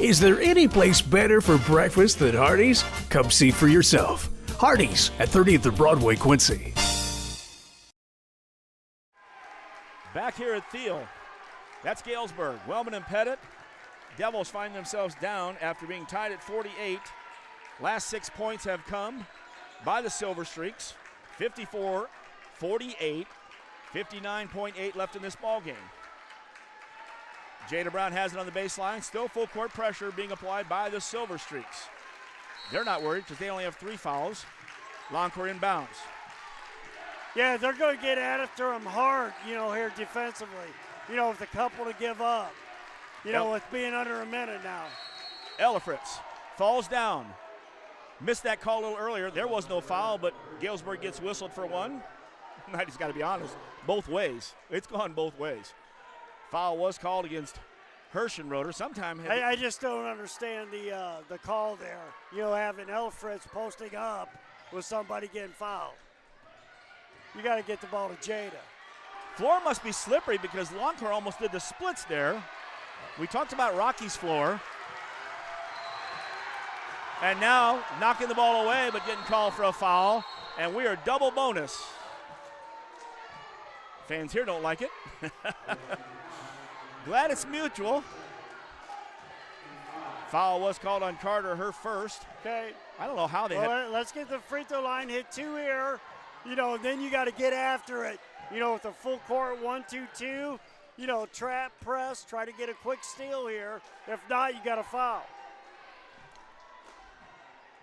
Is there any place better for breakfast than Hardee's? Come see for yourself. Hardee's at 30th and Broadway, Quincy. Back here at Thiel, that's Galesburg. Wellman and Pettit. Devils find themselves down after being tied at 48. Last 6 points have come by the Silver Streaks. 54-48, 59.8 left in this ball game. Jada Brown has it on the baseline. Still full court pressure being applied by the Silver Streaks. They're not worried because they only have 3 fouls. Loncourt inbounds. Yeah, they're going to get after them hard, here defensively. With a couple to give up. With being under a minute now. Ellifritz falls down. Missed that call a little earlier. There was no foul, but Galesburg gets whistled for one. I just got to be honest, both ways. It's gone both ways. Foul was called against Hirschenroder. I just don't understand the call there. Having Ellifritz posting up with somebody getting fouled. You got to get the ball to Jada. Floor must be slippery because Loncourt almost did the splits there. We talked about Rocky's floor. And now knocking the ball away but getting called for a foul. And we are double bonus. Fans here don't like it. Glad it's mutual. Foul was called on Carter, her first. Okay. I don't know how they let's get the free throw line, hit 2 here. Then you got to get after it. With a full court 1-2-2. Trap, press, try to get a quick steal here. If not, you got a foul.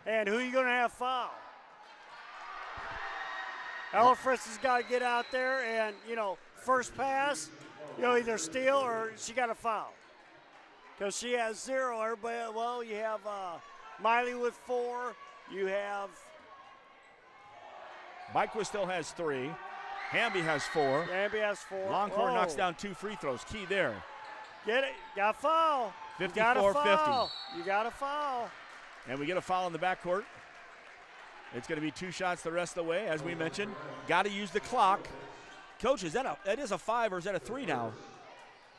And who are you going to have foul? Ellifritz has got to get out there and, first pass, either steal or she got a foul. Because she has 0. Everybody, you have Miley with 4. You have Byquist still has 3. Hamby has 4. Hamby has 4. Loncourt knocks down 2 free throws. Key there. Get it. Got a foul. 54-50. You got a foul. And we get a foul in the backcourt. It's going to be 2 shots the rest of the way, as we mentioned. Got to use the clock. Coach, that is a 5 or is that a 3 now?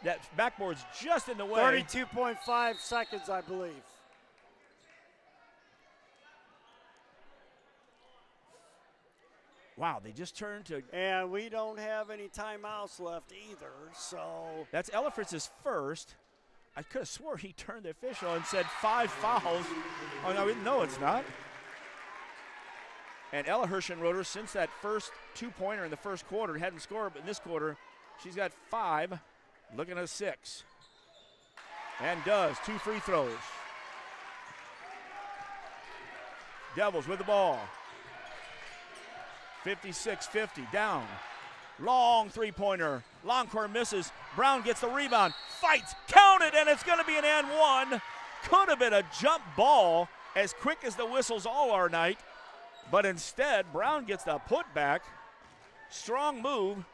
That backboard's just in the way. 32.5 seconds, I believe. Wow, they just turned to. And we don't have any timeouts left either, so. That's Ella Fritz's first. I could have swore he turned the official and said 5 fouls. Oh, no, it's not. And Ella Hirschenroder, since that first two-pointer in the first quarter, hadn't scored, but in this quarter, she's got 5, looking at 6. And does 2 free throws. Devils with the ball. 56-50, down. Long three-pointer. Longcore misses. Brown gets the rebound. Fights. Counted, and it's going to be an and one. Could have been a jump ball as quick as the whistles all our night. But instead, Brown gets the putback. Strong move.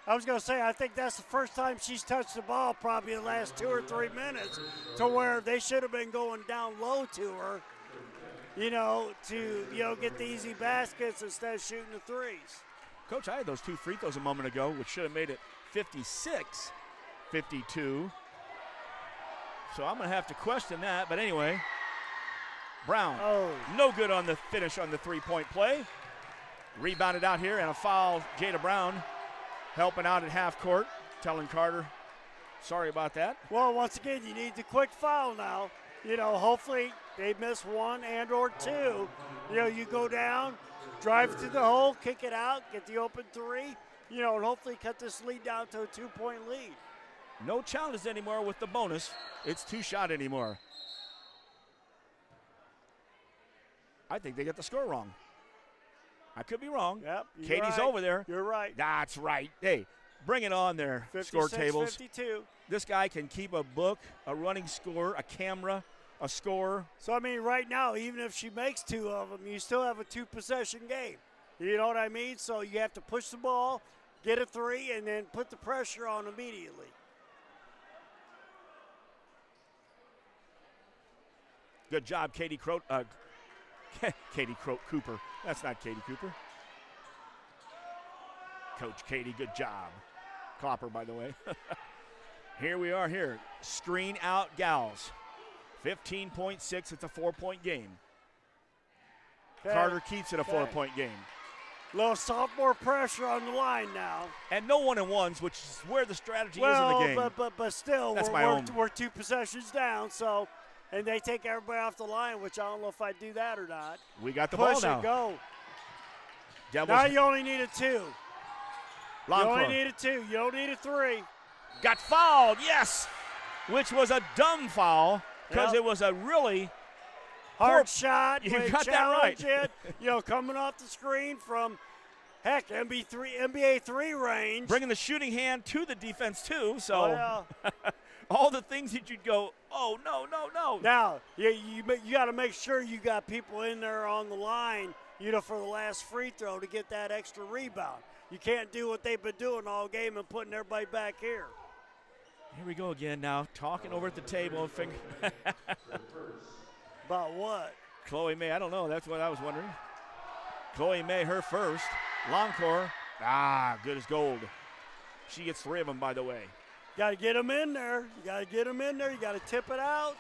I was going to say, I think that's the first time she's touched the ball probably in the last 2 or 3 minutes, to where they should have been going down low to her, to get the easy baskets instead of shooting the threes. Coach, I had those 2 free throws a moment ago, which should have made it 56-52. So I'm going to have to question that. But anyway, Brown, no good on the finish on the three-point play. Rebounded out here, and a foul. Jada Brown helping out at half court, telling Carter, sorry about that. Well, once again, you need the quick foul now. Hopefully they miss 1 and or 2. You go down, drive to the hole, kick it out, get the open 3, and hopefully cut this lead down to a 2-point lead. No challenges anymore with the bonus. It's 2-shot anymore. I think they get the score wrong. I could be wrong. Yep, Katie's right. over there. You're right. That's right. Hey, bring it on there, score tables. 56-52. This guy can keep a book, a running score, a camera, a score. So, right now, even if she makes 2 of them, you still have a 2-possession game. You know what I mean? So you have to push the ball, get a 3, and then put the pressure on immediately. Good job, Katie Cooper. That's not Katie Cooper. Coach Katie, good job. Copper, by the way. Here we are here. Screen out Gals. 15.6. It's a 4-point game. Okay. Carter keeps it a 4-point game. Little sophomore pressure on the line now. And no 1-and-1s, which is where the strategy is in the game. But still, that's we're 2 possessions down, so, and they take everybody off the line, which I don't know if I do that or not. We got the Push ball now. Push and go. Devils. Now you only need a 2. Longcore. You only need a 2. You don't need a 3. Got fouled, yes, which was a dumb foul because it was a really hard shot. You got that right. It, coming off the screen from, NBA 3 range. Bringing the shooting hand to the defense, too. So all the things that you'd go, oh, no. Now, you got to make sure you got people in there on the line, for the last free throw to get that extra rebound. You can't do what they've been doing all game and putting everybody back here. Here we go again now, talking over at the table. About what? Chloe May, I don't know. That's what I was wondering. Chloe May, her first. Longcore, good as gold. She gets 3 of them, by the way. Got to get them in there. You got to get them in there. You got to tip it out.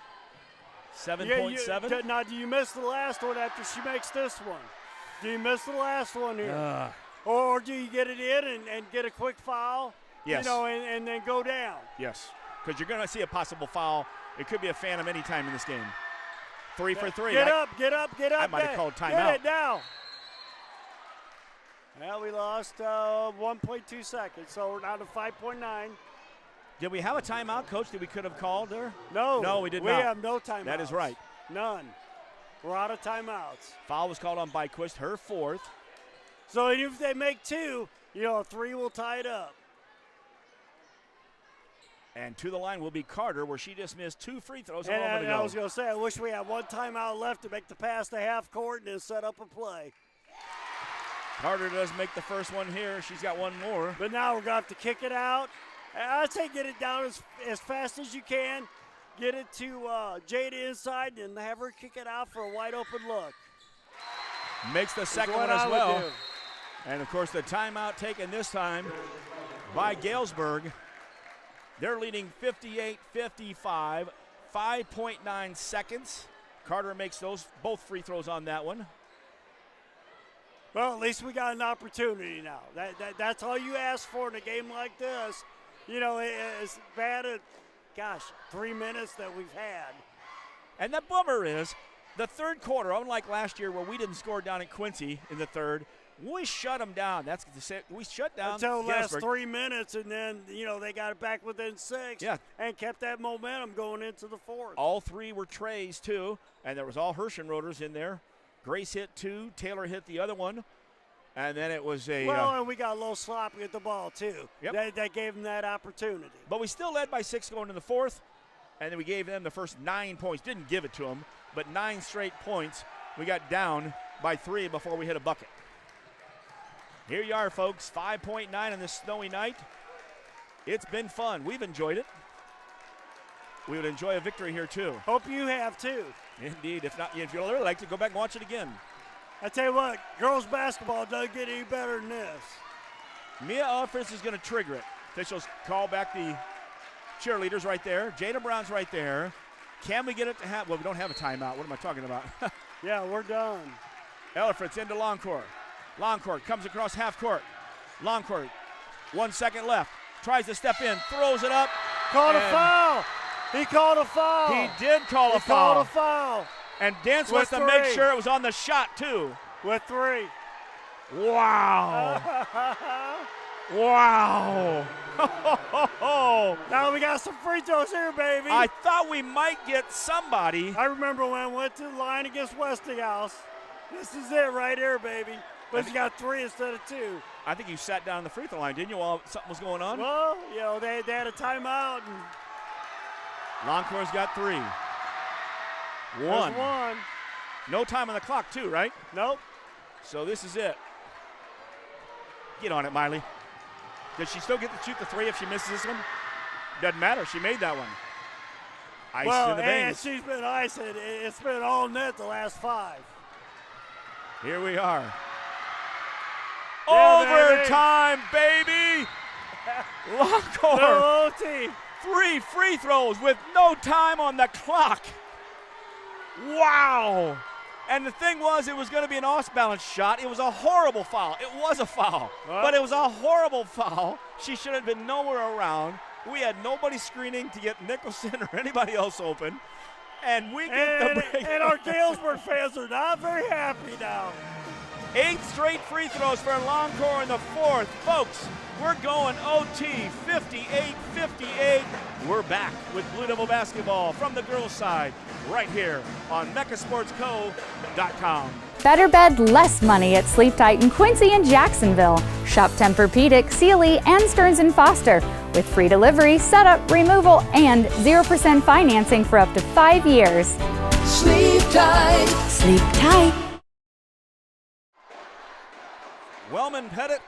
7.7. Now, do you miss the last one after she makes this one? Do you miss the last one here? Or do you get it in and get a quick foul? Yes. And then go down. Yes, because you're going to see a possible foul. It could be a phantom anytime in this game. 3 for 3. Get up. I might have called timeout. Get it now. Well, we lost 1.2 seconds, so we're down to 5.9. Did we have a timeout, Coach, that we could have called there? No, we did not. We have no timeouts. That is right. None. We're out of timeouts. Foul was called on Byquist, her 4th. So if they make 2, 3 will tie it up. And to the line will be Carter, where she just missed 2 free throws a moment ago. I was going to say, I wish we had 1 timeout left to make the pass to half court and then set up a play. Carter does make the first one here. She's got 1 more. But now we're going to have to kick it out. I'd say get it down as fast as you can. Get it to Jada inside and have her kick it out for a wide open look. Makes the second one as well. And, of course, the timeout taken this time by Galesburg. They're leading 58-55, 5.9 seconds. Carter makes both free throws on that one. Well, at least we got an opportunity now. That's all you ask for in a game like this. You know, it's bad at, 3 minutes that we've had. And the bummer is the third quarter, unlike last year where we didn't score down at Quincy in the third, we shut them down. We shut down until the last Galesburg. 3 minutes, and then, they got it back within 6 and kept that momentum going into the fourth. All 3 were trays, too, and there was all Hirschenroters in there. Grace hit 2, Taylor hit the other one, and then it was a and we got a little sloppy at the ball, too. Yep. That gave them that opportunity. But we still led by 6 going in the fourth, and then we gave them the first 9 points. Didn't give it to them, but 9 straight points. We got down by 3 before we hit a bucket. Here you are, folks, 5.9 on this snowy night. It's been fun. We've enjoyed it. We would enjoy a victory here, too. Hope you have, too. Indeed. If not, if you'd really like to, go back and watch it again. I tell you what, girls basketball doesn't get any better than this. Mia Alfreds is going to trigger it. Officials call back the cheerleaders right there. Jada Brown's right there. Can we get it to have? Well, we don't have a timeout. What am I talking about? Yeah, we're done. Alfreds into Longcourt. Longcourt comes across half court. Longcourt, 1 second left. Tries to step in, throws it up. Called a foul. He called a foul. He did call a foul. He called a foul. And Dance wants to make sure it was on the shot, too. With 3. Wow. Wow. Now we got some free throws here, baby. I thought we might get somebody. I remember when I went to the line against Westinghouse. This is it right here, baby. But you got 3 instead of 2. I think you sat down on the free throw line, didn't you, while something was going on? Well, they had a timeout. And Longcourt's got 3. One. No time on the clock, too, right? Nope. So this is it. Get on it, Miley. Does she still get to shoot the 3 if she misses this one? Doesn't matter. She made that one. Ice in the veins. And she's been icing. It's been all net the last 5. Here we are. Yeah, overtime, baby. Longcourt. No OT. 3 free throws with no time on the clock. Wow. And the thing was, it was going to be an off-balance shot. It was a horrible foul. It was a foul, but it was a horrible foul. She should have been nowhere around. We had nobody screening to get Nicholson or anybody else open. And we get the break. And our Galesburg fans are not very happy now. 8 straight free throws for Longcourt in the fourth. Folks, we're going OT 58-58. We're back with Blue Devil basketball from the girls' side right here on MeccaSportsCo.com. Better bed, less money at Sleep Tight in Quincy and Jacksonville. Shop Tempur-Pedic, Sealy, and Stearns & Foster with free delivery, setup, removal, and 0% financing for up to 5 years. Sleep tight. Sleep tight. Wellman Pettit,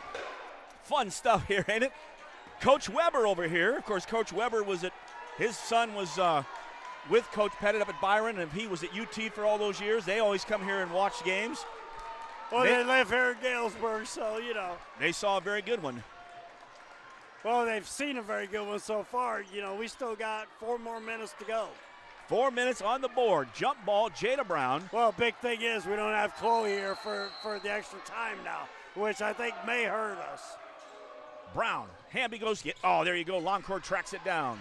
fun stuff here, ain't it? Coach Weber over here. Of course, Coach Weber his son was with Coach Pettit up at Byron, and he was at UT for all those years. They always come here and watch games. Well, they live here in Galesburg, so, They saw a very good one. Well, they've seen a very good one so far. We still got 4 more minutes to go. 4 minutes on the board. Jump ball, Jada Brown. Well, big thing is we don't have Chloe here for the extra time now, which I think may hurt us. Brown, Hamby goes get. Oh, there you go. Longcourt tracks it down.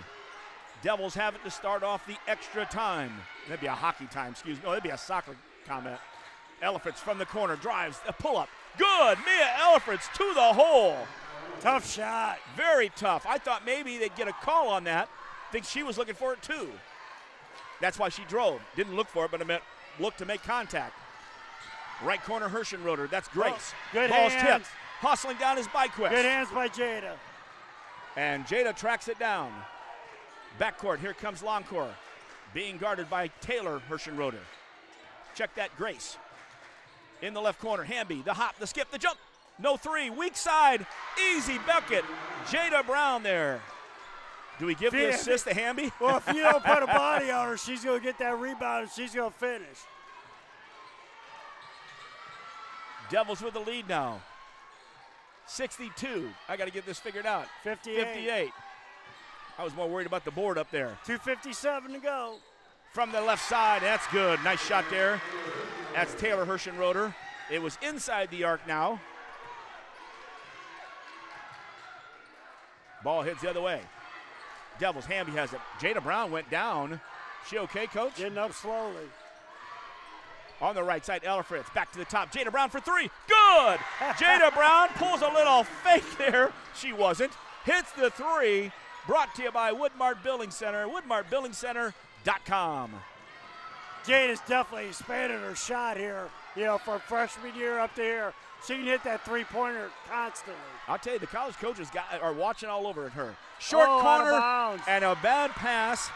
Devils have it to start off the extra time. That'd be a hockey time, excuse me. No, that'd be a soccer comment. Elifritz from the corner drives a pull-up. Good. Mia Elifritz to the hole. Tough shot. Very tough. I thought maybe they'd get a call on that. Think she was looking for it too. That's why she drove. Didn't look for it, but looked to make contact. Right corner Hirschenroder. That's Grace. Good Ball's hands. tipped. Hustling down is Byquist. Good hands by Jada. And Jada tracks it down. Backcourt, here comes Longcourt. Being guarded by Taylor Hirschenroder. Check that, Grace. In the left corner, Hamby, the hop, the skip, the jump. No 3, weak side, easy bucket. Jada Brown there. Do we give the assist to Hamby? Well, if you don't put a body on her, she's going to get that rebound and she's going to finish. Devils with the lead now. 62. I got to get this figured out. 58. I was more worried about the board up there. 2:57 to go. From the left side, that's good. Nice shot there. That's Taylor Hirschenroder. It was inside the arc now. Ball hits the other way. Devils, Hamby has it. Jada Brown went down. She okay, Coach? Getting up slowly. On the right side, Ella Fritz back to the top. Jada Brown for three. Good! Jada Brown pulls a little fake there. She wasn't. Hits the three. Brought to you by Woodmart Building Center. WoodmartBuildingCenter.com. Jada's definitely expanded her shot here, from freshman year up to here. She can hit that three-pointer constantly. I'll tell you, the college coaches are watching all over at her. Short corner and a bad pass.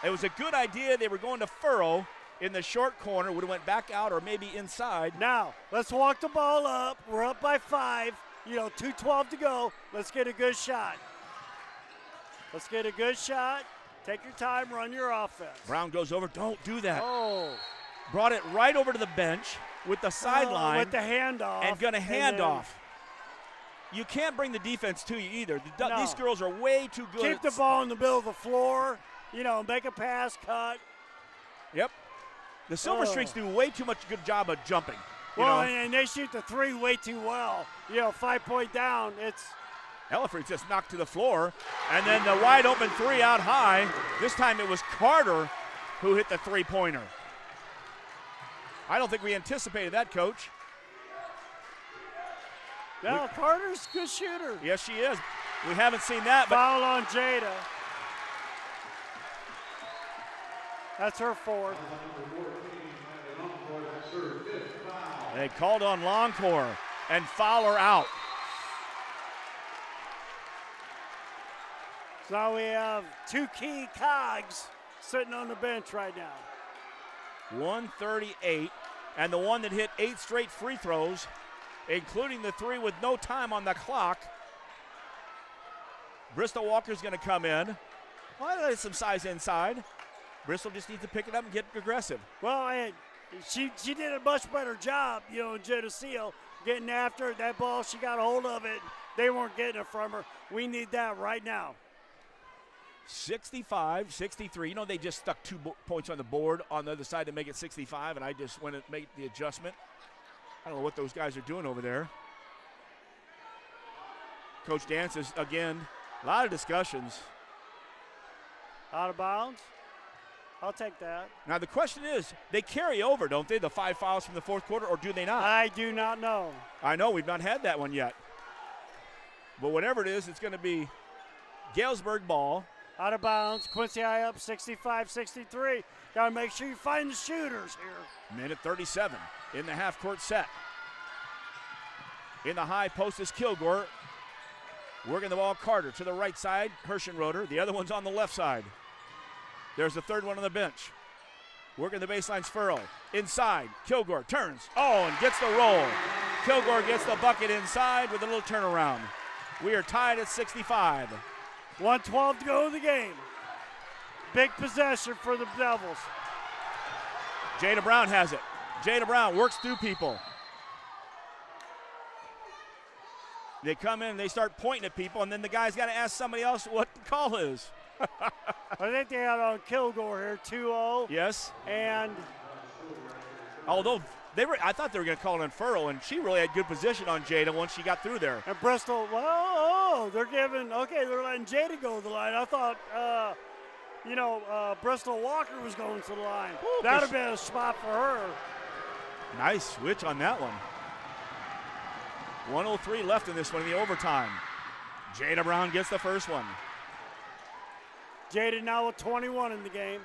It was a good idea. They were going to furrow in the short corner. Would have went back out or maybe inside. Now, let's walk the ball up. We're up by 5. 2:12 to go. Let's get a good shot. Let's get a good shot. Take your time, run your offense. Brown goes over. Don't do that. Oh. Brought it right over to the bench with the sideline. With the handoff. And going to hand off. You can't bring the defense to you either. No. These girls are way too good. Keep the ball in the middle of the floor. Make a pass, cut. Yep. The Silver Streaks do way too much good job of jumping. And they shoot the three way too well. 5-point down. Ellifritz just knocked to the floor. And then the wide open three out high. This time it was Carter who hit the three-pointer. I don't think we anticipated that, Coach. No, Carter's a good shooter. Yes, she is. We haven't seen that. Foul on Jada. That's her fourth. They called on Longcore and foul her out. So now we have two key cogs sitting on the bench right now. 138, and the one that hit 8 straight free throws, including the 3 with no time on the clock. Bristol Walker's going to come in. Well, there's some size inside. Bristol just needs to pick it up and get aggressive. Well, she did a much better job, in Geneseo, getting after it. That ball, she got a hold of it. They weren't getting it from her. We need that right now. 65-63. They just stuck 2 points on the board on the other side to make it 65, and I just went and made the adjustment. I don't know what those guys are doing over there. Coach Dance is, again, a lot of discussions. Out of bounds? I'll take that. Now, the question is, they carry over, don't they, the 5 fouls from the fourth quarter, or do they not? I do not know. I know. We've not had that one yet. But whatever it is, it's going to be Galesburg ball. Out of bounds. Quincy High up 65-63. Got to make sure you find the shooters here. Minute 37 in the half-court set. In the high post is Kilgore. Working the ball, Carter to the right side, Herschenroder. The other one's on the left side. There's the third one on the bench. Working the baseline's Furrow. Inside, Kilgore turns. And gets the roll. Kilgore gets the bucket inside with a little turnaround. We are tied at 65. 1:12 to go in the game. Big possession for the Devils. Jada Brown has it. Jada Brown works through people. They come in and they start pointing at people, and then the guy's got to ask somebody else what the call is. I think they had on Kilgore here, 2-0. Yes. And although I thought they were going to call it in Furrow, and she really had good position on Jada once she got through there. And Bristol, they're letting Jada go to the line. I thought, Bristol Walker was going to the line. That would have been a spot for her. Nice switch on that one. 1:03 left in this one in the overtime. Jada Brown gets the first one. Jada now with 21 in the game.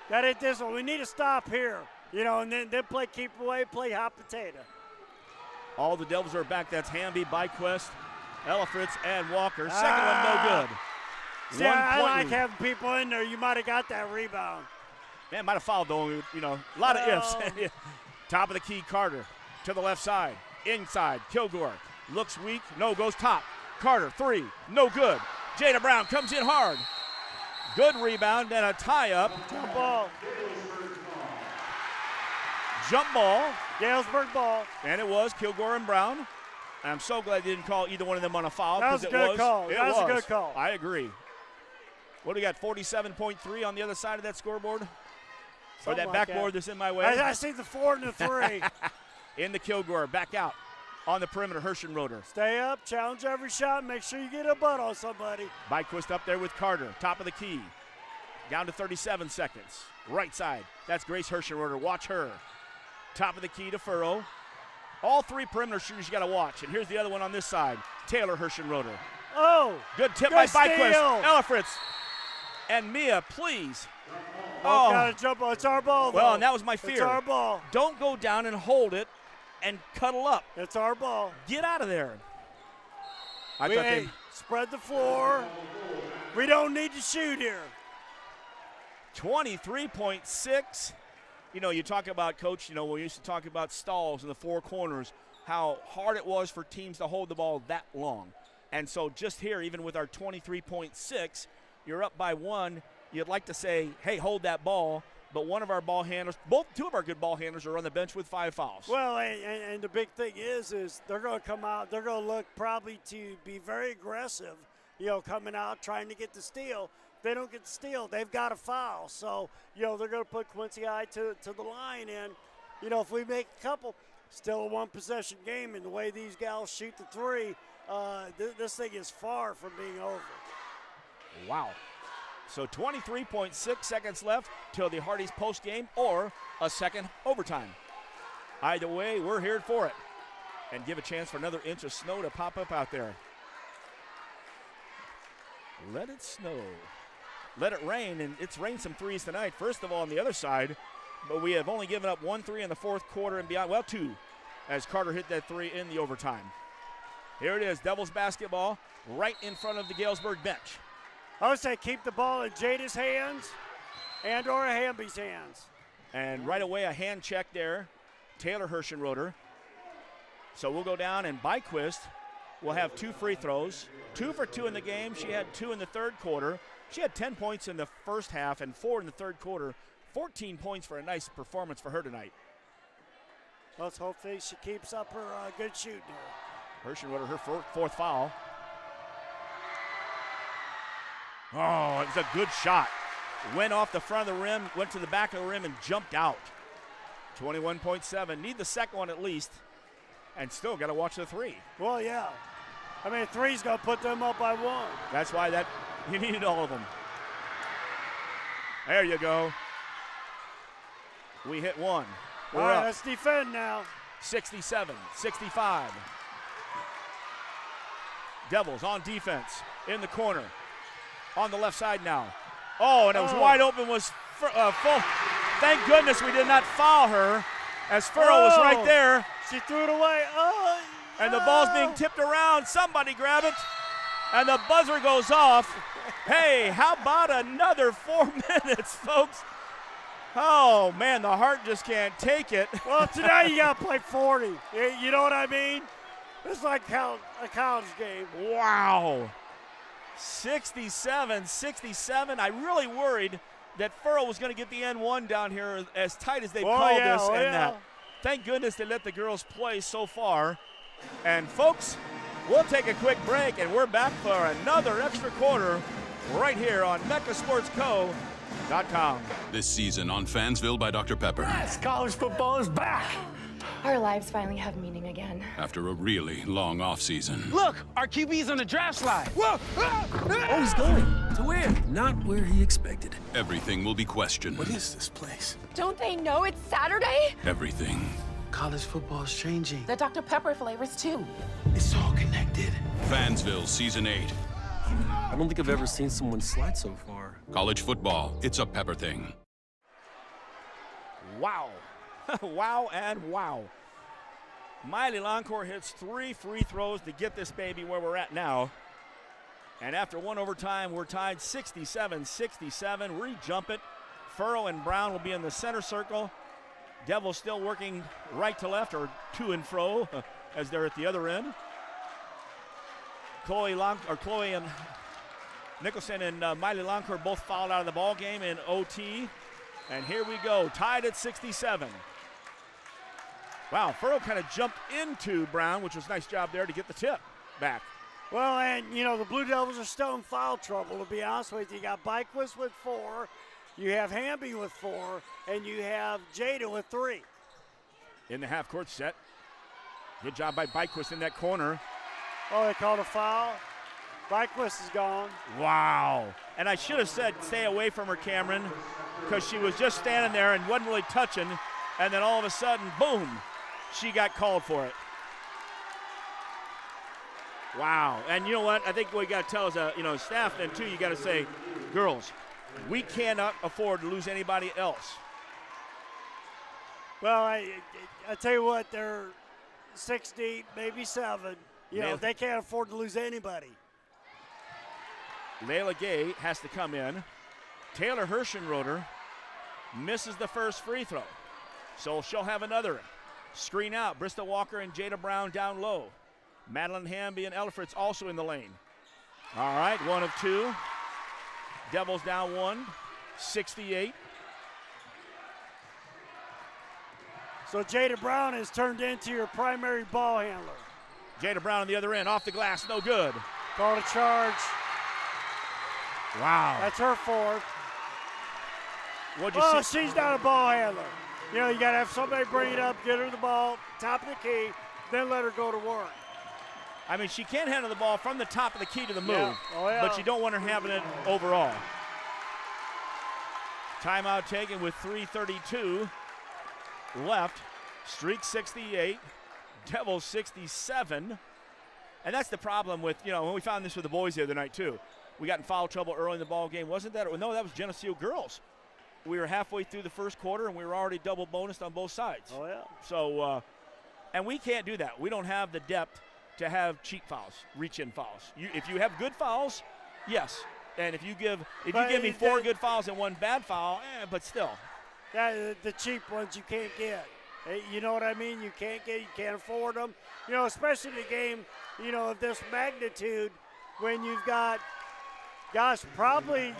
Got it this one. We need to stop here. And then play keep away, play hot potato. All the Devils are back. That's Hamby, Byquist, Ellifritz, and Walker. Second one no good. See, I like having people in there. You might have got that rebound. Man, might have fouled though. A lot of ifs. Top of the key, Carter to the left side. Inside, Kilgore looks weak. No, goes top. Carter, 3, no good. Jada Brown comes in hard. Good rebound and a tie-up. Jump ball. Jump ball. Galesburg ball. And it was Kilgore and Brown. And I'm so glad they didn't call either one of them on a foul. That was a good call. That was a good call. I agree. What do we got, 47.3 on the other side of that scoreboard? Or that backboard that's in my way. I see the 4 and the 3. In the Kilgore, back out on the perimeter, Hirschenroder. Stay up, challenge every shot, make sure you get a butt on somebody. Byquist up there with Carter, top of the key. Down to 37 seconds. Right side, that's Grace Hirschenroder. Watch her. Top of the key to Furrow. All 3 perimeter shooters you got to watch. And here's the other one on this side, Taylor Hirschenroder. Oh, good tip by Byquist. Ella Fritz. And Mia, please. Oh, gotta jump on. It's our ball, though. Well, and that was my fear. It's our ball. Don't go down and hold it and cuddle up. It's our ball. Get out of there. Hey, spread the floor. We don't need to shoot here. 23.6. You know, you talk about, Coach, you know, we used to talk about stalls in the 4 corners, how hard it was for teams to hold the ball that long. And so just here, even with our 23.6, you're up by 1. You'd like to say, hey, hold that ball. But one of our ball handlers, two of our good ball handlers are on the bench with 5 fouls. Well, and the big thing is they're going to come out, they're going to look probably to be very aggressive, you know, coming out, trying to get the steal. If they don't get the steal, they've got a foul. So, you know, they're going to put Quincy High to the line. And, you know, if we make a couple, still a 1-possession game, and the way these gals shoot the 3, this thing is far from being over. Wow. So 23.6 seconds left till the Hardy's post game or a second overtime. Either way, we're here for it. And give a chance for another inch of snow to pop up out there. Let it snow. Let it rain, and it's rained some threes tonight. First of all, on the other side, but we have only given up 1 3 in the 4th quarter and beyond. Well, 2, as Carter hit that 3 in the overtime. Here it is, Devils basketball right in front of the Galesburg bench. I would say keep the ball in Jada's hands and or Hamby's hands. And right away a hand check there, Taylor Hirschenroder. So we'll go down, and Byquist will have 2 free throws, 2 for 2 in the game. She had 2 in the 3rd quarter. She had 10 points in the first half and 4 in the 3rd quarter. 14 points for a nice performance for her tonight. Let's hopefully she keeps up her good shooting here. Hirschenroder, her 4th foul. Oh, it's a good shot. Went off the front of the rim, went to the back of the rim, and jumped out. 21.7. Need the second one at least, and still got to watch the 3. Well, yeah. I mean, 3's going to put them up by 1. That's why you needed all of them. There you go. We hit 1. We're all right, up. let's defend now. 67, 65. Devils on defense in the corner. On the left side now. Oh, and it was wide open, was full. Thank goodness we did not foul her, as Furrow was right there. She threw it away. And the ball's being tipped around. Somebody grab it. And the buzzer goes off. Hey, how about another 4 minutes, folks? Oh, man, the heart just can't take it. Well, tonight you got to play 40. You know what I mean? It's like a college game. Wow. 67-67. I really worried that Furrow was going to get the N1 down here as tight as they've called this. Thank goodness they let the girls play so far. And, folks, we'll take a quick break, and we're back for another extra quarter right here on MeccaSportsCo.com. This season on Fansville by Dr. Pepper. Yes, college football is back. Our lives finally have meaning again. After a really long offseason. Look, our QB's on the draft slide. Whoa! Oh, he's going. To where? Not where he expected. Everything will be questioned. What is this place? Don't they know it's Saturday? Everything. College football is changing. The Dr. Pepper flavors, too. It's all connected. Fansville Season 8. I don't think I've ever seen someone slide so far. College football, it's a Pepper thing. Wow. Wow and wow. Miley Loncourt hits 3 free throws to get this baby where we're at now. And after 1 overtime, we're tied 67-67. Re-jump it. Furrow and Brown will be in the center circle. Devils still working right to left, or to and fro, as they're at the other end. Chloe and Nicholson and Miley Loncourt both fouled out of the ball game in OT. And here we go, tied at 67. Wow, Furrow kind of jumped into Brown, which was a nice job there to get the tip back. Well, and, you know, the Blue Devils are still in foul trouble, to be honest with you. You got Byquist with 4. you have Hamby with 4, and you have Jada with 3. In the half-court set. Good job by Byquist in that corner. Oh, they called a foul. Byquist is gone. Wow. And I should have said stay away from her, Cameron, because she was just standing there and wasn't really touching, and then all of a sudden, boom, she got called for it. Wow. And you know what? I think what we got to tell is, staff then, too, you got to say, girls, we cannot afford to lose anybody else. Well, I tell you what, they're 6 deep, maybe 7. They can't afford to lose anybody. Layla Gay has to come in. Taylor Hirschenroder misses the first free throw. So she'll have another. Screen out. Bristol Walker and Jada Brown down low. Madeline Hamby and Elfritz also in the lane. All right, 1 of 2. Devils down 1, 68. So Jada Brown has turned into your primary ball handler. Jada Brown on the other end, off the glass, no good. Called a charge. Wow. That's her 4th. What'd you see? She's not a ball handler. You got to have somebody bring it up, get her the ball, top of the key, then let her go to work. I mean, she can handle the ball from the top of the key to the move, yeah. Oh, yeah. But you don't want her having it overall. Timeout taken with 3:32 left. Streak 68, Devils 67. And that's the problem with, when we found this with the boys the other night too. We got in foul trouble early in the ball game. Wasn't that? No, that was Geneseo girls. We were halfway through the first quarter, and we were already double bonused on both sides. Oh, yeah. So, and we can't do that. We don't have the depth to have cheap fouls, reach-in fouls. If you have good fouls, yes. And if you give me 4 good fouls and 1 bad foul, but still. The cheap ones you can't get. You know what I mean? You can't afford them. Especially in a game, of this magnitude when you've got, probably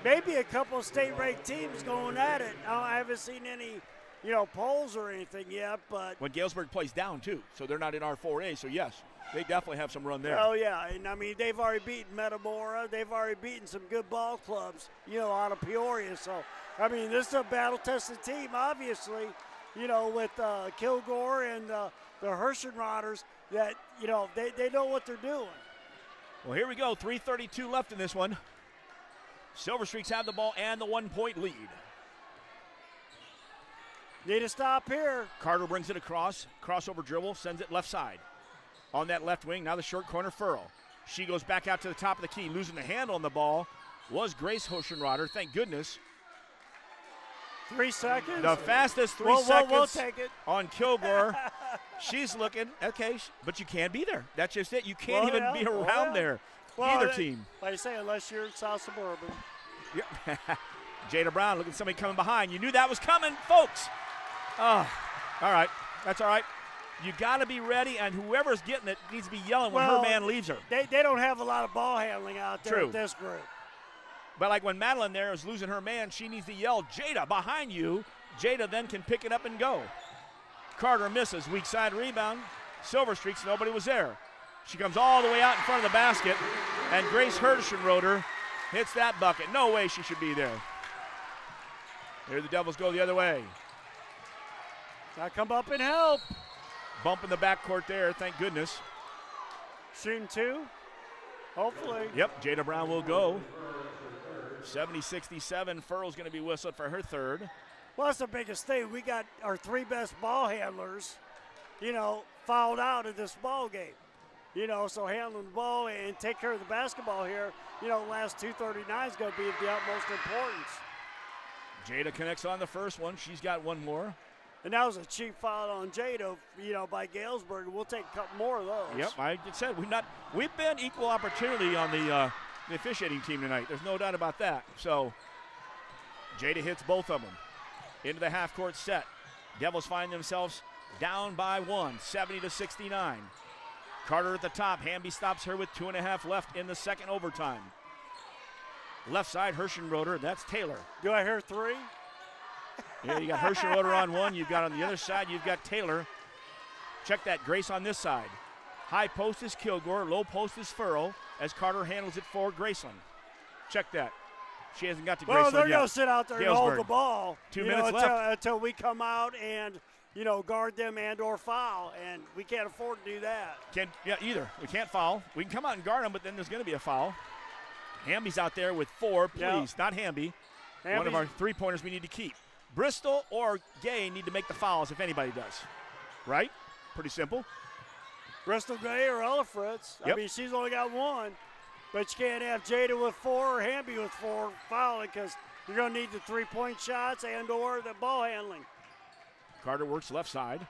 maybe a couple of state-ranked teams going at it. I haven't seen any, polls or anything yet, but. When Galesburg plays down, too, so they're not in our 4A, so yes, they definitely have some run there. Oh, yeah, and I mean, they've already beaten Metamora. They've already beaten some good ball clubs, out of Peoria. So, I mean, this is a battle-tested team, obviously, with Kilgore and the Hirschenroders that, they know what they're doing. Well, here we go, 3:32 left in this one. Silver Streaks have the ball and the 1-point lead. Need a stop here. Carter brings it across, crossover dribble, sends it left side. On that left wing, now the short corner, Furrow. She goes back out to the top of the key, losing the handle on the ball was Grace Hirschenroder, thank goodness. 3 seconds. The fastest 3 seconds we'll take it. On Kilgore. She's looking, okay, but you can't be there. That's just it. You can't even be around there. Either team. Like I say, unless you're in South Suburban. Yep. Jada Brown looking at somebody coming behind. You knew that was coming, folks. Oh, all right. That's all right. You got to be ready, and whoever's getting it needs to be yelling when her man leaves her. They don't have a lot of ball handling out there with this group. But like when Madeline there is losing her man, she needs to yell, Jada, behind you. Jada then can pick it up and go. Carter misses. Weak side rebound. Silver Streaks, nobody was there. She comes all the way out in front of the basket, and Grace Hirschenroder hits that bucket. No way she should be there. Here the Devils go the other way. Now come up and help. Bump in the backcourt there, thank goodness. Shooting 2, hopefully. Yep, Jada Brown will go. 70-67, Furrow's going to be whistled for her 3rd. Well, that's the biggest thing. We got our 3 best ball handlers, fouled out of this ball game. So handling the ball and take care of the basketball here, last 2:39 is going to be of the utmost importance. Jada connects on the first one. She's got 1 more. And that was a cheap foul on Jada, by Galesburg. We'll take a couple more of those. Yep, I just said we've been equal opportunity on the officiating team tonight. There's no doubt about that. So Jada hits both of them into the half-court set. Devils find themselves down by 1, 70-69. Carter at the top. Hamby stops her with 2.5 left in the second overtime. Left side, Hirschenroder. That's Taylor. Do I hear 3? Yeah, you got Hirschenroder on one. You've got on the other side, you've got Taylor. Check that, Grace on this side. High post is Kilgore. Low post is Furrow as Carter handles it for Graceland. Check that. She hasn't got to Well, Graceland they're yet. going to sit out there and hold the ball. 2 minutes left. Until we come out and, guard them and or foul, and we can't afford to do that. Either. We can't foul. We can come out and guard them, but then there's going to be a foul. Hamby's out there with 4, please. Yeah. Not Hamby. Hamby's one of our three-pointers we need to keep. Bristol or Gay need to make the fouls if anybody does. Right? Pretty simple. Bristol Gay or Ella Fritz. Yep. I mean, she's only got 1. But you can't have Jada with 4 or Hamby with 4 fouling because you're going to need the 3-point shots and or the ball handling. Carter works left side.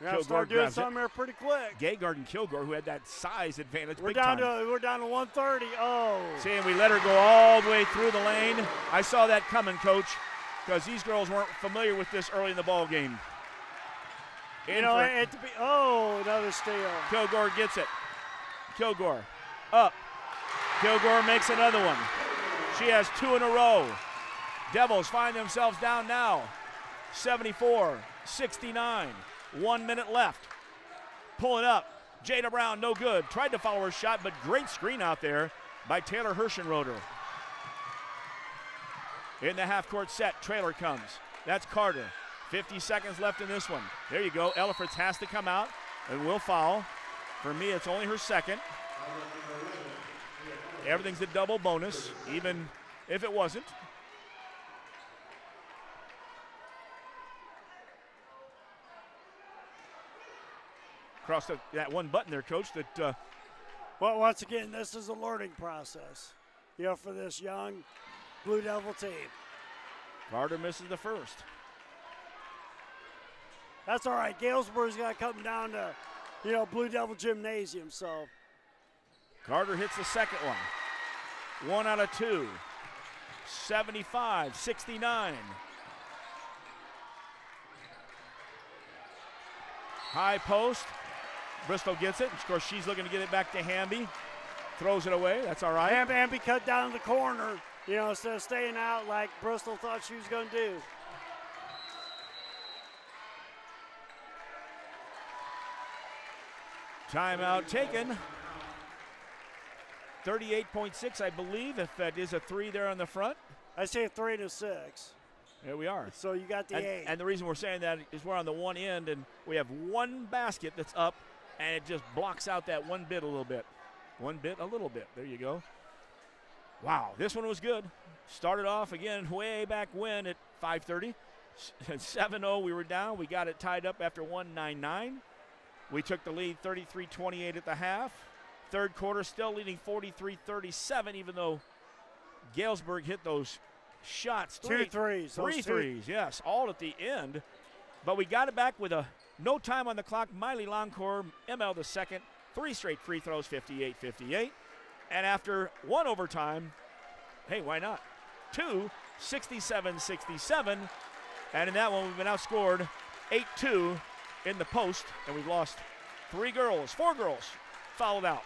We're going to start doing something here pretty quick. Gay guarding Kilgore, who had that size advantage We're big down time. to 130. Oh. See, and we let her go all the way through the lane. I saw that coming, Coach, because these girls weren't familiar with this early in the ball game. Another steal. Kilgore gets it. Kilgore up. Kilgore makes another one. She has 2 in a row. Devils find themselves down now. 74-69. 1 minute left. Pull it up. Jada Brown, no good. Tried to follow her shot, but great screen out there by Taylor Hirschenroder. In the half-court set, trailer comes. That's Carter. 50 seconds left in this one. There you go. Ella Fritz has to come out and will foul. For me, it's only her second. Everything's a double bonus, even if it wasn't. Across that one button there, Coach, that... Well, once again, this is a learning process, for this young Blue Devil team. Carter misses the first. That's all right. Galesburg's got to come down to, Blue Devil Gymnasium, so... Carter hits the second one. 1 out of 2. 75-69. High post. Bristol gets it. Of course, she's looking to get it back to Hamby. Throws it away. That's all right. Hamby cut down the corner, instead of staying out like Bristol thought she was going to do. Timeout taken. 38.6, I believe, if that is a 3 there on the front. I say a 3 and a 6. There we are. So you got the 8. And the reason we're saying that is we're on the one end, and we have one basket that's up, and it just blocks out that one bit a little bit. One bit, a little bit. There you go. Wow, this one was good. Started off again way back when at 5:30. At 7-0, we were down. We got it tied up after 1:99. We took the lead 33-28 at the half. Third quarter still leading 43-37, even though Galesburg hit those shots. 2 threes. 3 threes, yes, all at the end. But we got it back with no time on the clock. Miley Longcore, ML the second, 3 straight free throws, 58-58. And after 1 overtime, hey, why not? 2, 67-67. And in that one, we've been outscored 8-2 in the post, and we've lost 4 girls fouled out.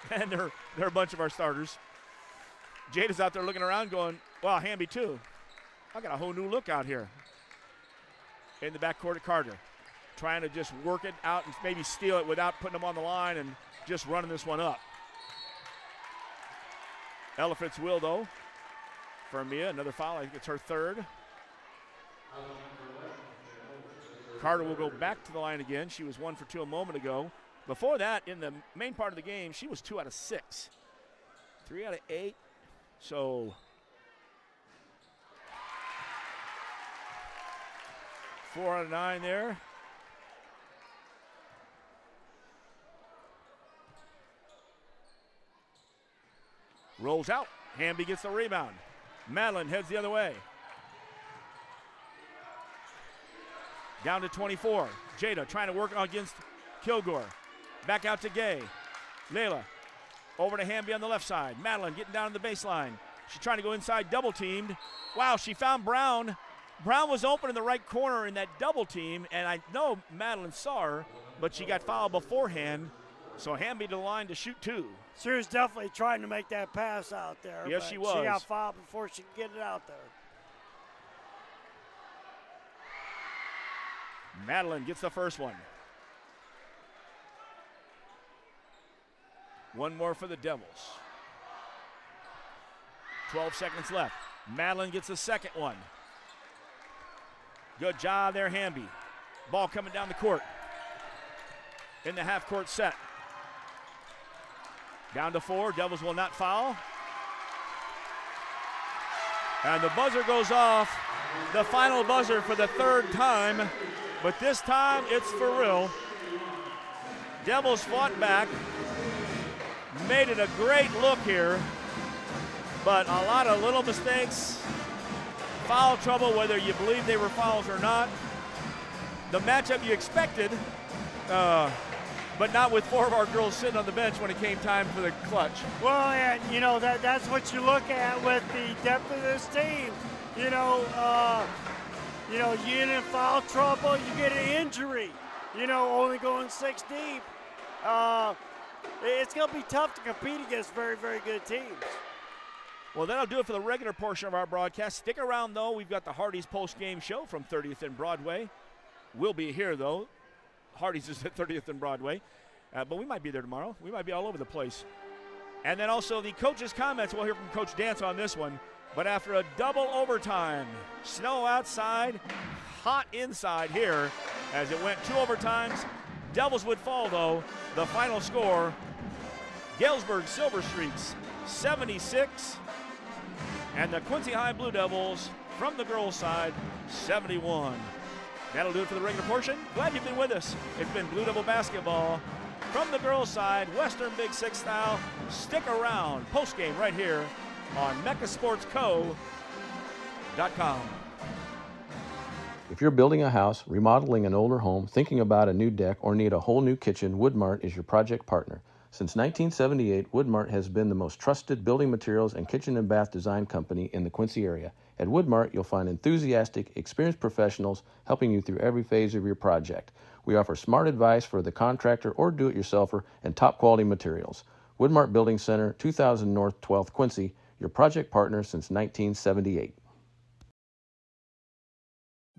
And they're a bunch of our starters. Jada's out there looking around going, wow, Hamby too. I got a whole new look out here. In the backcourt at Carter. Trying to just work it out and maybe steal it without putting them on the line and just running this one up. Ella Fritz will, though. For Mia, another foul. I think it's her third. Carter will go back to the line again. She was 1 for 2 a moment ago. Before that, in the main part of the game, she was 2 out of 6. 3 out of 8. So 4 out of 9 there. Rolls out. Hamby gets the rebound. Madeline heads the other way. Down to 24. Jada trying to work against Kilgore. Back out to Gay. Layla over to Hamby on the left side. Madeline getting down to the baseline. She's trying to go inside, double teamed. Wow, she found Brown. Brown was open in the right corner in that double team, and I know Madeline saw her, but she got fouled beforehand. So Hamby to the line to shoot 2. She was definitely trying to make that pass out there. Yes, she was. She got fouled before she could get it out there. Madeline gets the first one. One more for the Devils. 12 seconds left. Madeline gets the second one. Good job there, Hamby. Ball coming down the court. In the half-court set. Down to 4. Devils will not foul. And the buzzer goes off. The final buzzer for the third time. But this time it's for real. Devils fought back. Made it a great look here. But a lot of little mistakes. Foul trouble, whether you believe they were fouls or not. The matchup you expected, but not with 4 of our girls sitting on the bench when it came time for the clutch. Well, and that's what you look at with the depth of this team. You get in foul trouble, you get an injury. Only going 6 deep. It's going to be tough to compete against very, very good teams. Well, that'll do it for the regular portion of our broadcast. Stick around, though. We've got the Hardee's post-game show from 30th and Broadway. We'll be here, though. Hardee's is at 30th and Broadway. But we might be there tomorrow. We might be all over the place. And then also the coach's comments. We'll hear from Coach Dance on this one. But after a double overtime, snow outside, hot inside here as it went 2 overtimes. Devils would fall, though. The final score, Galesburg Silver Streaks 76. And the Quincy High Blue Devils, from the girls' side, 71. That'll do it for the regular portion. Glad you've been with us. It's been Blue Devil basketball from the girls' side, Western Big Six style. Stick around. Post-game right here on MeccaSportsCo.com. If you're building a house, remodeling an older home, thinking about a new deck, or need a whole new kitchen, Woodmart is your project partner. Since 1978, Woodmart has been the most trusted building materials and kitchen and bath design company in the Quincy area. At Woodmart, you'll find enthusiastic, experienced professionals helping you through every phase of your project. We offer smart advice for the contractor or do-it-yourselfer and top-quality materials. Woodmart Building Center, 2000 North 12th Quincy, your project partner since 1978.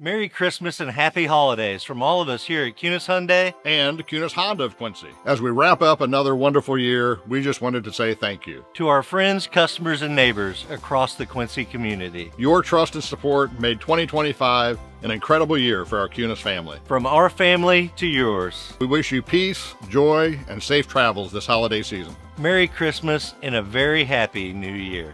Merry Christmas and Happy Holidays from all of us here at Kunis Hyundai and Kunis Honda of Quincy. As we wrap up another wonderful year, we just wanted to say thank you to our friends, customers, and neighbors across the Quincy community. Your trust and support made 2025 an incredible year for our Kunis family. From our family to yours. We wish you peace, joy, and safe travels this holiday season. Merry Christmas and a very happy New Year.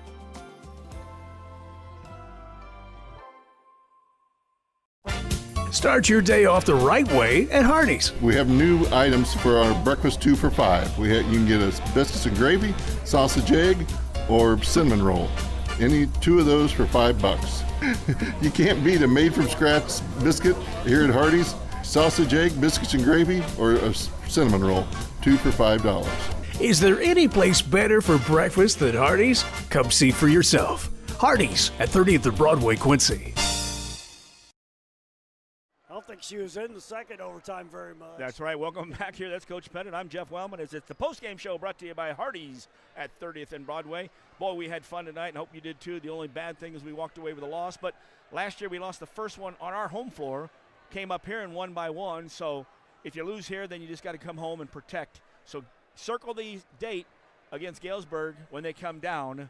Start your day off the right way at Hardee's. We have new items for our breakfast 2 for $5. You can get us biscuits and gravy, sausage egg, or cinnamon roll. Any 2 of those for $5. You can't beat a made-from-scratch biscuit here at Hardee's. Sausage egg, biscuits and gravy, or a cinnamon roll. 2 for $5. Is there any place better for breakfast than Hardee's? Come see for yourself. Hardee's at 30th and Broadway, Quincy. I don't think she was in the second overtime very much. That's right. Welcome back here. That's Coach Pettit. I'm Jeff Wellman. It's the post-game show brought to you by Hardee's at 30th and Broadway. Boy, we had fun tonight, and hope you did too. The only bad thing is we walked away with a loss. But last year we lost the first one on our home floor, came up here and won by 1. So if you lose here, then you just got to come home and protect. So circle the date against Galesburg when they come down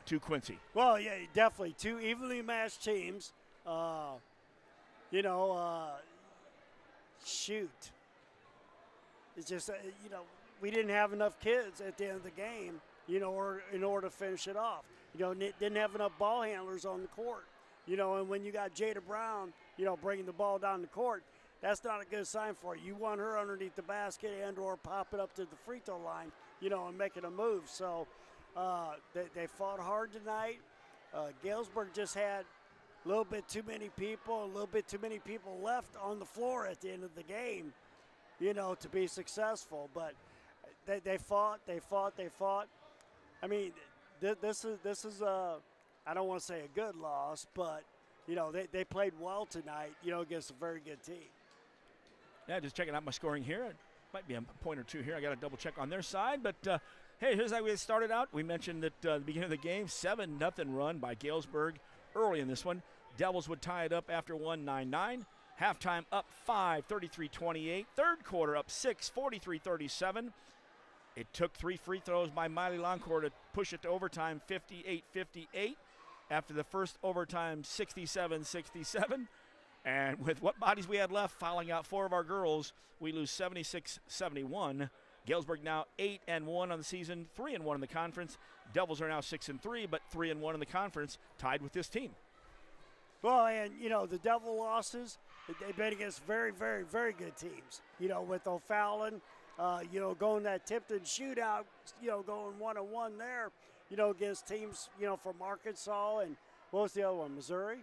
to Quincy. Well, yeah, definitely. 2 evenly matched teams. Shoot. It's just, we didn't have enough kids at the end of the game, or in order to finish it off. Didn't have enough ball handlers on the court. And when you got Jada Brown, bringing the ball down the court, that's not a good sign for you. You want her underneath the basket and or pop it up to the free throw line, and making a move. So they fought hard tonight. Galesburg just had a little bit too many people left on the floor at the end of the game, to be successful. But they fought. I mean, this is I don't want to say a good loss, but they played well tonight, against a very good team. Yeah, just checking out my scoring here. It might be a point or 2 here. I got to double check on their side, but hey, here's how we started out. We mentioned at the beginning of the game, 7-0 run by Galesburg. Early in this one, Devils would tie it up after 1, 9-9. Halftime up 5, 33-28. Third quarter up 6, 43-37. It took 3 free throws by Miley Longcore to push it to overtime 58-58. After the first overtime, 67-67. And with what bodies we had left, fouling out 4 of our girls, we lose 76-71. Galesburg now 8-1 on the season, 3-1 in the conference. Devils are now 6-3, but 3-1 in the conference, tied with this team. Well, and, the Devil losses, they've been against very, very, very good teams. With O'Fallon, going that Tipton shootout, going 1-1 there, against teams, from Arkansas and what was the other one, Missouri,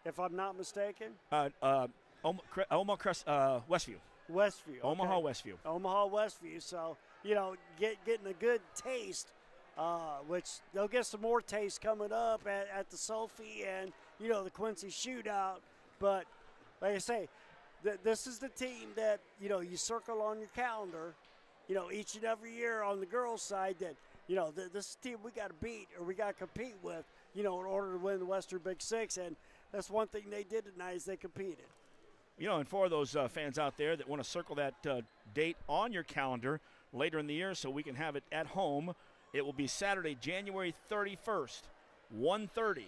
if I'm not mistaken? Westview. Westview. Okay. Omaha Westview. Omaha Westview. So, getting a good taste, which they'll get some more taste coming up at the Sophie and, the Quincy shootout. But, like I say, this is the team that, you circle on your calendar, each and every year on the girls' side that, this is the team we got to beat or we got to compete with, in order to win the Western Big Six. And that's one thing they did tonight is they competed. And for those fans out there that want to circle that date on your calendar later in the year so we can have it at home, it will be Saturday, January 31st, 1:30.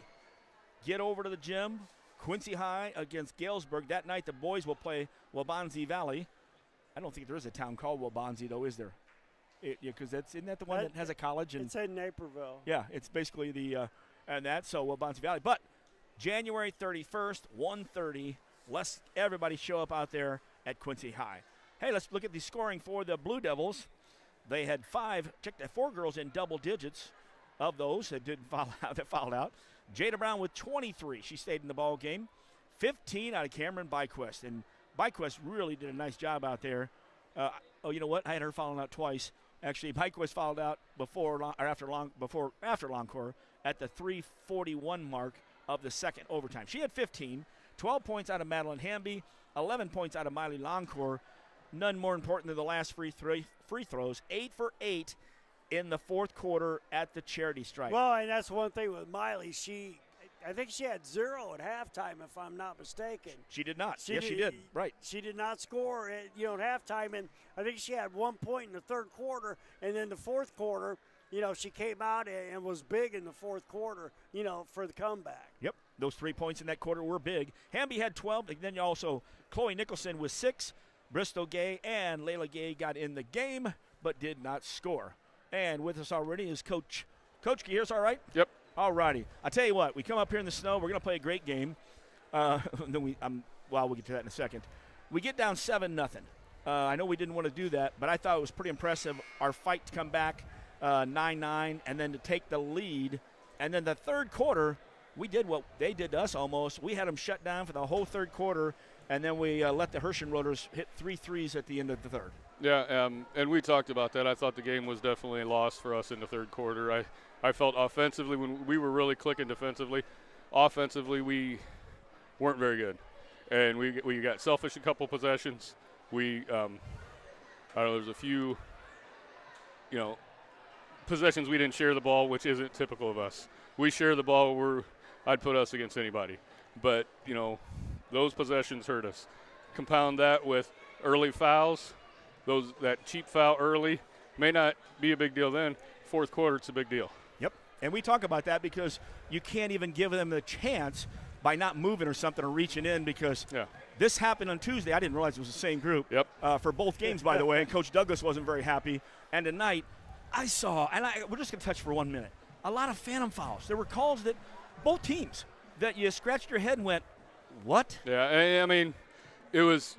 Get over to the gym. Quincy High against Galesburg. That night the boys will play Waubonsie Valley. I don't think there is a town called Waubonsie, though, is there? Because isn't that the one that has a college? It's in Naperville. Yeah, it's basically so Waubonsie Valley. But January 31st, 1:30. Let's everybody show up out there at Quincy High. Hey, let's look at the scoring for the Blue Devils. They had 4 girls in double digits. Of those that didn't fouled out. Jada Brown with 23. She stayed in the ball game. 15 out of Cameron Byquist. And Byquist really did a nice job out there. You know what? I had her fouling out twice. Actually, Byquist fouled out after Longcore at the 3:41 mark of the second overtime. She had 15. 12 points out of Madeline Hamby, 11 points out of Miley Longcore. None more important than the last free throws. 8 for 8 in the fourth quarter at the charity stripe. Well, and that's one thing with Miley. I think she had 0 at halftime, if I'm not mistaken. She did not. She did. Right. She did not score at halftime, and I think she had 1 point in the third quarter, and then the fourth quarter, she came out and was big in the fourth quarter, for the comeback. Yep. Those 3 points in that quarter were big. Hamby had 12. And then also Chloe Nicholson with 6. Bristol Gay and Layla Gay got in the game but did not score. And with us already is Coach. Coach, can you hear us all right? Yep. All righty. I tell you what, we come up here in the snow. We're going to play a great game. We'll get to that in a second. We get down 7-0. I know we didn't want to do that, but I thought it was pretty impressive, our fight to come back 9-9 and then to take the lead. And then the third quarter, we did what they did to us almost. We had them shut down for the whole third quarter, and then we let the Hershenroders hit 3 threes at the end of the third. Yeah, and we talked about that. I thought the game was definitely lost for us in the third quarter. I felt offensively, when we were really clicking defensively, offensively we weren't very good. And we got selfish a couple possessions. I don't know, there's a few, possessions we didn't share the ball, which isn't typical of us. We share the ball, I'd put us against anybody. But, those possessions hurt us. Compound that with early fouls, that cheap foul early may not be a big deal then. Fourth quarter, it's a big deal. Yep, and we talk about that because you can't even give them the chance by not moving or something or reaching in because this happened on Tuesday. I didn't realize it was the same group for both games, by the way, and Coach Douglas wasn't very happy. And tonight, I saw, and we're just going to touch for 1 minute, a lot of phantom fouls. There were calls that both teams that you scratched your head and went, what? Yeah, I mean, it was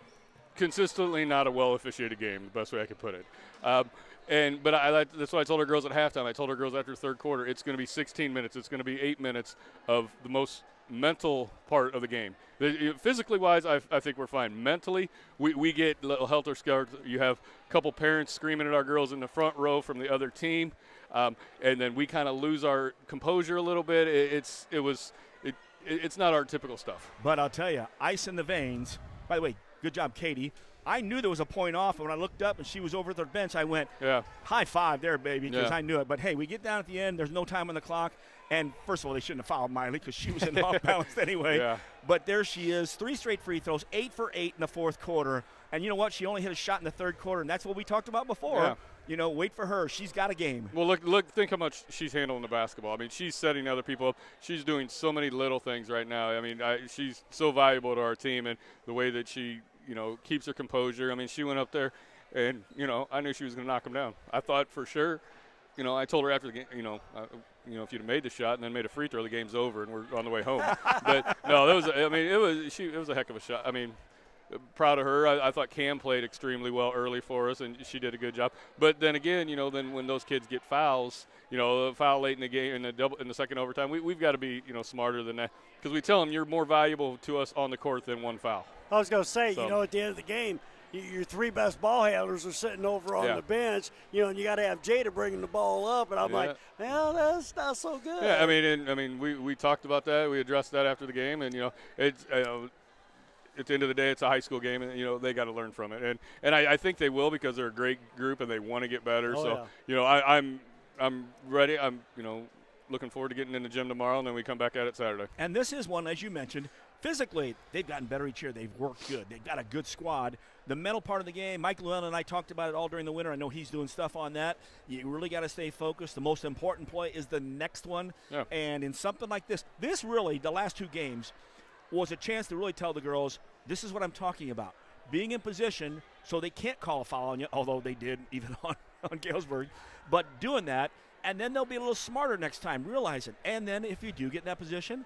consistently not a well-officiated game, the best way I could put it. But that's what I told our girls at halftime. I told our girls after the third quarter, it's going to be 16 minutes. It's going to be 8 minutes of the most mental part of the game. Physically wise, I think we're fine. Mentally, we get a little helter-skelter. You have a couple parents screaming at our girls in the front row from the other team, and then we kind of lose our composure a little bit. It's not our typical stuff. But I'll tell you, ice in the veins. By the way, good job, Katie. I knew there was a point off, and when I looked up and she was over at the bench, I went, high five there, baby, because I knew it. But, hey, we get down at the end. There's no time on the clock. And, first of all, they shouldn't have fouled Miley because she was in off balance anyway. Yeah. But there she is, 3 straight free throws, 8 for 8 in the fourth quarter. And you know what? She only hit a shot in the third quarter, and that's what we talked about before. wait for her. She's got a game. Well, look, think how much she's handling the basketball. I mean, she's setting other people up. She's doing so many little things right now. I mean, she's so valuable to our team, and the way that she, keeps her composure. I mean, she went up there, and, I knew she was going to knock them down. I thought for sure, I told her after the game, if you'd have made the shot and then made a free throw, the game's over and we're on the way home. But, no, it was a heck of a shot. I mean, proud of her. I thought Cam played extremely well early for us, and she did a good job. But then again, then when those kids get fouls, a foul late in the game in the second overtime, we've got to be smarter than that, because we tell them you're more valuable to us on the court than one foul. I was going to say, at the end of the game, your three best ball handlers are sitting over on the bench, and you got to have Jada bringing the ball up, and I'm like, well, that's not so good. Yeah, I mean, we talked about that. We addressed that after the game, and it's. At the end of the day, it's a high school game, and they got to learn from it, and I think they will, because they're a great group and they want to get better. I'm ready. I'm looking forward to getting in the gym tomorrow, and then we come back at it Saturday. And this is one, as you mentioned, physically they've gotten better each year. They've worked good. They've got a good squad. The mental part of the game, Mike Llewellyn and I talked about it all during the winter. I know he's doing stuff on that. You really got to stay focused. The most important play is the next one, and in something like this really, the last two games, was a chance to really tell the girls, this is what I'm talking about. Being in position so they can't call a foul on you, although they did even on Galesburg, but doing that, and then they'll be a little smarter next time, realize it. And then if you do get in that position,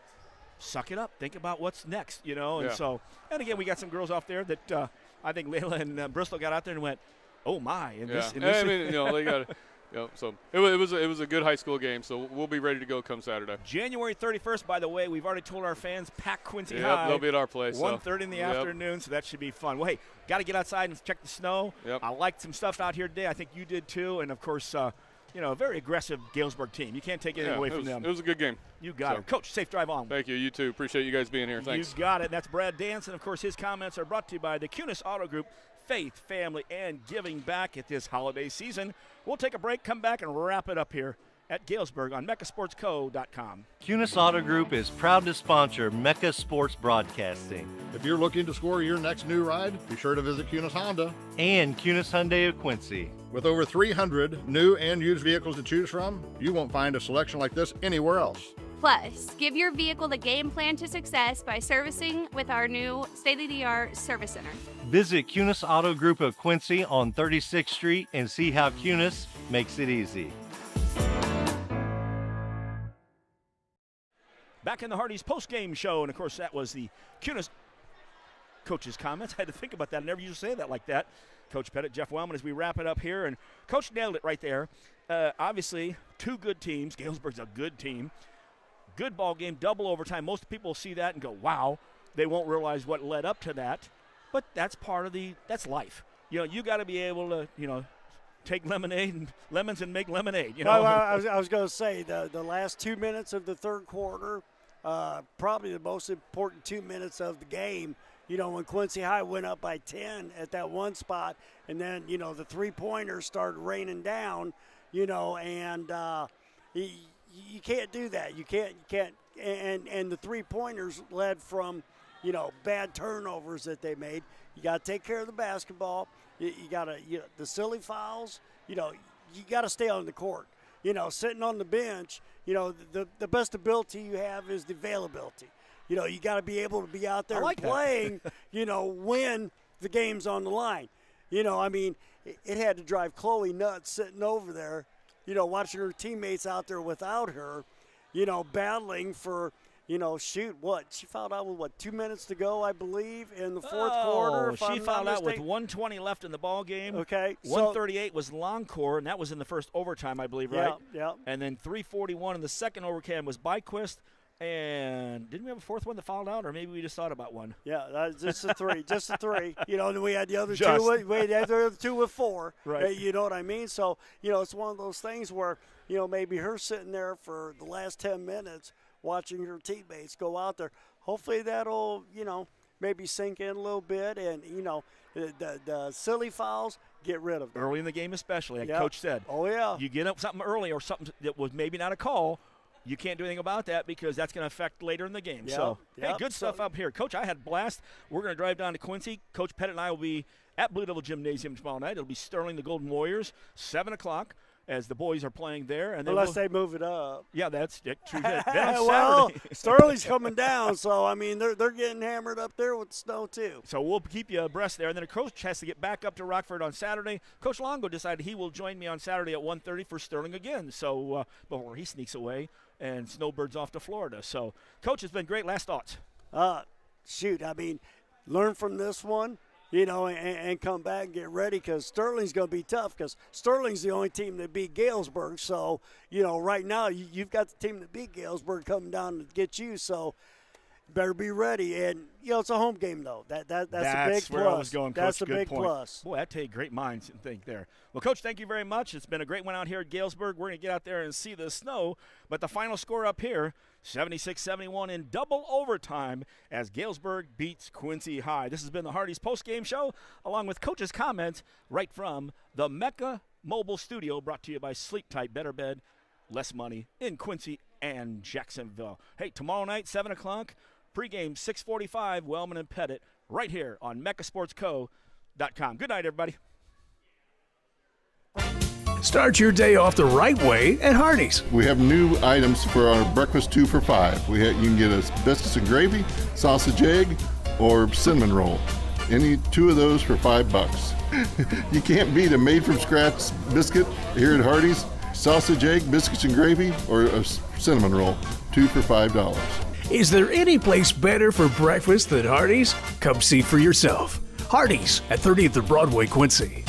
suck it up. Think about what's next, And again, we got some girls off there that I think Layla and Bristol got out there and went, oh, my. They got it. So it was a good high school game, so we'll be ready to go come Saturday. January 31st, by the way, we've already told our fans, pack Quincy Yep, High. they'll be at our place. 1:30 in the afternoon, so that should be fun. Well, hey, got to get outside and check the snow. Yep. I liked some stuff out here today. I think you did too. And, of course, a very aggressive Galesburg team. You can't take anything away from them. It was a good game. You got it. Coach, safe drive on. Thank you. You too. Appreciate you guys being here. Thanks. You got it. And that's Brad Danson. Of course, his comments are brought to you by the QHS Auto Group. Faith, family, and giving back at this holiday season. We'll take a break, come back, and wrap it up here at Galesburg on MeccaSportsCo.com. QHS Auto Group is proud to sponsor Mecca Sports Broadcasting. If you're looking to score your next new ride, be sure to visit QHS Honda. And QHS Hyundai of Quincy. With over 300 new and used vehicles to choose from, you won't find a selection like this anywhere else. Plus, give your vehicle the game plan to success by servicing with our new state-of-the-art service center. Visit QHS Auto Group of Quincy on 36th Street and see how QHS makes it easy. Back in the Hardee's post-game show, and of course that was the QHS coach's comments. I had to think about that. I never used to say that like that. Coach Pettit, Jeff Wellman, as we wrap it up here, and Coach nailed it right there. Obviously, two good teams. Galesburg's a good team. Good ball game, double overtime. Most people see that and go, wow. They won't realize what led up to that. But that's part of that's life. You got to be able to, take lemons and make lemonade. Well, I was going to say the last 2 minutes of the third quarter, probably the most important 2 minutes of the game. When Quincy High went up by 10 at that one spot, and then the 3-pointers started raining down. And you can't do that. You can't. And the 3-pointers led from bad turnovers that they made. You got to take care of the basketball. You got to the silly fouls. You got to stay on the court. Sitting on the bench. The best ability you have is the availability. You got to be able to be out there playing. When the game's on the line. It had to drive Chloe nuts sitting over there. Watching her teammates out there without her. Battling for. She fouled out with 2 minutes to go, I believe, in the fourth quarter. She fouled out with 1:20 left in the ball game. Okay. 1:38 was Longcore, and that was in the first overtime, I believe, right? Yeah. And then 3:41 in the second overtime was Byquist. And didn't we have a fourth one that fouled out, or maybe we just thought about one? Yeah, that's just a three. Just a three. And we had the other two. We had the other two with 4. Right. You know what I mean? So, it's one of those things where, maybe her sitting there for the last 10 minutes watching her teammates go out there. Hopefully that'll, maybe sink in a little bit. And, the silly fouls, get rid of them. Early in the game especially, like Coach said. Oh, yeah. You get up something early or something that was maybe not a call, you can't do anything about that because that's going to affect later in the game. Hey, good stuff up here. Coach, I had a blast. We're going to drive down to Quincy. Coach Pettit and I will be at Blue Devil Gymnasium tomorrow night. It'll be Sterling, the Golden Warriors, 7 o'clock. As the boys are playing there. And unless they move it up. Yeah, that's true. Then on well, Saturday. Sterling's coming down, so, I mean, they're getting hammered up there with snow, too. So we'll keep you abreast there. And then a coach has to get back up to Rockford on Saturday. Coach Longo decided he will join me on Saturday at 1:30 for Sterling again. So before he sneaks away and snowbirds off to Florida. So, Coach, it's been great. Last thoughts? Shoot, I mean, learn from this one. And come back and get ready because Sterling's going to be tough because Sterling's the only team that beat Galesburg. So, right now you've got the team that beat Galesburg coming down to get you. So, better be ready. And, it's a home game, though. That's a big where plus. I was going, Coach. That's a Good big point. plus. Boy, I take great minds and think there. Well, Coach, thank you very much. It's been a great one out here at Galesburg. We're going to get out there and see the snow. But the final score up here, 76-71 in double overtime as Galesburg beats Quincy High. This has been the Hardee's postgame show, along with Coach's comments right from the Mecca Mobile Studio, brought to you by Sleep Tight, Better Bed, Less Money in Quincy and Jacksonville. Hey, tomorrow night, 7 o'clock, pregame 6:45, Wellman and Pettit, right here on MeccaSportsCo.com. Good night, everybody. Start your day off the right way at Hardee's. We have new items for our breakfast 2 for $5. You can get a biscuits and gravy, sausage egg, or cinnamon roll. Any 2 of those for $5. You can't beat a made-from-scratch biscuit here at Hardee's. Sausage egg, biscuits and gravy, or a cinnamon roll. 2 for $5. Is there any place better for breakfast than Hardee's? Come see for yourself. Hardee's at 30th and Broadway, Quincy.